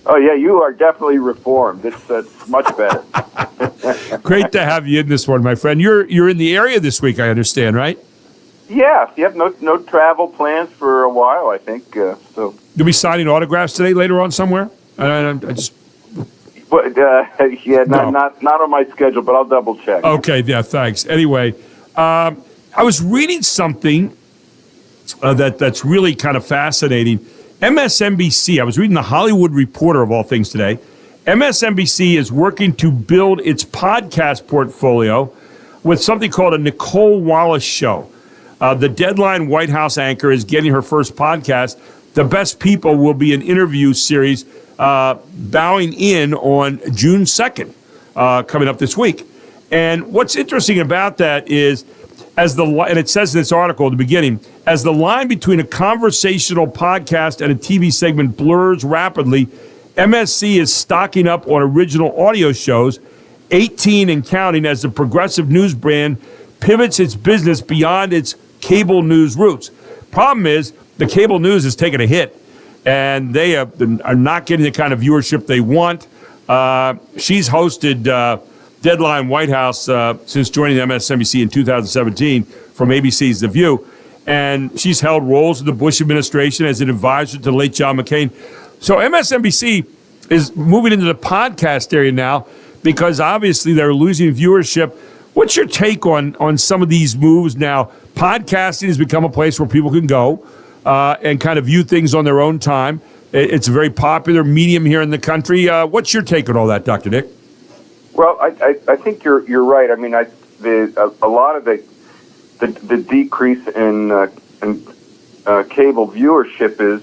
Oh yeah, you are definitely reformed. It's much better. Great to have you in this one, my friend. You're in the area this week, I understand, right? Yeah, you have no travel plans for a while, I think. So you'll be signing autographs today, later on somewhere. I just. But not on my schedule, but I'll double check. Okay, yeah, thanks. Anyway, I was reading something that's really kind of fascinating. MSNBC, I was reading the Hollywood Reporter of all things today. MSNBC is working to build its podcast portfolio with something called a Nicole Wallace show. The Deadline White House anchor is getting her first podcast. The Best People will be an interview series bowing in on June 2nd, coming up this week. And what's interesting about that is, and it says in this article at the beginning, as the line between a conversational podcast and a TV segment blurs rapidly, MSC is stocking up on original audio shows, 18 and counting, as the progressive news brand pivots its business beyond its cable news roots. Problem is, the cable news is taking a hit, and they are not getting the kind of viewership they want. She's hosted Deadline White House since joining MSNBC in 2017 from ABC's The View, and she's held roles in the Bush administration as an advisor to the late John McCain. So MSNBC is moving into the podcast area now because obviously they're losing viewership. What's your take on some of these moves now? Podcasting has become a place where people can go and kind of view things on their own time. It's a very popular medium here in the country. What's your take on all that, Dr. Nick? Well, I think you're right. I mean, a lot of the decrease in cable viewership is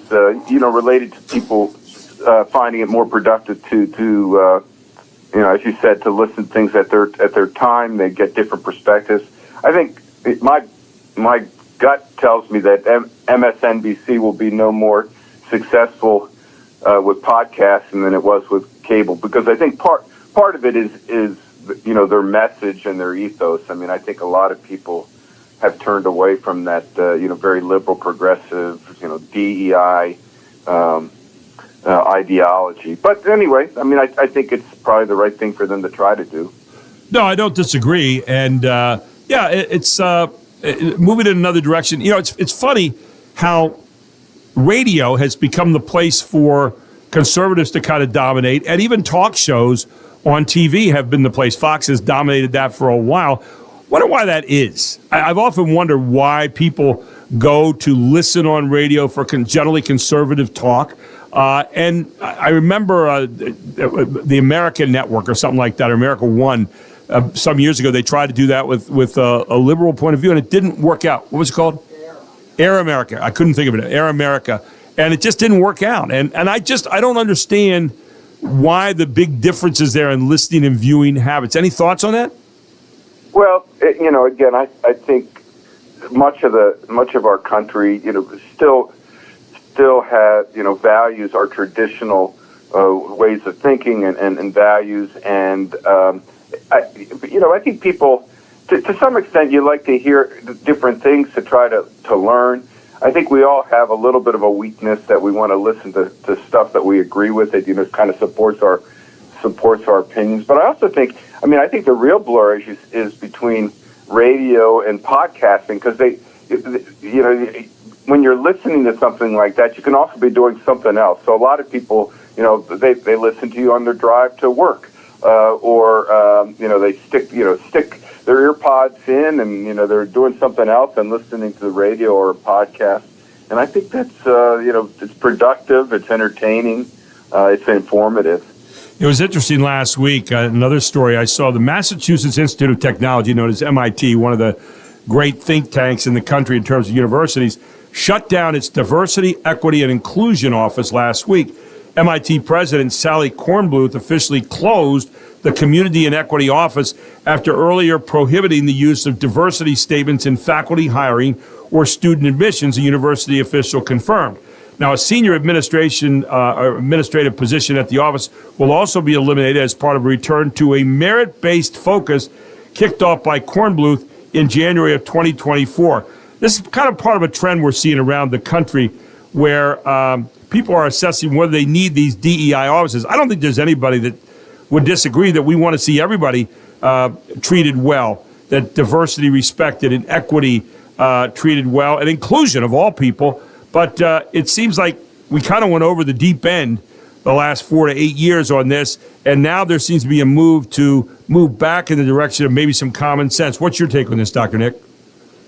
related to people finding it more productive to as you said, to listen to things at their time. They get different perspectives. I think my gut tells me that MSNBC will be no more successful with podcasting than it was with cable, because I think part of it is their message and their ethos. I mean, I think a lot of people have turned away from that, very liberal, progressive, DEI ideology. But anyway, I mean, I think it's probably the right thing for them to try to do. No, I don't disagree. And it's moving in another direction. It's funny how radio has become the place for conservatives to kind of dominate, and even talk shows on TV have been the place. Fox has dominated that for a while. Wonder why that is. I've often wondered why people go to listen on radio for generally conservative talk. And I remember the American Network or something like that, or America One, some years ago, they tried to do that with a liberal point of view, and it didn't work out. What was it called? Air America. I couldn't think of it. Air America. And it just didn't work out. And I don't understand why the big differences there in listening and viewing habits. Any thoughts on that? Well, again, I think much of our country, still has, values our traditional ways of thinking and values. And, I think people, to some extent, you like to hear different things to try to learn. I think we all have a little bit of a weakness that we want to listen to stuff that we agree with, that kind of supports our opinions. But I also think, I think the real blur is between radio and podcasting, because when you're listening to something like that, you can also be doing something else. So a lot of people, they listen to you on their drive to work, or they stick their ear pods in, and they're doing something else and listening to the radio or a podcast. And I think that's it's productive, it's entertaining, it's informative. It was interesting last week. Another story I saw: the Massachusetts Institute of Technology, known as MIT, one of the great think tanks in the country in terms of universities, shut down its Diversity, Equity, and Inclusion office last week. MIT President Sally Kornbluth officially closed the Community and Equity Office after earlier prohibiting the use of diversity statements in faculty hiring or student admissions, a university official confirmed. Now, a senior administrative position at the office will also be eliminated as part of a return to a merit-based focus kicked off by Kornbluth in January of 2024. This is kind of part of a trend we're seeing around the country where people are assessing whether they need these DEI offices. I don't think there's anybody that would disagree that we want to see everybody treated well, that diversity respected and equity treated well, and inclusion of all people. But it seems like we kind of went over the deep end the last 4 to 8 years on this, and now there seems to be a move back in the direction of maybe some common sense. What's your take on this, Dr. Nick?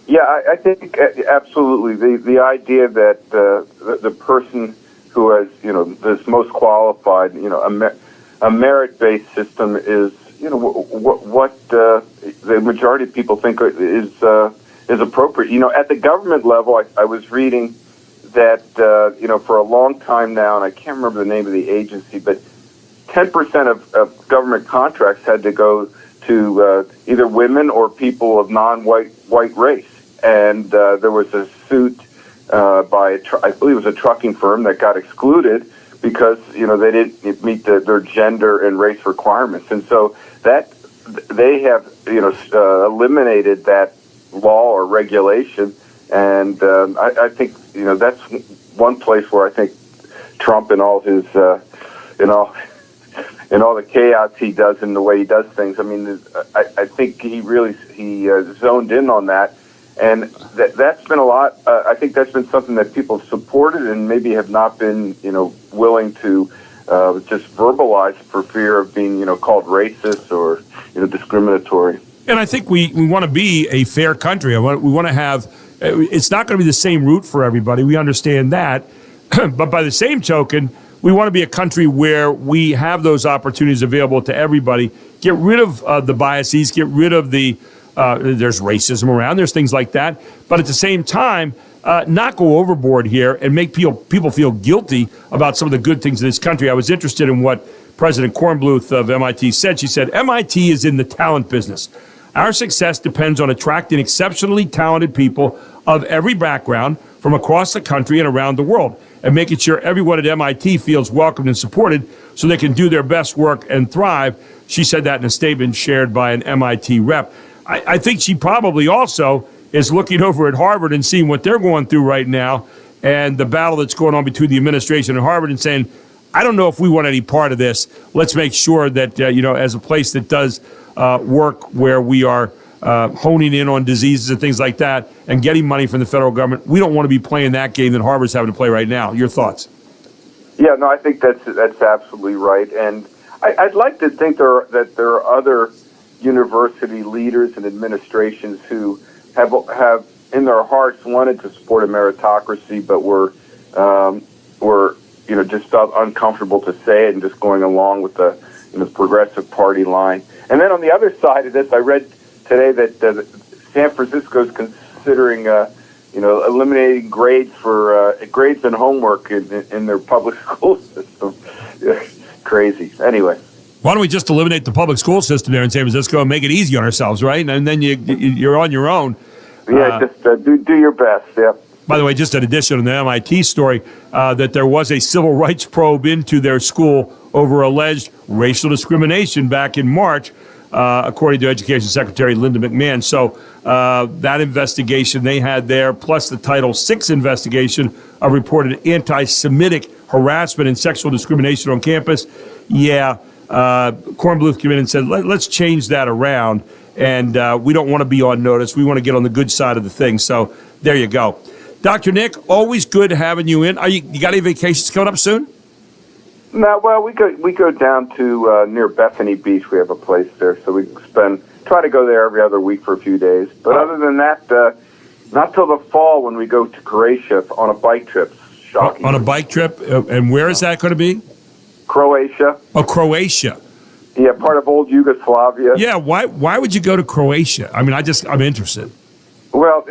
Yeah, I think absolutely the idea that the person who has is most qualified, a merit-based system is what the majority of people think is appropriate. At the government level, I was reading that for a long time now, and I can't remember the name of the agency, but 10% of government contracts had to go to either women or people of non-white race. And there was a suit by I believe it was a trucking firm that got excluded because they didn't meet their gender and race requirements. And so that they have eliminated that law or regulation. And I think that's one place where I think Trump and all his and all the chaos he does and the way he does things. I think he zoned in on that, and that's been a lot. I think that's been something that people have supported and maybe have not been willing to just verbalize for fear of being called racist or discriminatory. And I think we want to be a fair country. We want to have. It's not going to be the same route for everybody. We understand that. But by the same token, we want to be a country where we have those opportunities available to everybody. Get rid of the biases, get rid of there's racism around, there's things like that. But at the same time, not go overboard here and make people feel guilty about some of the good things in this country. I was interested in what President Kornbluth of MIT said. She said, MIT is in the talent business. Our success depends on attracting exceptionally talented people of every background from across the country and around the world. and making sure everyone at MIT feels welcomed and supported so they can do their best work and thrive. She said that in a statement shared by an MIT rep. I think she probably also is looking over at Harvard and seeing what they're going through right now and the battle that's going on between the administration and Harvard and saying, I don't know if we want any part of this. Let's make sure that, as a place that does work where we are honing in on diseases and things like that and getting money from the federal government, we don't want to be playing that game that Harvard's having to play right now. Your thoughts? Yeah, no, I think that's absolutely right. And I'd like to think that there are other university leaders and administrations who have in their hearts wanted to support a meritocracy, but were just felt uncomfortable to say it and just going along with the progressive party line. And then on the other side of this, I read today that San Francisco is considering eliminating grades for grades and homework in their public school system. Crazy. Anyway. Why don't we just eliminate the public school system there in San Francisco and make it easy on ourselves, right? And then you're on your own. Yeah, just do your best, yeah. By the way, just an addition on the MIT story, that there was a civil rights probe into their school over alleged racial discrimination back in March, according to Education Secretary Linda McMahon. So that investigation they had there, plus the Title VI investigation of reported anti-Semitic harassment and sexual discrimination on campus. Yeah. Kornbluth came in and said, let's change that around, and we don't want to be on notice. We want to get on the good side of the thing. So there you go. Dr. Nick, always good having you in. You got any vacations coming up soon? No, well, we go down to near Bethany Beach. We have a place there, so we try to go there every other week for a few days. But other than that, not till the fall when we go to Croatia on a bike trip. Shocking. On a bike trip? And where is that going to be? Croatia. Oh, Croatia. Yeah, part of old Yugoslavia. Yeah, why would you go to Croatia? I mean, I'm interested. Well,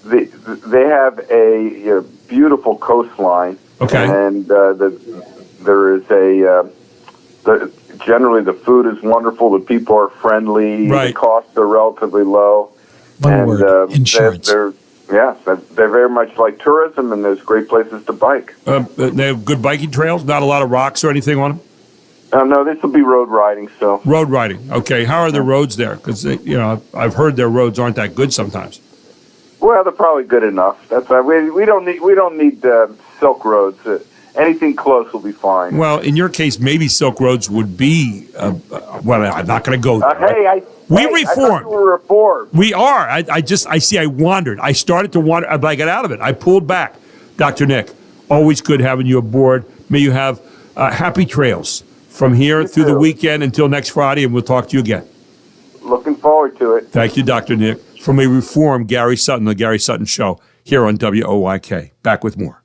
they have a beautiful coastline. Okay. And there is generally the food is wonderful. The people are friendly. Right. The costs are relatively low. One word, insurance. They're very much like tourism, and there's great places to bike. They have good biking trails, not a lot of rocks or anything on them? No, this will be road riding. So road riding. Okay, how are the roads there? Because I've heard their roads aren't that good sometimes. Well, they're probably good enough. That's why we don't need silk roads. Anything close will be fine. Well, in your case, maybe silk roads would be. Well, I'm not going to go there. We reformed. I thought you were reformed. We are. I wandered. I started to wander, but I got out of it. I pulled back. Dr. Nick, always good having you aboard. May you have happy trails from here through the weekend until next Friday, and we'll talk to you again. Looking forward to it. Thank you, Dr. Nick. From a reformed Gary Sutton, the Gary Sutton Show, here on WOYK. Back with more.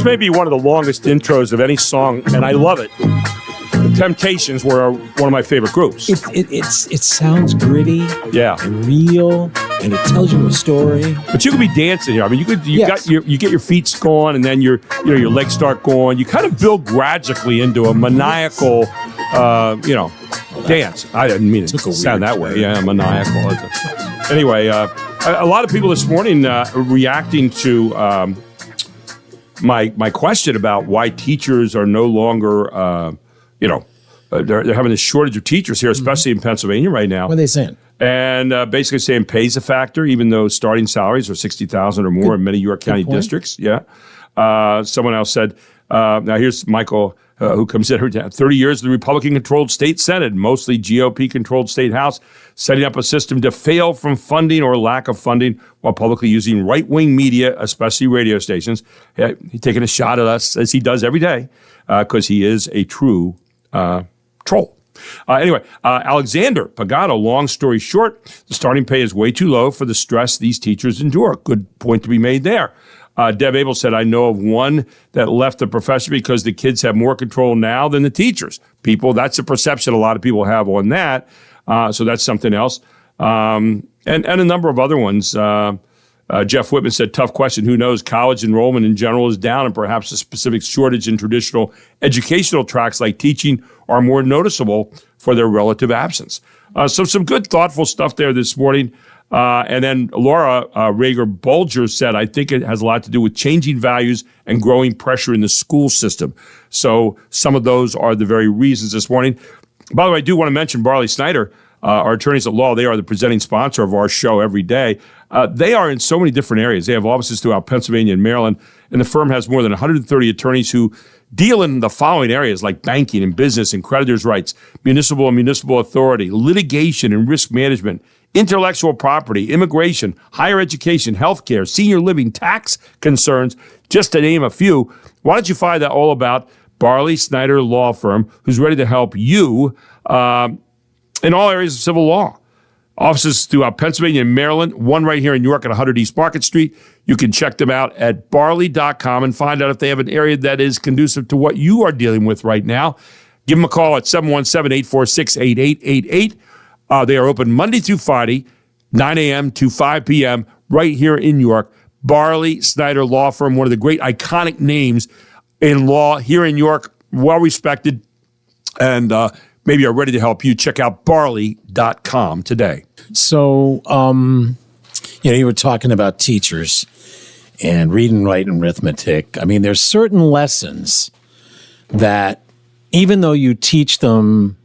This may be one of the longest intros of any song, and I love it. The Temptations were one of my favorite groups. It sounds gritty, yeah, and real, and it tells you a story. But you could be dancing here. I mean, you get your feet going, and then your legs start going. You kind of build gradually into a maniacal, dance. I didn't mean it to sound that way. Yeah, maniacal. Anyway, a lot of people this morning reacting to my question about why teachers are no longer. They're having this shortage of teachers here, especially in Pennsylvania right now. What are they saying? And basically saying pay's a factor, even though starting salaries are $60,000 or more in many York County districts. Yeah. Someone else said, now here's Michael, who comes in, 30 years of the Republican-controlled state Senate, mostly GOP-controlled state House, setting up a system to fail from funding or lack of funding while publicly using right-wing media, especially radio stations. He's taking a shot at us, as he does every day, because he is a true troll. Anyway, Alexander Pagano, long story short, the starting pay is way too low for the stress these teachers endure. Good point to be made there. Deb Abel said, I know of one that left the profession because the kids have more control now than the teachers. That's a perception a lot of people have on that. So that's something else. And a number of other ones. Jeff Whitman said, tough question. Who knows? College enrollment in general is down, and perhaps a specific shortage in traditional educational tracks like teaching are more noticeable for their relative absence. So some good, thoughtful stuff there this morning. And then Laura Rager-Bolger said, I think it has a lot to do with changing values and growing pressure in the school system. So some of those are the very reasons this morning. By the way, I do want to mention Barley Snyder, our attorneys at law. They are the presenting sponsor of our show every day. They are in so many different areas. They have offices throughout Pennsylvania and Maryland, and the firm has more than 130 attorneys who deal in the following areas like banking and business and creditors' rights, municipal and municipal authority, litigation and risk management, intellectual property, immigration, higher education, healthcare, senior living, tax concerns, just to name a few. Why don't you find out all about Barley Snyder Law Firm, who's ready to help you in all areas of civil law. Offices throughout Pennsylvania and Maryland, one right here in New York at 100 East Market Street. You can check them out at barley.com and find out if they have an area that is conducive to what you are dealing with right now. Give them a call at 717-846-8888. They are open Monday through Friday, 9 a.m. to 5 p.m. right here in New York. Barley Snyder Law Firm, one of the great iconic names in law here in New York, well-respected, and maybe are ready to help you. Check out barley.com today. So, you were talking about teachers and reading, writing, arithmetic. I mean, there's certain lessons that even though you teach them,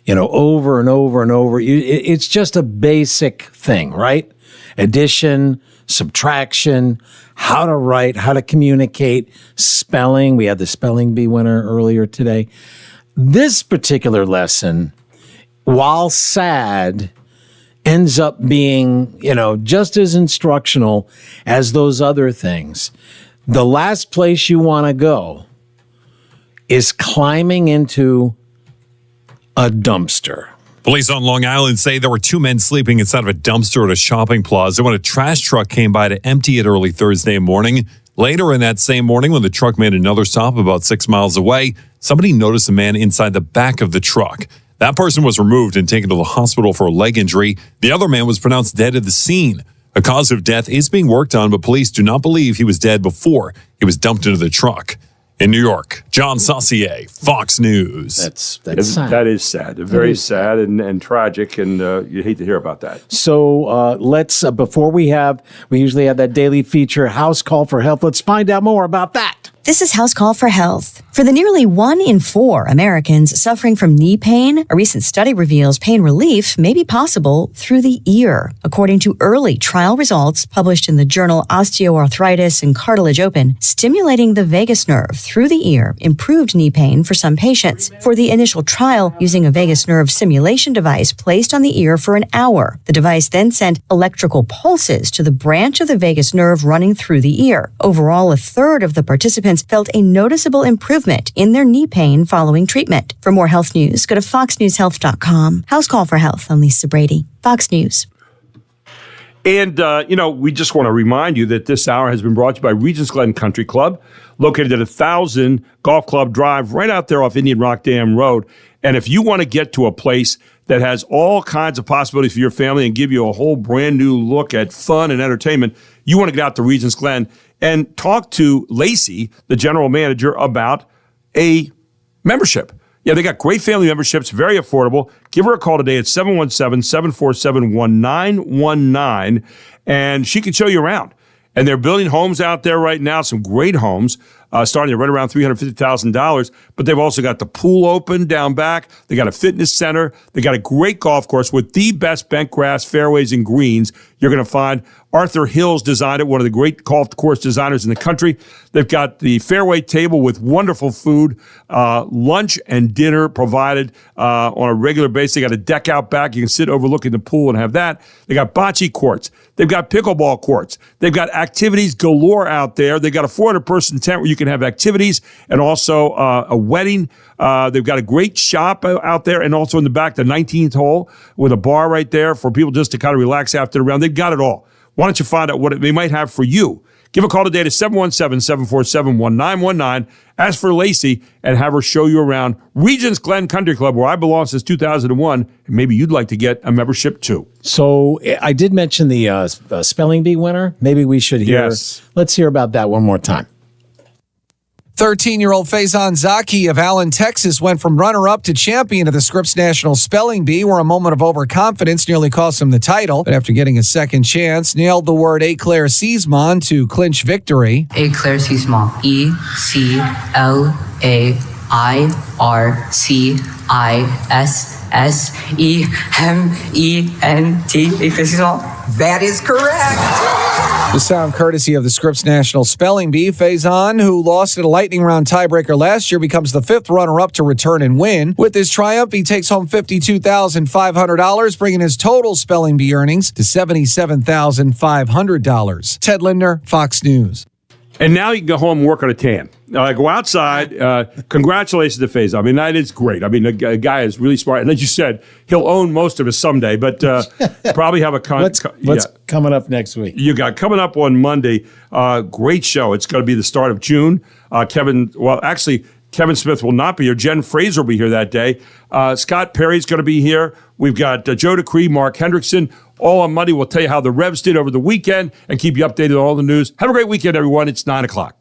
over and over and over, it's just a basic thing, right? Addition, subtraction, how to write, how to communicate, spelling. We had the spelling bee winner earlier today. This particular lesson, while sad, ends up being, just as instructional as those other things. The last place you want to go is climbing into a dumpster. Police on Long Island say there were two men sleeping inside of a dumpster at a shopping plaza when a trash truck came by to empty it early Thursday morning. Later in that same morning, when the truck made another stop about 6 miles away, somebody noticed a man inside the back of the truck. That person was removed and taken to the hospital for a leg injury. The other man was pronounced dead at the scene. A cause of death is being worked on, but police do not believe he was dead before he was dumped into the truck. In New York, John Saucier, Fox News. That's sad. That is sad. Very sad and tragic, and you hate to hear about that. So let's, before we usually have that daily feature, House Call for Health. Let's find out more about that. This is House Call for Health. For the nearly 1 in 4 Americans suffering from knee pain, a recent study reveals pain relief may be possible through the ear. According to early trial results published in the journal Osteoarthritis and Cartilage Open, stimulating the vagus nerve through the ear improved knee pain for some patients. For the initial trial, using a vagus nerve simulation device placed on the ear for an hour, the device then sent electrical pulses to the branch of the vagus nerve running through the ear. Overall, a third of the participants felt a noticeable improvement in their knee pain following treatment. For more health news, go to foxnewshealth.com. House Call for Health. I'm Lisa Brady, Fox News. And, we just want to remind you that this hour has been brought to you by Regents Glen Country Club, located at 1000 Golf Club Drive, right out there off Indian Rock Dam Road. And if you want to get to a place that has all kinds of possibilities for your family and give you a whole brand new look at fun and entertainment, you want to get out to Regents Glen and talk to Lacey, the general manager, about a membership. Yeah, they got great family memberships, very affordable. Give her a call today at 717-747-1919, and she can show you around. And they're building homes out there right now, some great homes, starting at right around $350,000. But they've also got the pool open down back. They got a fitness center. They got a great golf course with the best bent grass, fairways, and greens you're going to find. Arthur Hills designed it, one of the great golf course designers in the country. They've got the fairway table with wonderful food, lunch and dinner provided on a regular basis. They got a deck out back. You can sit overlooking the pool and have that. They got bocce courts. They've got pickleball courts. They've got activities galore out there. They've got a 400-person tent where you can have activities and also a wedding. They've got a great shop out there, and also in the back, the 19th hole with a bar right there for people just to kind of relax after the round. They've got it all. Why don't you find out what they might have for you? Give a call today to 717-747-1919. Ask for Lacey and have her show you around Regents Glen Country Club, where I belong since 2001. And maybe you'd like to get a membership too. So I did mention the spelling bee winner. Maybe we should hear. Yes. Let's hear about that one more time. 13-year-old Faison Zaki of Allen, Texas, went from runner-up to champion of the Scripps National Spelling Bee, where a moment of overconfidence nearly cost him the title. But after getting a second chance, nailed the word éclaircissement to clinch victory. Éclaircissement. E-C-L-A-I-R-C-I-S-S-E-M-E-N-T. Éclaircissement. That is correct. The sound courtesy of the Scripps National Spelling Bee. Faison, who lost in a lightning round tiebreaker last year, becomes the fifth runner-up to return and win. With this triumph, he takes home $52,500, bringing his total spelling bee earnings to $77,500. Ted Lindner, Fox News. And now you can go home and work on a tan. Go outside. Congratulations to Faison. I mean, that is great. I mean, the guy is really smart. And as you said, he'll own most of us someday, but probably have a... What's coming up next week? You got coming up on Monday, great show. It's going to be the start of June. Kevin Smith will not be here. Jen Fraser will be here that day. Scott Perry's going to be here. We've got Joe Decree, Mark Hendrickson. All on Monday. We'll tell you how the Revs did over the weekend and keep you updated on all the news. Have a great weekend, everyone. It's 9 o'clock.